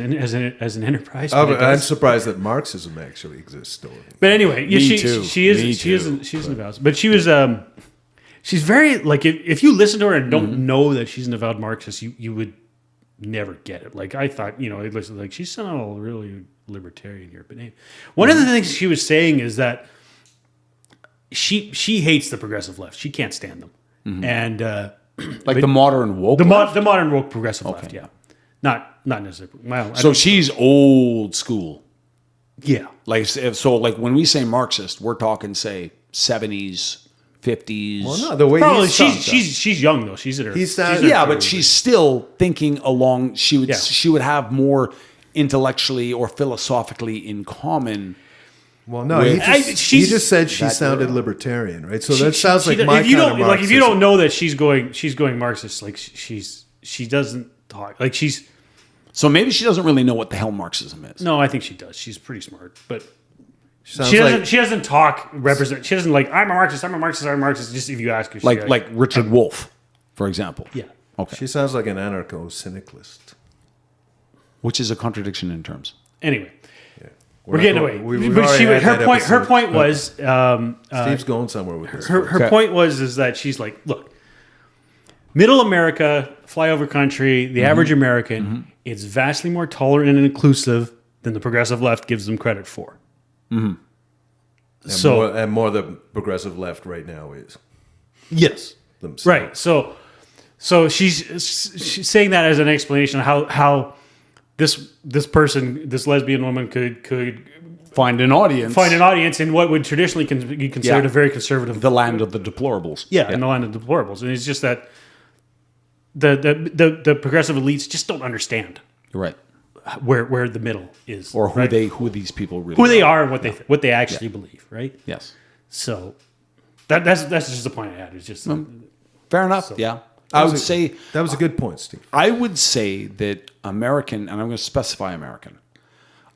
C: an enterprise.
B: Oh,
C: but it
B: but I'm
C: does.
B: surprised that Marxism actually exists still.
C: But anyway, yeah,
A: Me too.
C: she is
A: Me
C: she's
A: too.
C: an avowed. But she was she's very like if you listen to her and don't know that she's an avowed Marxist, you would never get it. Like I thought, it looks like she's somehow really libertarian here. But anyway, one of the things she was saying is that she hates the progressive left. She can't stand them, and
A: Like the modern woke.
C: the
A: left?
C: modern woke progressive left. Yeah, not necessarily. Well,
A: So she's old school.
C: yeah.
A: Like when we say Marxist, we're talking say 70s, 50s.
B: Well, no, the way
C: Probably
B: he's talking-
C: she's young though. She's at her.
B: He's
C: she's at
B: not-
C: her
A: Yeah, but
C: 30s.
A: she's still thinking along. She would
C: Yeah.
A: she would have more intellectually or philosophically in common.
B: Well, no,
A: With-
B: he just said she
A: that
B: sounded
A: girl.
B: libertarian, right? So that sounds like
C: She-
B: my
C: if you
B: kind
C: don't
B: of
C: like if you
B: Marxism.
C: don't know that she's going Marxist, like she doesn't talk like she's.
A: So maybe she doesn't really know what the hell Marxism is.
C: No, I think she does. She's pretty smart, but
B: Sounds
C: she doesn't.
B: like-
C: She doesn't talk represent. She doesn't like. I'm a Marxist. I'm a Marxist. I'm a Marxist. Just if you ask her, she
A: Like Richard Wolff, for example.
C: yeah.
A: Okay.
B: She sounds like an anarcho-syndicalist.
A: Which is a contradiction in terms.
C: Anyway,
B: Yeah.
C: we're getting away.
B: We've
C: But
B: already had that
C: her
B: episode.
C: point was
B: Steve's going somewhere with this.
C: her
A: Okay.
C: point was is that she's like, look, middle America, flyover country, the average American, it's vastly more tolerant and inclusive than the progressive left gives them credit for.
B: And
C: So
B: more the progressive left right now is
C: yes,
B: themselves.
C: right. So she's saying that as an explanation of how this person, this lesbian woman, could
A: Find an audience.
C: find an audience in what would traditionally be considered
A: Yeah.
C: a very conservative
A: The land of the deplorables.
C: Yeah, in the line of deplorables, and it's just that the progressive elites just don't understand
A: You're right.
C: where the middle is,
A: Or who
C: right?
A: who these people really
C: who they are and what they actually believe, right?
A: Yes.
C: So that's just the point I had. It's just
A: Fair enough. Yeah. I would say
B: That was a good point, Steve.
A: I would say that American, and I'm going to specify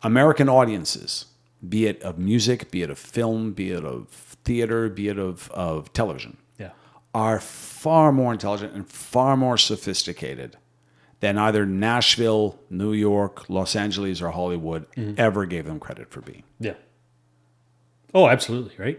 A: American audiences, be it of music, be it of film, be it of theater, be it of television,
C: yeah,
A: are far more intelligent and far more sophisticated than either Nashville, New York, Los Angeles, or Hollywood ever gave them credit for being.
C: yeah. Oh, absolutely, right.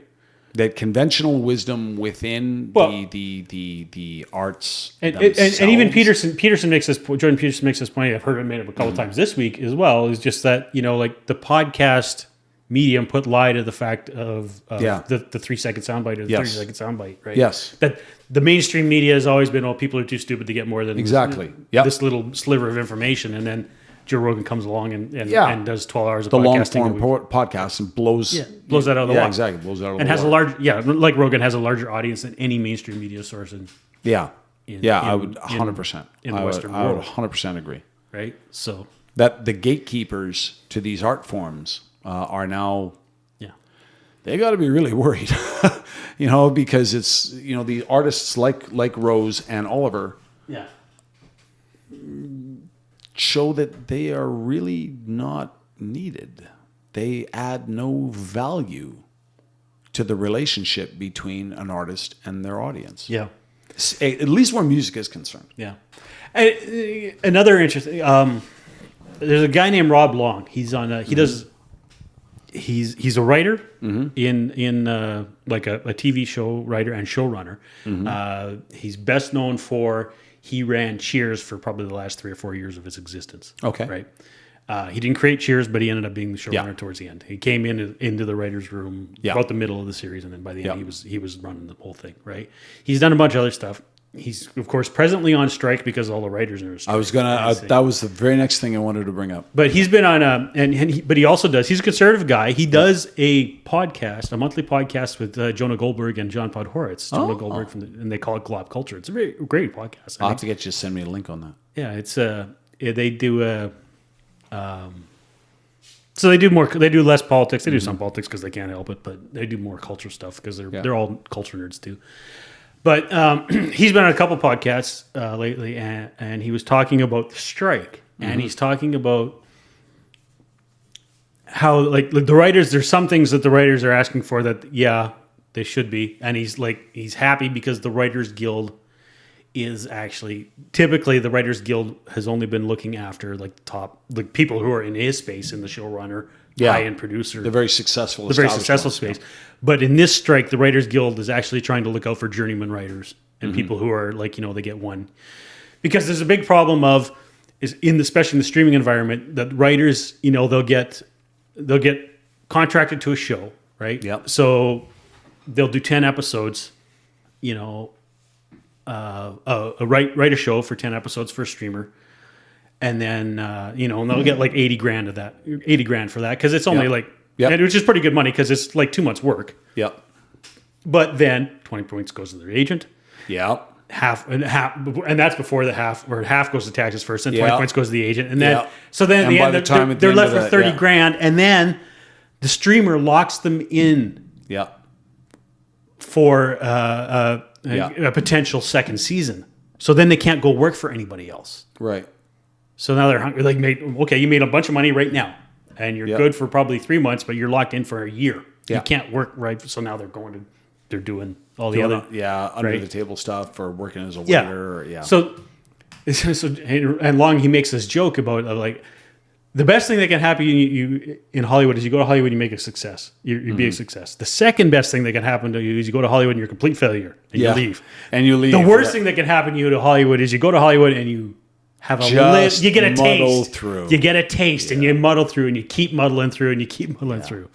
A: That conventional wisdom within
C: Well-
A: the arts
C: And even
A: themselves-
C: Peterson makes this Jordan Peterson makes this point. I've heard it made up a couple times this week as well. Is just that like the podcast medium put lie to the fact of
A: Yeah.
C: the 3-second soundbite or the
A: Yes.
C: 30-second soundbite, right?
A: Yes.
C: That the mainstream media has always been, people are too stupid to get more than
A: Exactly. Yep.
C: this little sliver of information, and then Joe Rogan comes along and
A: Yeah.
C: does 12 hours of
A: the long
C: podcasting.
A: form podcast and blows
C: blows that out of the
A: yeah,
C: water.
A: exactly, blows that out of
C: and
A: the
C: has
A: water.
C: like Rogan has a larger audience than any mainstream media source,
A: Yeah. I
C: in-
A: would 100%.
C: in the
A: I
C: Western
A: would
C: world.
A: 100% agree.
C: right? So
A: That the gatekeepers to these art forms are now,
C: yeah,
A: they got to be really worried, because it's, the artists like Rose and Oliver
C: yeah.
A: show that they are really not needed. They add no value to the relationship between an artist and their audience.
C: Yeah.
A: At least where music is concerned.
C: Yeah. And, another interesting. There's a guy named Rob Long. He's on. He does. He's a writer in like a TV show writer and showrunner. He's best known for he ran Cheers for probably the last 3 or 4 years of its existence.
A: Okay.
C: Right. He didn't create Cheers, but he ended up being the showrunner
A: Yeah.
C: towards the end. He came into the writers' room
A: Yeah.
C: about the middle of the series, and then by the end,
A: Yeah.
C: he was running the whole thing. Right? He's done a bunch of other stuff. He's of course presently on strike because all the writers are on strike.
A: I was gonna. That was the very next thing I wanted to bring up.
C: But he's been on but he also does. He's a conservative guy. He does a podcast, a monthly podcast with Jonah Goldberg and John Podhoretz. Jonah Goldberg and they call it Glob Culture. It's a very great podcast.
A: I'll have to get you to send me a link on that.
C: Yeah, it's they do so they do less politics. They do some politics because they can't help it, but they do more culture stuff because they're all culture nerds too. But he's been on a couple podcasts lately, and he was talking about the strike, and he's talking about how like the writers. There's some things that the writers are asking for that they should be, and he's happy because the Writers Guild is actually typically the Writers Guild has only been looking after like the top like people who are in his space in the showrunner, high-end producer,
A: The very successful.
C: the very
A: established
C: successful
A: ones,
C: space. But in this strike, the Writers Guild is actually trying to look out for journeyman writers and people who are like, they get one. Because there's a big problem especially in the streaming environment, that writers, they'll get contracted to a show, right?
A: Yep.
C: So they'll do 10 episodes, write a show for 10 episodes for a streamer. And then, and they'll get like 80 grand of that, 80 grand for that. Because it's only which is pretty good money because it's like 2 months work.
A: Yep.
C: But then 20 points goes to their agent.
A: Yep.
C: Half, and that's before the half, where half goes to taxes first, and 20
A: Yeah.
C: points goes to the agent. And then,
A: Yeah.
C: so then at
A: And
C: the
A: by
C: end,
A: the time at the
C: they're
A: end
C: left
A: of
C: with
A: that,
C: 30
A: yeah.
C: grand. And then the streamer locks them in
A: Yep.
C: for a potential second season. So then they can't go work for anybody else.
A: Right.
C: So now they're hungry. Like, you made a bunch of money right now, and you're
A: Yeah.
C: good for probably 3 months, but you're locked in for a year.
A: Yeah.
C: You can't work right. So now they're doing all the other.
A: Under
C: right?
A: the table stuff or working as a
C: Yeah.
A: waiter. Or, yeah.
C: So and Long, he makes this joke about like the best thing that can happen you in Hollywood is you go to Hollywood and you make a success. You be a success. The second best thing that can happen to you is you go to Hollywood and you're a complete failure and
A: Yeah.
C: you leave.
A: And you leave.
C: The worst
A: yeah.
C: thing that can happen to you to Hollywood is you go to Hollywood and you have a
A: Just
C: you get a
A: muddle
C: taste.
A: through.
C: You get a taste and you muddle through and you keep muddling through and you keep muddling through.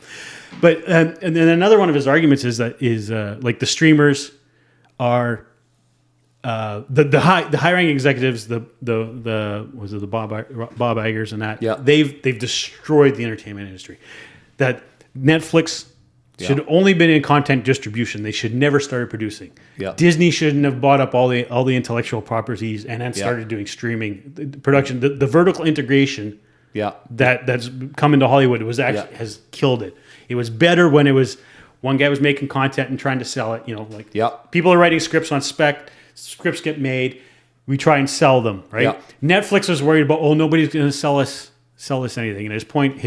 C: But and then another one of his arguments is like the streamers are the high ranking executives, the Bob Iger's and that,
A: Yeah.
C: they've destroyed the entertainment industry. That Netflix should only been in content distribution. They should never started producing.
A: Yeah.
C: Disney shouldn't have bought up all the intellectual properties and then started doing streaming production. The vertical integration
A: Yeah.
C: that's come into Hollywood actually has killed it. It was better when it was one guy was making content and trying to sell it. People are writing scripts on spec. Scripts get made. We try and sell them, right?
A: Yeah.
C: Netflix was worried about nobody's going to sell us anything. And his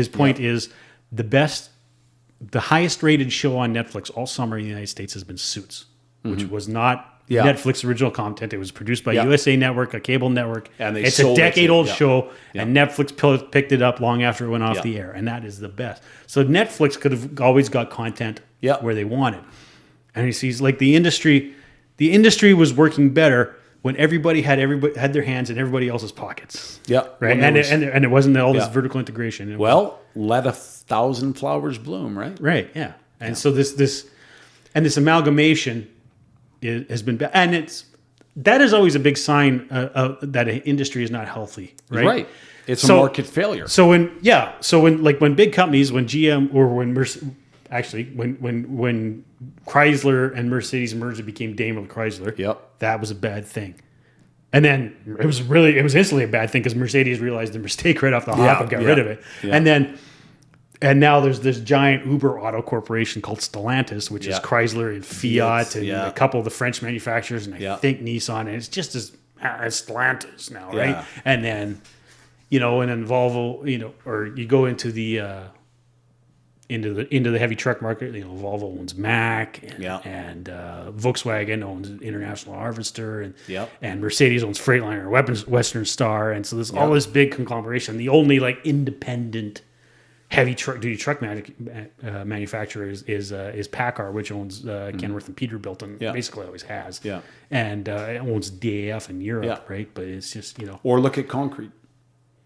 C: point is the highest rated show on Netflix all summer in the United States has been Suits, which was not Netflix original content. It was produced by USA Network, a cable network.
A: And
C: it's a
A: sold it to-
C: decade-old show, and Netflix picked it up long after it went off the air, and that is the best. So Netflix could have always got content where they wanted. And he sees like the industry was working better when everybody had their hands in everybody else's pockets.
A: Yeah.
C: Right.
A: When
C: And it wasn't all this
A: Yeah.
C: vertical integration.
A: Well, let 1,000 flowers bloom, right?
C: Right. Yeah. And so this amalgamation has been bad, and that is always a big sign that an industry is not healthy. Right.
A: Right. It's a market failure.
C: So when big companies, when GM or when when Chrysler and Mercedes merged, it became Daimler Chrysler.
A: Yep.
C: That was a bad thing. And then it was instantly a bad thing because Mercedes realized their mistake right off the hop and got rid of it. Yeah. And now there's this giant Uber auto corporation called Stellantis, which is Chrysler and Fiat and a couple of the French manufacturers, and I think Nissan. And it's just as Stellantis now, right?
A: Yeah.
C: And then, and then Volvo, or you go into the into the heavy truck market. Volvo owns Mack, and Volkswagen owns International Harvester, and Mercedes owns Freightliner, Western Star, and so there's all this big conglomeration. The only independent heavy duty truck manufacturer is PACCAR, which owns Kenworth and Peterbilt, and basically always has. Yeah, and it owns DAF in Europe, right? But it's just
A: Or look at concrete.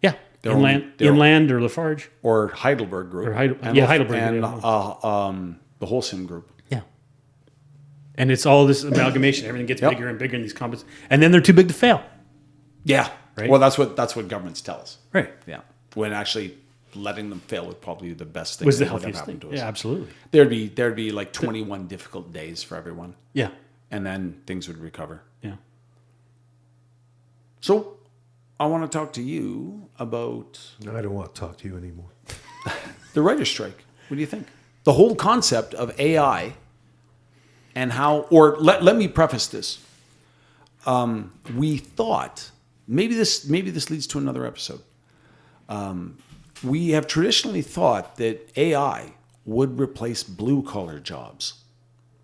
C: Yeah. Inland or Lafarge.
A: or Heidelberg Group,
C: Or Heidelberg,
A: and
C: yeah.
A: the Holcim Group.
C: Yeah. And it's all this amalgamation. Everything gets
A: Yep.
C: bigger and bigger in these companies. And then they're too big to fail.
A: Yeah,
C: Right?
A: Well, that's what governments tell us.
C: Right.
A: Yeah, when actually letting them fail would probably be the best thing
C: Was the
A: that would have
C: healthiest thing.
A: happened to us.
C: Yeah, absolutely.
A: There'd be like 21 difficult days for everyone,
C: Yeah.
A: and then things would recover.
C: Yeah.
A: So, I want to talk to you about
B: I don't want to talk to you anymore.
A: the writer's strike. What do you think? The whole concept of AI and how, or let me preface this. We thought, maybe this leads to another episode. We have traditionally thought that AI would replace blue collar jobs,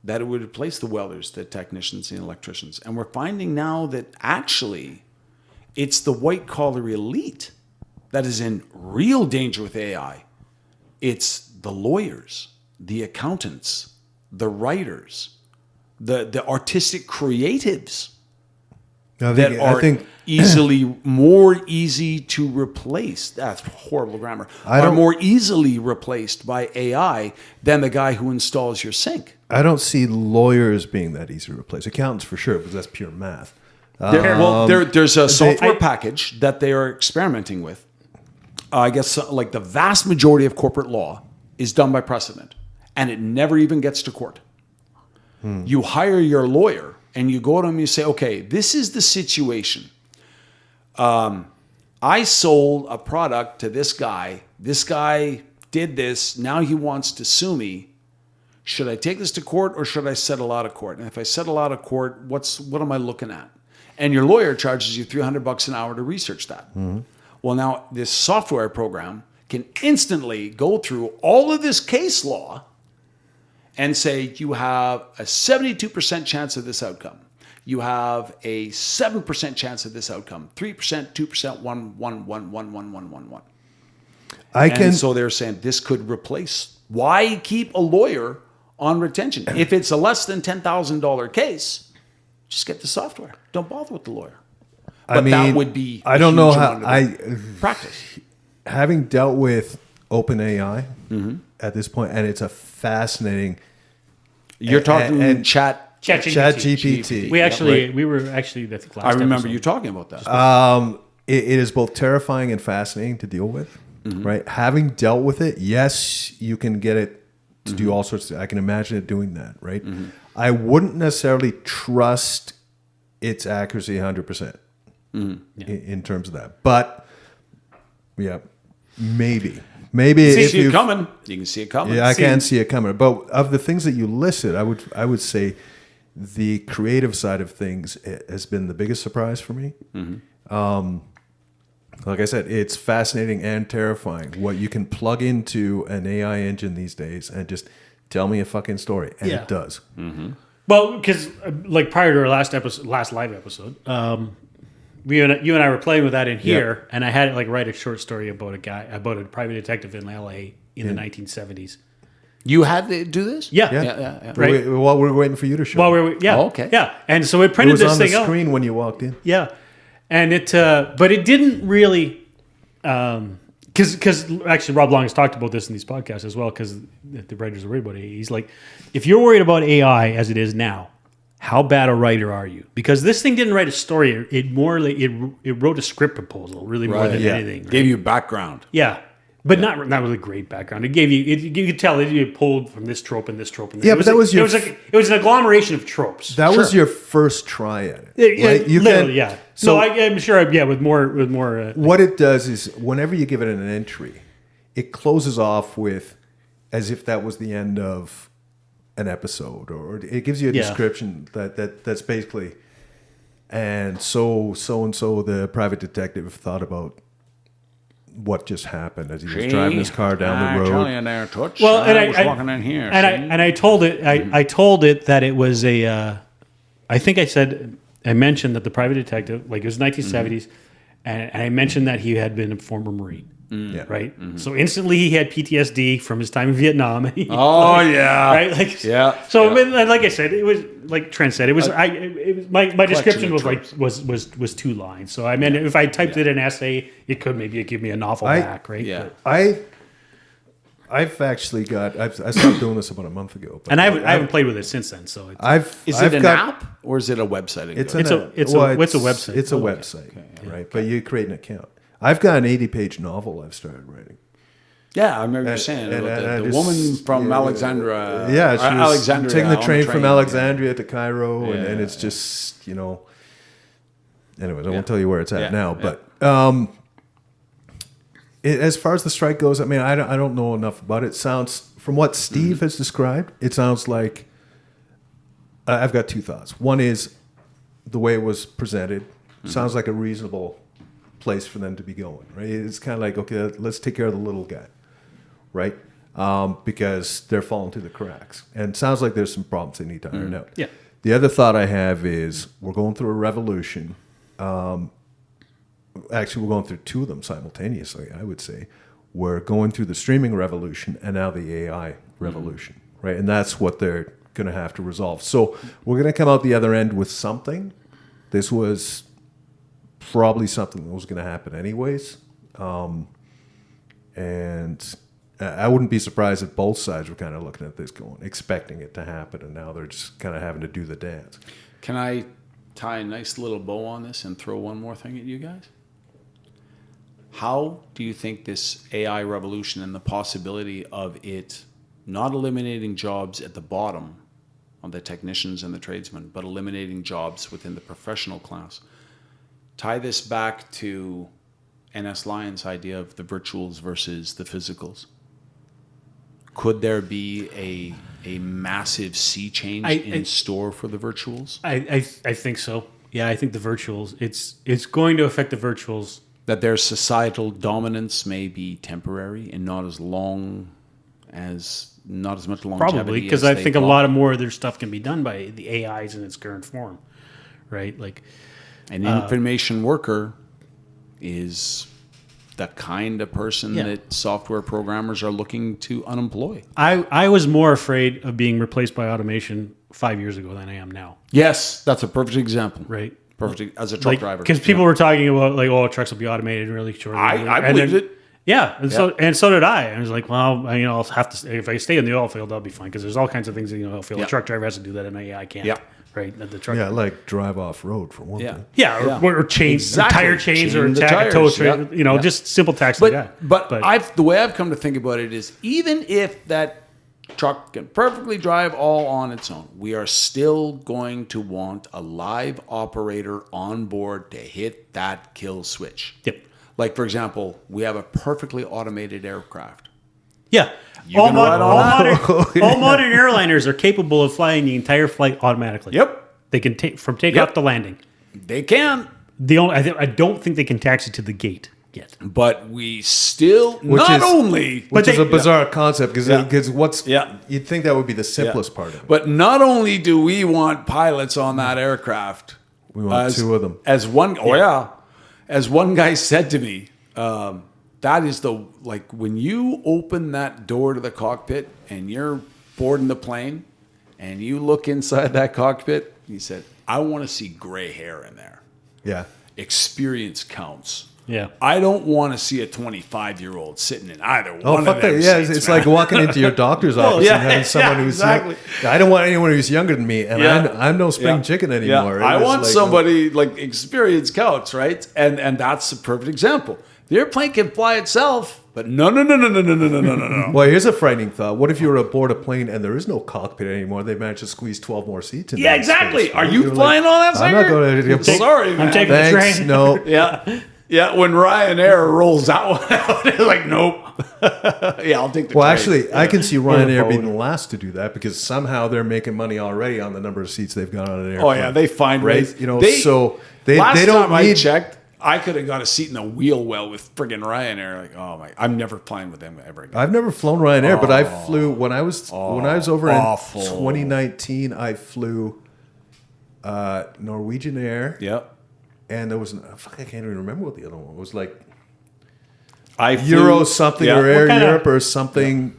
A: that it would replace the welders, the technicians, the electricians. And we're finding now that actually it's the white collar elite that is in real danger with AI. It's the lawyers, the accountants, the writers, the artistic creatives that are more easy to replace. That's horrible grammar. Are more easily replaced by AI than the guy who installs your sink.
B: I don't see lawyers being that easy to replace. Accountants for sure, because that's pure math.
A: There's a software package that they are experimenting with. I guess like the vast majority of corporate law is done by precedent, and it never even gets to court. You hire your lawyer, and you go to him and you say, okay, this is the situation. I sold a product to this guy. This guy did this. Now he wants to sue me. Should I take this to court or should I settle out of court? And if I settle out of court, what am I looking at? And your lawyer charges you $300 an hour to research that. Well, now this software program can instantly go through all of this case law and say you have a 72% chance of this outcome. You have a 7% chance of this outcome. 3%, 2%, 1, 1, 1, 1, 1, 1, 1, 1. So they're saying this could replace. Why keep a lawyer on retention? If it's a less than $10,000 case, just get the software. Don't bother with the lawyer. But that would be
B: I don't know how
A: practice.
B: Having dealt with OpenAI at this point, and it's a fascinating.
A: You're talking
B: and
C: ChatGPT. We were actually, I think, last
A: I remember
C: episode.
A: you talking about that.
B: It is both terrifying and fascinating to deal with, right? Having dealt with it, yes, you can get it to do all sorts of. I can imagine it doing that, right? I wouldn't necessarily trust its accuracy 100% in terms of that, but yeah, maybe.
A: You can see it coming. You can see it coming.
B: Yeah, I can see it coming. But of the things that you listed, I would say the creative side of things has been the biggest surprise for me. Like I said, it's fascinating and terrifying what you can plug into an AI engine these days and just tell me a fucking story, and it does.
C: Well, because like prior to our last live episode, you and I were playing with that in here, and I had it like write a short story about a private detective in LA in the 1970s.
A: You had to do this?
C: Yeah. Right.
B: While we're waiting for you to show.
C: Yeah. And so it printed this thing out.
B: It was on the screen when you walked in.
C: Yeah, and but it didn't really, because actually Rob Long has talked about this in these podcasts as well. Because the writers are worried about it. He's like, if you're worried about AI as it is now, how bad a writer are you? Because this thing didn't write a story. It wrote a script proposal, really more than anything. Right?
A: Gave you background.
C: Yeah. But not really great background. It gave you. You could tell it pulled from this trope and this trope. And this.
B: Yeah, but that was your.
C: It was an agglomeration of tropes.
B: That was your first try at it. Right?
C: Literally, yeah. So I'm sure. Yeah, with more.
B: What it does is, whenever you give it an entry, it closes off with, as if that was the end of an episode, or it gives you a description that's basically, and so the private detective thought about what just happened as he was driving his car down the road.
A: Telling you there, Toots.
C: Well,
A: I was walking in here.
C: And I told it. I told it that it was a. I think I mentioned that the private detective, like it was 1970s, and I mentioned that he had been a former Marine.
B: Yeah.
C: Right. So instantly he had PTSD from his time in Vietnam. And
A: yeah.
C: Right. Like,
A: Yeah.
C: So
A: Yeah.
C: I mean, like I said, it was like Trent said. It was my description
A: of
C: was 2 lines. So I mean, if I typed it in an essay, it could maybe give me a novel back. Right.
A: Yeah.
C: But,
B: I've actually got. I stopped doing this about a month ago. But
C: and I haven't played with it since then. So
A: Is
B: I've
A: it an
B: got,
A: app or is it a website?
C: It's a website.
B: It's a website, right? But you create an account. I've got an 80-page novel I've started writing.
A: Yeah, I remember you saying about the woman from Alexandria.
B: Yeah, she was
A: Alexandria
B: taking the
A: on
B: train from
A: yeah.
B: Alexandria to Cairo, and it's just, Anyways, I won't tell you where it's at now, but as far as the strike goes, I mean, I don't know enough about it. It sounds, from what Steve has described, it sounds like I've got 2 thoughts. One is the way it was presented sounds like a reasonable place for them to be going, right? It's kind of like, okay, let's take care of the little guy, right? Because they're falling through the cracks. And it sounds like there's some problems they need to iron out.
C: Yeah.
B: The other thought I have is we're going through a revolution. Actually, we're going through 2 of them simultaneously, I would say. We're going through the streaming revolution and now the AI revolution, right? And that's what they're going to have to resolve. So we're going to come out the other end with something. This was probably something that was going to happen anyways. And I wouldn't be surprised if both sides were kind of looking at this going, expecting it to happen, and now they're just kind of having to do the dance.
A: Can I tie a nice little bow on this and throw one more thing at you guys? How do you think this AI revolution and the possibility of it not eliminating jobs at the bottom of the technicians and the tradesmen, but eliminating jobs within the professional class, tie this back to N.S. Lyons' idea of the virtuals versus the physicals? Could there be a massive sea change in store for the virtuals?
C: I think so. Yeah, I think the virtuals. It's going to affect the virtuals.
A: That their societal dominance may be temporary and not as much longevity.
C: Probably because I think a lot of more of their stuff can be done by the AIs in its current form, right? Like
A: an information worker is the kind of person that software programmers are looking to unemploy.
C: I was more afraid of being replaced by automation 5 years ago than I am now.
A: Yes, that's a perfect example.
C: Right.
A: Perfect as a truck driver.
C: Because people were talking about trucks will be automated really shortly.
A: I believed it.
C: Yeah, and so did I. I was like, well, I'll have to. If I stay in the oil field, I'll be fine because there's all kinds of things in the oil field.
A: Yeah.
C: A truck driver has to do that, and I can't.
A: Yeah.
C: Right. The truck.
B: Yeah, like drive off road for one thing.
C: Yeah, or chains,
A: Exactly.
C: tire chains, or
A: Chain the
C: attack a tow
A: tires,
C: trailer. Just simple tasks like that.
A: But the way I've come to think about it is, even if that truck can perfectly drive all on its own, we are still going to want a live operator on board to hit that kill switch.
C: Yep.
A: Like, for example, we have a perfectly automated aircraft.
C: Yeah.
A: You can ride on that?
C: All modern airliners are capable of flying the entire flight automatically.
A: Yep.
C: They can take from takeoff to landing.
A: They can.
C: I don't think they can taxi to the gate yet.
A: But we still,
B: Which is a bizarre concept because you'd think that would be the simplest part of it.
A: But not only do we want pilots on that aircraft,
B: We want 2 of them.
A: as one guy said to me, that is when you open that door to the cockpit and you're boarding the plane and you look inside that cockpit, he said, I want to see gray hair in there.
B: Yeah.
A: Experience counts.
C: Yeah.
A: I don't want to see a 25-year-old sitting in either one of
B: fuck
A: them
B: that. Yeah,
A: seats,
B: it's
A: man.
B: like walking into your doctor's office and having someone who's
A: exactly.
B: I don't want anyone who's younger than me, and I'm no spring chicken anymore.
A: Yeah. I want somebody experience counts, right? And that's a perfect example. The airplane can fly itself, but no.
B: Well, here's a frightening thought. What if you were aboard a plane and there is no cockpit anymore? They managed to squeeze 12 more seats in.
A: Yeah, exactly. Are you flying on that?
B: I'm not going to.
A: Sorry, man.
C: I'm taking
B: Thanks.
C: the train.
B: No.
A: Yeah. When Ryanair rolls that one out, it's like, nope. I'll take the
B: Well,
A: train.
B: actually, I can see Ryanair being the last to do that because somehow they're making money already on the number of seats they've got on an airplane.
A: Oh yeah, they find ways.
B: So they
A: last
B: don't
A: time
B: need.
A: I checked, I could have got a seat in the wheel well with friggin' Ryanair. Like, oh my, I'm never flying with them ever again.
B: I've never flown Ryanair, but I flew when I was over
A: awful.
B: in 2019. I flew Norwegian Air.
A: Yep.
B: and there was I can't even remember what the other one was like.
A: I
B: Euro something or Air Europe or something.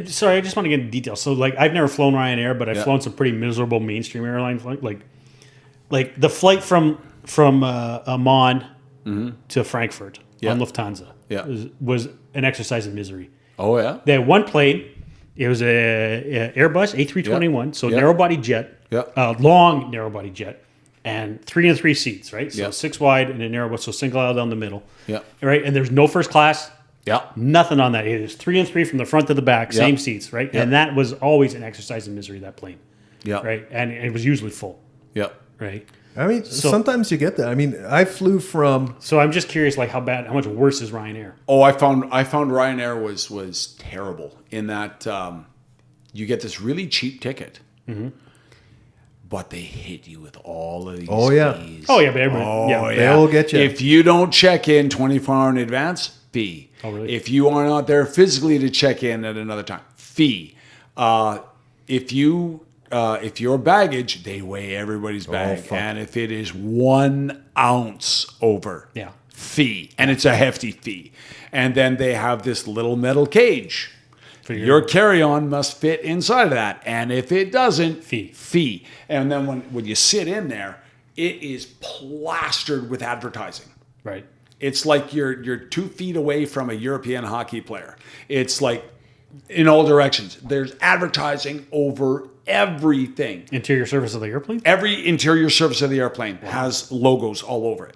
C: Sorry, I just want to get into details. So, like, I've never flown Ryanair, but I've flown some pretty miserable mainstream airline flight. Like the flight from Amman to Frankfurt on Lufthansa was an exercise in misery.
A: Oh yeah.
C: They had one plane. It was a Airbus A321, so narrow body jet, long narrow body jet, and 3 and 3 seats, right? So 6 wide and a narrow body, so single aisle down the middle. Yeah. Right, and there's no first class. Yeah. Nothing on that. It is 3 and 3 from the front to the back, same seats, right? And that was always an exercise in misery, that plane. Yeah. Right, and it was usually full. Yeah. Right.
B: I mean, sometimes you get that. I mean, I flew from.
C: So I'm just curious, like, how much worse is Ryanair?
A: Oh, I found Ryanair was terrible in that you get this really cheap ticket, but they hit you with all of these.
B: Oh yeah.
A: fees.
C: Oh yeah, but everybody,
B: they will get you.
A: If you don't check in 24 hours in advance, fee.
C: Oh really?
A: If you are not there physically to check in at another time, fee. If your baggage, they weigh everybody's bag, and if it is 1 ounce over, fee, and it's a hefty fee. And then they have this little metal cage. Your carry-on must fit inside of that, and if it doesn't, fee. And then when you sit in there, it is plastered with advertising.
C: Right.
A: It's like you're 2 feet away from a European hockey player. It's like in all directions. There's advertising over everything.
C: Interior surface of the airplane?
A: Every interior surface of the airplane has logos all over it.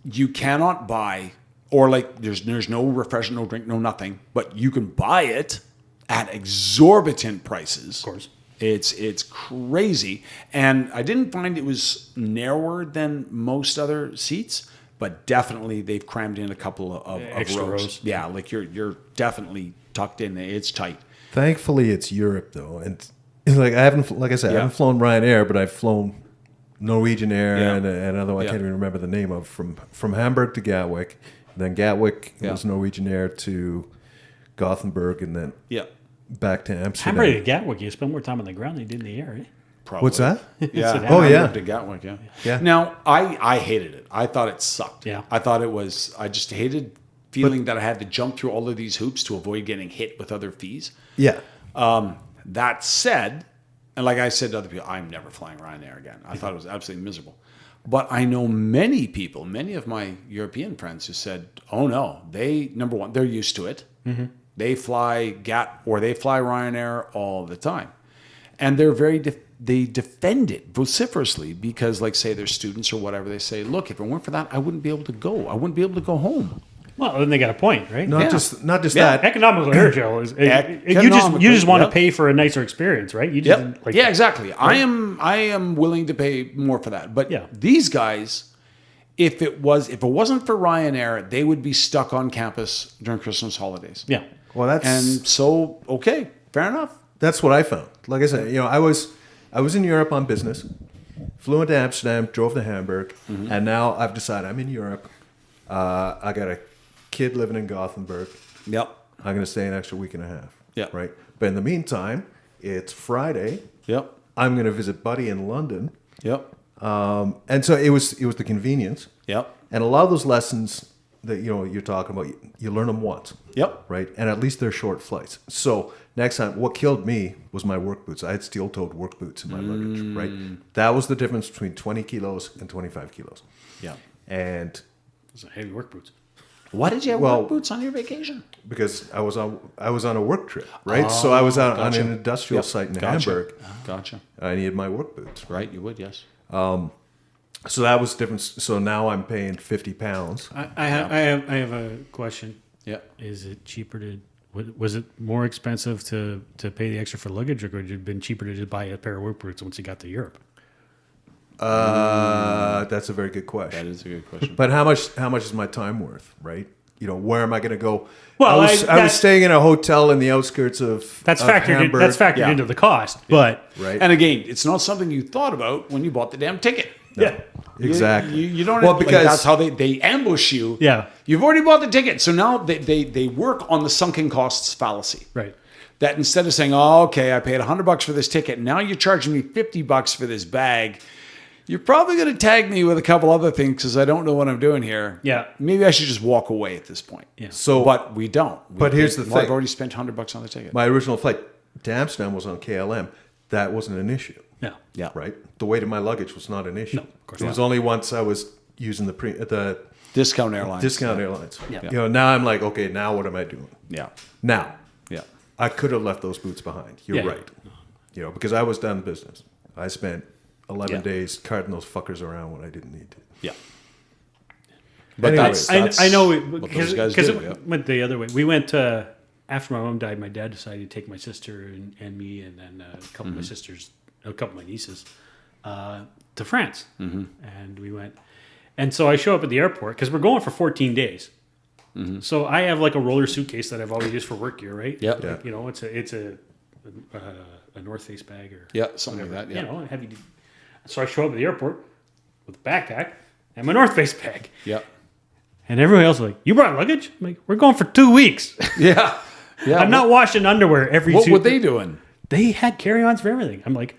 A: You cannot buy, or like there's no refreshment, no drink, no nothing, but you can buy it at exorbitant prices.
C: Of course.
A: It's crazy. And I didn't find it was narrower than most other seats, but definitely they've crammed in a couple of
C: extra rows.
A: Yeah, like you're definitely tucked in there. It's tight.
B: Thankfully, it's Europe though, and like I haven't flown Ryanair, but I've flown Norwegian Air and another one I can't even remember the name of from Hamburg to Gatwick, then Gatwick was Norwegian Air to Gothenburg, and then back to Amsterdam.
C: Hamburg to Gatwick, you spend more time on the ground than you did in the air, eh?
A: Probably.
B: What's that?
A: Yeah.
B: Hamburg
A: to Gatwick, yeah. Now I hated it. I thought it sucked.
C: Yeah.
A: I thought it was. I just hated feeling that I had to jump through all of these hoops to avoid getting hit with other fees.
B: Yeah.
A: That said, and like I said to other people, I'm never flying Ryanair again. I thought it was absolutely miserable. But I know many people, many of my European friends who said, oh no, number one, they're used to it. Mm-hmm. They fly Ryanair all the time. And they're they defend it vociferously because, like, say they're students or whatever, they say, look, if it weren't for that, I wouldn't be able to go. I wouldn't be able to go home.
C: Well, then they got a point, right?
B: Not just that.
C: Economical air gel is you just want to pay for a nicer experience, right? You just
A: exactly. Right? I am willing to pay more for that. But these guys, if it wasn't for Ryanair, they would be stuck on campus during Christmas holidays.
C: Yeah.
B: Well,
A: okay, fair enough.
B: That's what I found. Like I said, I was in Europe on business, flew into Amsterdam, drove to Hamburg, and now I've decided I'm in Europe. I got a kid living in Gothenburg.
A: Yep.
B: I'm going to stay an extra week and a half.
A: Yep.
B: Right. But in the meantime, it's Friday.
A: Yep.
B: I'm going to visit Buddy in London.
A: Yep.
B: And so it was the convenience.
A: Yep.
B: And a lot of those lessons that you're talking about, you learn them once.
A: Yep.
B: Right. And at least they're short flights. So next time, what killed me was my work boots. I had steel-toed work boots in my luggage. Right. That was the difference between 20 kilos and 25 kilos.
A: Yeah.
B: And
C: those are heavy work boots.
A: Why did you have work boots on your vacation?
B: Because I was on a work trip, right? So I was out on an industrial site in Hamburg.
A: Gotcha.
B: I needed my work boots.
A: Right, you would, yes.
B: So that was different. So now I'm paying £50.
C: I have a question.
A: Yeah.
C: Is it cheaper was it more expensive to pay the extra for luggage, or would it have been cheaper to just buy a pair of work boots once you got to Europe?
B: That's a very good question.
A: That is a good question.
B: But how much is my time worth, right? Where am I going to go?
C: Well,
B: I was staying in a hotel in the outskirts of Hamburg.
C: That's factored into the cost, but
A: right. And again, it's not something you thought about when you bought the damn ticket.
B: No. Yeah, exactly.
A: You don't. Because that's how they ambush you.
C: Yeah,
A: you've already bought the ticket, so now they work on the sunken costs fallacy.
C: Right.
A: That instead of saying, "Oh, okay, I paid $100 for this ticket, now you're charging me $50 for this bag." You're probably going to tag me with a couple other things because I don't know what I'm doing here.
C: Yeah.
A: Maybe I should just walk away at this point.
C: Yeah.
B: So,
A: But we don't.
B: But here's the thing.
A: I've already spent $100 on the ticket.
B: my original flight to Amsterdam was on KLM. That wasn't an issue.
C: Yeah.
A: Yeah.
B: Right? The weight of my luggage was not an issue.
C: No, of course
B: it was only once I was using the
A: Discount airlines.
B: discount airlines.
C: Yeah.
B: You know, now I'm like, okay, now what am I doing?
A: Yeah.
B: Now,
A: Yeah.
B: I could have left those boots behind. You're
C: Yeah.
B: right. You know, because I was done business. I spent 11
A: Yeah.
B: days carting those fuckers around when I didn't need to.
A: Yeah. But
B: Anyways,
A: that's
C: I know
A: what those guys
C: because
A: do.
C: it
A: Yeah.
C: went the other way. We went after my mom died. My dad decided to take my sister and me, and then a couple of my sisters, a couple of my nieces, to France, and we went. And so I show up at the airport because we're going for 14 days. So I have like a roller suitcase that I've always used for work gear, right?
A: Yep.
B: Yeah.
C: You know, it's a North Face bag or
A: Yeah, something like that. Yeah.
C: you know, heavy. So I show up at the airport with a backpack and my North Face bag.
A: Yeah.
C: And everybody else is like, "You brought luggage?" I'm like, "We're going for 2 weeks.
A: Yeah. Yeah.
C: I'm not washing underwear every."
A: What
C: two-
A: were they doing?
C: They had carry-ons for everything. I'm like,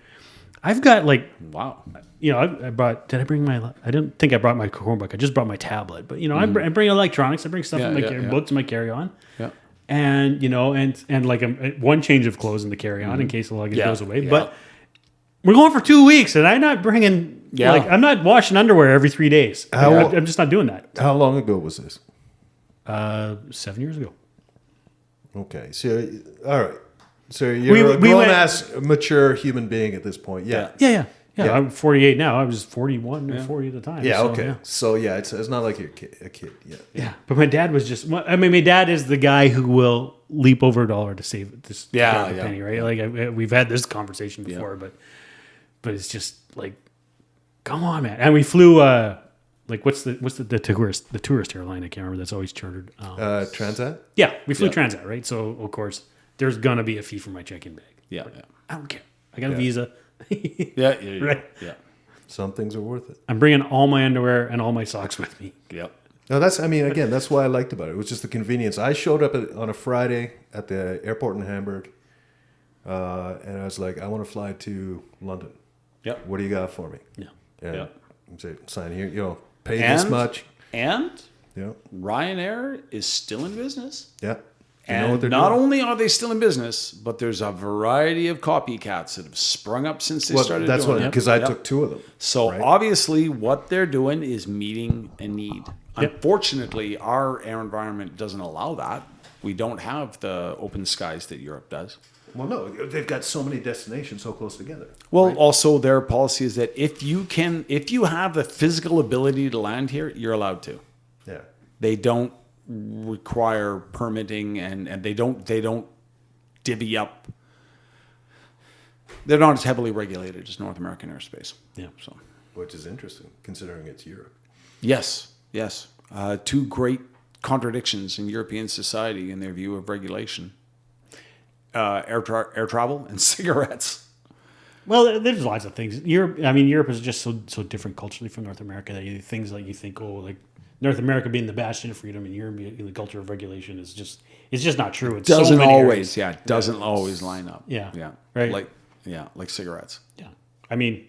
C: I've got like,
A: Wow.
C: you know, I brought. Did I bring my? I didn't think I brought my Chromebook. I just brought my tablet. But you know, I bring electronics. I bring stuff
A: Yeah,
C: in my
A: yeah, yeah.
C: books in my carry-on.
A: Yeah.
C: And you know, and like one change of clothes in the carry-on in case the luggage
A: Yeah,
C: goes away.
A: yeah.
C: But we're going for 2 weeks, and I'm not bringing.
A: Yeah.
C: Like I'm not washing underwear every 3 days. I'm just not doing that.
B: How long ago was this?
C: 7 years ago.
B: Okay. So, all right. So you're a grown-ass, mature human being at this point. Yeah.
C: Yeah.
B: Yeah.
C: I'm 48 now. I was 41 or 40 at the time.
B: Yeah,
C: so,
B: okay.
C: Yeah.
B: So, yeah, it's not like you're a kid. Yeah.
C: Yeah, but my dad was just. I mean, my dad is the guy who will leap over a dollar to save this
A: Yeah,
C: grab a
A: yeah.
C: penny, right? Like we've had this conversation before, but it's just like, come on, man. And we flew. Like what's the tourist airline? I can't remember. That's always chartered.
B: Transat?
C: Yeah, we flew Transat, right? So of course there's gonna be a fee for my check-in bag.
A: Yeah.
C: I don't care. I got a visa.
A: Yeah. Yeah.
C: Right.
A: Yeah.
B: Some things are worth it.
C: I'm bringing all my underwear and all my socks with me.
A: Yeah.
B: No, that's what I liked about it. It was just the convenience. I showed up on a Friday at the airport in Hamburg, and I was like, I want to fly to London.
A: Yep.
B: What do you got for me?
C: Yeah.
B: And
A: Yeah.
B: I said, sign here, pay this much.
A: And
B: Yeah.
A: Ryanair is still in business.
B: Yeah. They
A: And
B: know what they're
A: not
B: doing.
A: only are they still in business, but there's a variety of copycats that have sprung up since they started
B: that's
A: doing
B: what,
A: it.
B: because I
A: Yep.
B: took 2 of them.
A: So
B: right?
A: obviously what they're doing is meeting a need. Unfortunately, our air environment doesn't allow that. We don't have the open skies that Europe does.
B: Well, no, they've got so many destinations so close together.
A: Well, also their policy is that if you have the physical ability to land here, you're allowed to.
B: Yeah.
A: They don't require permitting and they don't divvy up. They're not as heavily regulated as North American airspace.
C: Yeah.
A: So
B: Which is interesting, considering it's Europe.
A: yes. Two great contradictions in European society in their view of regulation. Air travel and cigarettes.
C: Well, there's lots of things. Europe is just so different culturally from North America that things like you think, like North America being the bastion of freedom and Europe being the culture of regulation is just not true. It's
A: Doesn't
C: so many
A: always,
C: areas.
A: doesn't always line up.
C: Yeah.
A: Right.
C: Right.
A: Like cigarettes.
C: Yeah, I mean,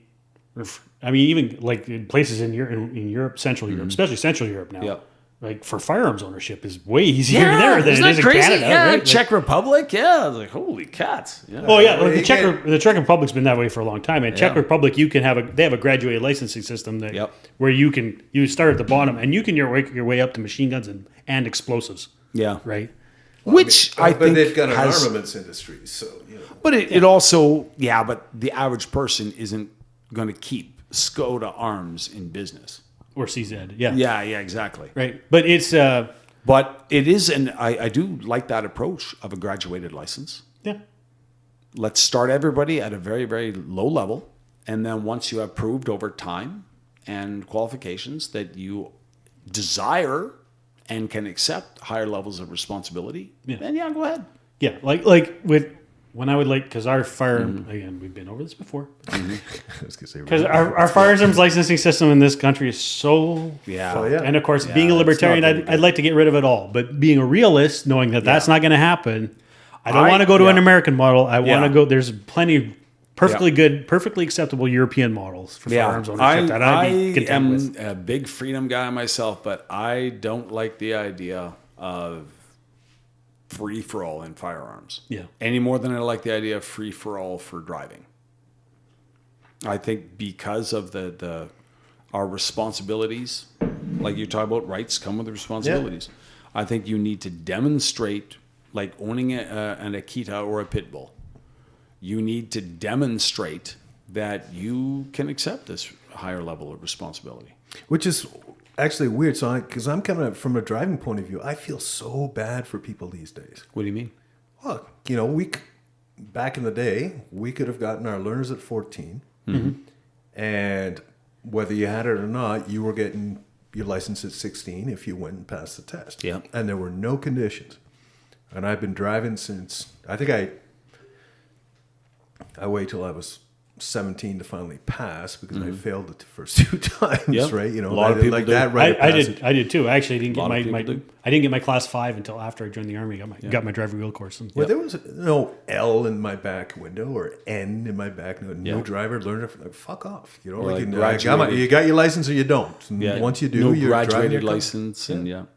C: even like in places in Europe, Central Europe, especially Central Europe now.
A: Yep.
C: Like for firearms ownership is way easier there than it is in Canada.
A: Yeah,
C: right?
A: Czech Republic. Yeah, like holy cats. Yeah.
C: Oh yeah, like
B: You
C: the Czech Republic's been that way for a long time. And Czech Republic, you can they have a graduated licensing system that where you start at the bottom and you can your way up to machine guns and explosives.
A: Yeah.
C: Right.
A: Which I
B: But
A: think
B: they've got an
A: has,
B: armaments industry, so
A: but it also but the average person isn't going to keep Skoda arms in business.
C: Or CZ. Yeah.
A: Yeah, exactly.
C: Right. But it's
A: But it is, and I do like that approach of a graduated license.
C: yeah.
A: Let's start everybody at a very, very low level. And then once you have proved over time and qualifications that you desire and can accept higher levels of responsibility, then go ahead.
C: Yeah. Like with when I would because our fire again, we've been over this before.
B: I was gonna say
C: Because our firearms licensing system in this country is so
A: Yeah.
B: Oh, yeah.
C: and of course, being a
A: it's
C: libertarian,
A: not very
C: I'd like to get rid of it all. But being a realist, knowing that that's not going to happen, I don't
A: I-
C: want to go to an
A: yeah.
C: American model. I want
A: Yeah.
C: to go. There's plenty
E: Perfectly good, perfectly acceptable European models for firearms ownership. That I'd be content
A: am
E: with.
A: a big freedom guy myself, but I don't like the idea of free-for-all in firearms.
E: Yeah.
A: Any more than I like the idea of free-for-all for driving. I think because of our responsibilities, like you talk about, rights come with responsibilities. Yeah. I think you need to demonstrate, like owning an Akita or a pit bull. You need to demonstrate that you can accept this higher level of responsibility.
B: Which is actually weird. So, because I'm kind of from a driving point of view, I feel so bad for people these days.
A: What do you mean?
B: Well, back in the day, we could have gotten our learners at 14, and whether you had it or not, you were getting your license at 16 if you went and passed the test.
A: Yeah.
B: And there were no conditions. And I've been driving since I waited till I was 17 to finally pass because I failed it the first 2 times,
A: Yep.
B: right?
A: A lot of people
B: like
A: do.
B: that. Right?
E: I did too. Actually, I didn't
A: lot of
E: get
A: people do.
E: I didn't get my class 5 until after I joined the army. Got my driver wheel course.
B: Well, there was no L in my back window or N in my back. No driver learner. Like, fuck off. You know,
A: Or
B: like,
A: like
B: you got your license or you don't. And once you do,
A: no
B: you're driving
A: graduated
B: your car.
A: license, and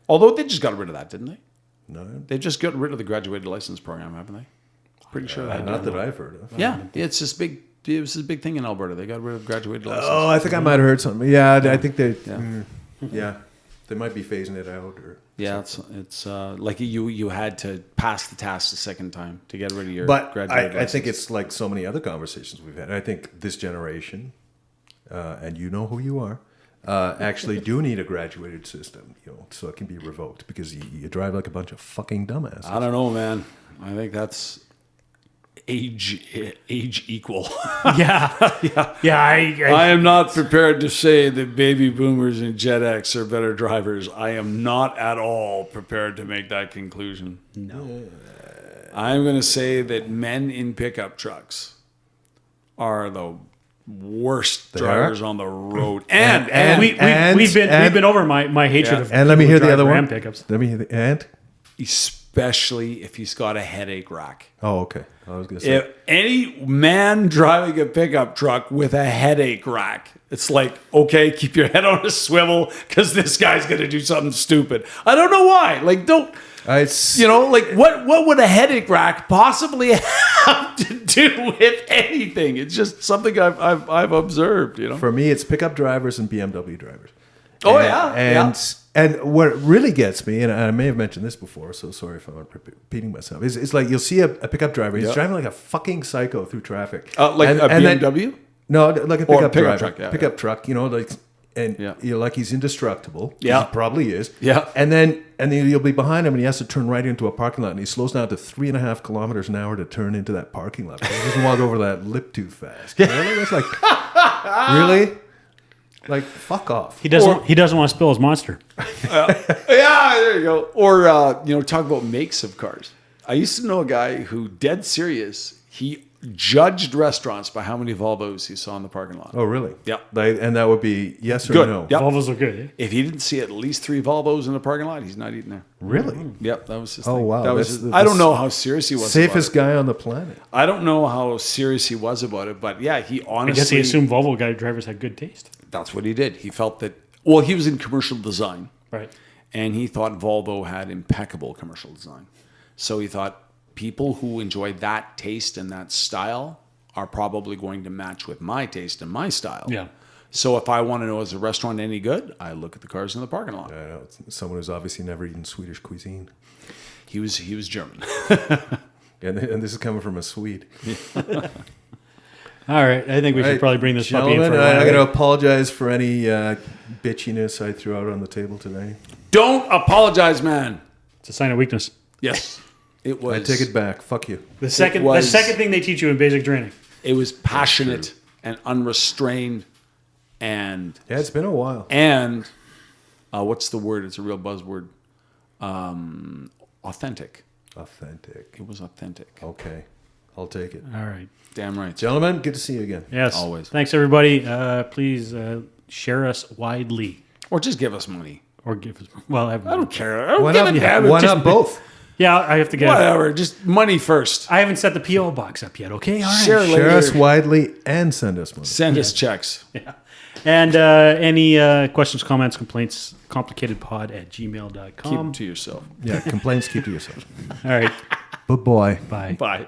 A: Although they just got rid of that, didn't they?
B: No,
A: They just got rid of the graduated license program, haven't they? Pretty sure that.
B: not that I've heard of.
A: Yeah, it's this big. It was this big thing in Alberta. They got rid of graduated license.
B: Oh, I think I might have heard something. Yeah, I think they. They might be phasing it out. Or
A: yeah, it's like you had to pass the test the second time to get rid of your
B: but
A: graduated license.
B: I think it's like so many other conversations we've had. I think this generation, and you know who you are, actually do need a graduated system, so it can be revoked because you drive like a bunch of fucking dumbasses.
A: I don't know, man. I think that's age equal. I am not prepared to say that baby boomers and Gen X are better drivers. I am not at all prepared to make that conclusion.
E: No.
A: I'm going to say that men in pickup trucks are the worst drivers on the road.
E: We've been over my hatred of.
B: And let me hear the other
E: Ram
B: one.
E: pickups.
B: Let me hear the and.
A: Especially if he's got a headache rack.
B: Oh, okay. I was going to say.
A: If any man driving a pickup truck with a headache rack, it's like, okay, keep your head on a swivel because this guy's going to do something stupid. I don't know why. Like, don't, what would a headache rack possibly have to do with anything? It's just something I've observed,
B: For me, it's pickup drivers and BMW drivers.
A: Oh,
B: And what really gets me, and I may have mentioned this before, so sorry if I'm repeating myself, is like you'll see a pickup driver, he's driving like a fucking psycho through traffic.
A: Like a BMW?
B: No, like a pickup driver.
A: Truck,
B: pickup truck, you're like he's indestructible.
A: Yeah.
B: He probably is.
A: Yeah.
B: And then you'll be behind him and he has to turn right into a parking lot and he slows down to 3.5 kilometers an hour to turn into that parking lot. He doesn't walk over that lip too fast. It's like, really? Like, fuck off.
E: He doesn't want to spill his monster.
A: There you go. Or talk about makes of cars. I used to know a guy who, dead serious, he judged restaurants by how many Volvos he saw in the parking lot.
B: Oh, really?
A: Yeah.
B: And that would be yes or
A: Good.
B: no?
A: Yep.
E: Volvos are good. Eh?
A: If he didn't see at least 3 Volvos in the parking lot, he's not eating there.
B: Really?
A: Yep, that was his
B: Oh,
A: thing.
B: wow.
A: That was
B: That's
A: his,
B: the
A: I don't know how serious he was
B: Safest
A: about it.
B: guy on the planet.
A: I don't know how serious he was about it, but yeah, he
E: I
A: honestly...
E: guess he assumed Volvo drivers had good taste.
A: That's what he did. He felt that... Well, he was in commercial design.
E: Right.
A: And he thought Volvo had impeccable commercial design. So he thought people who enjoy that taste and that style are probably going to match with my taste and my style.
E: Yeah.
A: So if I want to know, is the restaurant any good? I look at the cars in the parking lot.
B: I know. It's someone who's obviously never eaten Swedish cuisine.
A: He was German.
B: And this is coming from a Swede.
E: All right. I think we should probably bring this puppy in for a
B: Gentlemen,
E: while.
B: I'm going to apologize for any bitchiness I threw out on the table today.
A: Don't apologize, man.
E: It's a sign of weakness.
A: Yes. It was.
B: I take it back. Fuck you.
E: The second thing they teach you in basic training.
A: It was passionate and unrestrained and...
B: Yeah, it's been a while.
A: And what's the word? It's a real buzzword. Authentic.
B: Authentic.
A: It was authentic.
B: Okay. I'll take it.
E: All right.
A: Damn right.
B: Gentlemen, good to see you again.
E: Yes.
A: Always.
E: Thanks, everybody. Please share us widely.
A: Or just give us money.
E: Or give us... Well,
A: I don't care. I don't
B: Why
A: give
B: not,
A: a damn.
B: why
A: Just-
B: not both?
E: Yeah, I have to get.
A: Whatever, just money first.
E: I haven't set the PO box up yet. Okay, all right.
A: Share
B: Share
A: later.
B: us widely and send us money.
A: Send us checks.
E: And any questions, comments, complaints, complicatedpod@gmail.com.
A: Keep it to yourself.
B: Yeah, complaints keep to yourself.
E: All right.
B: But boy.
E: Bye.
A: Bye.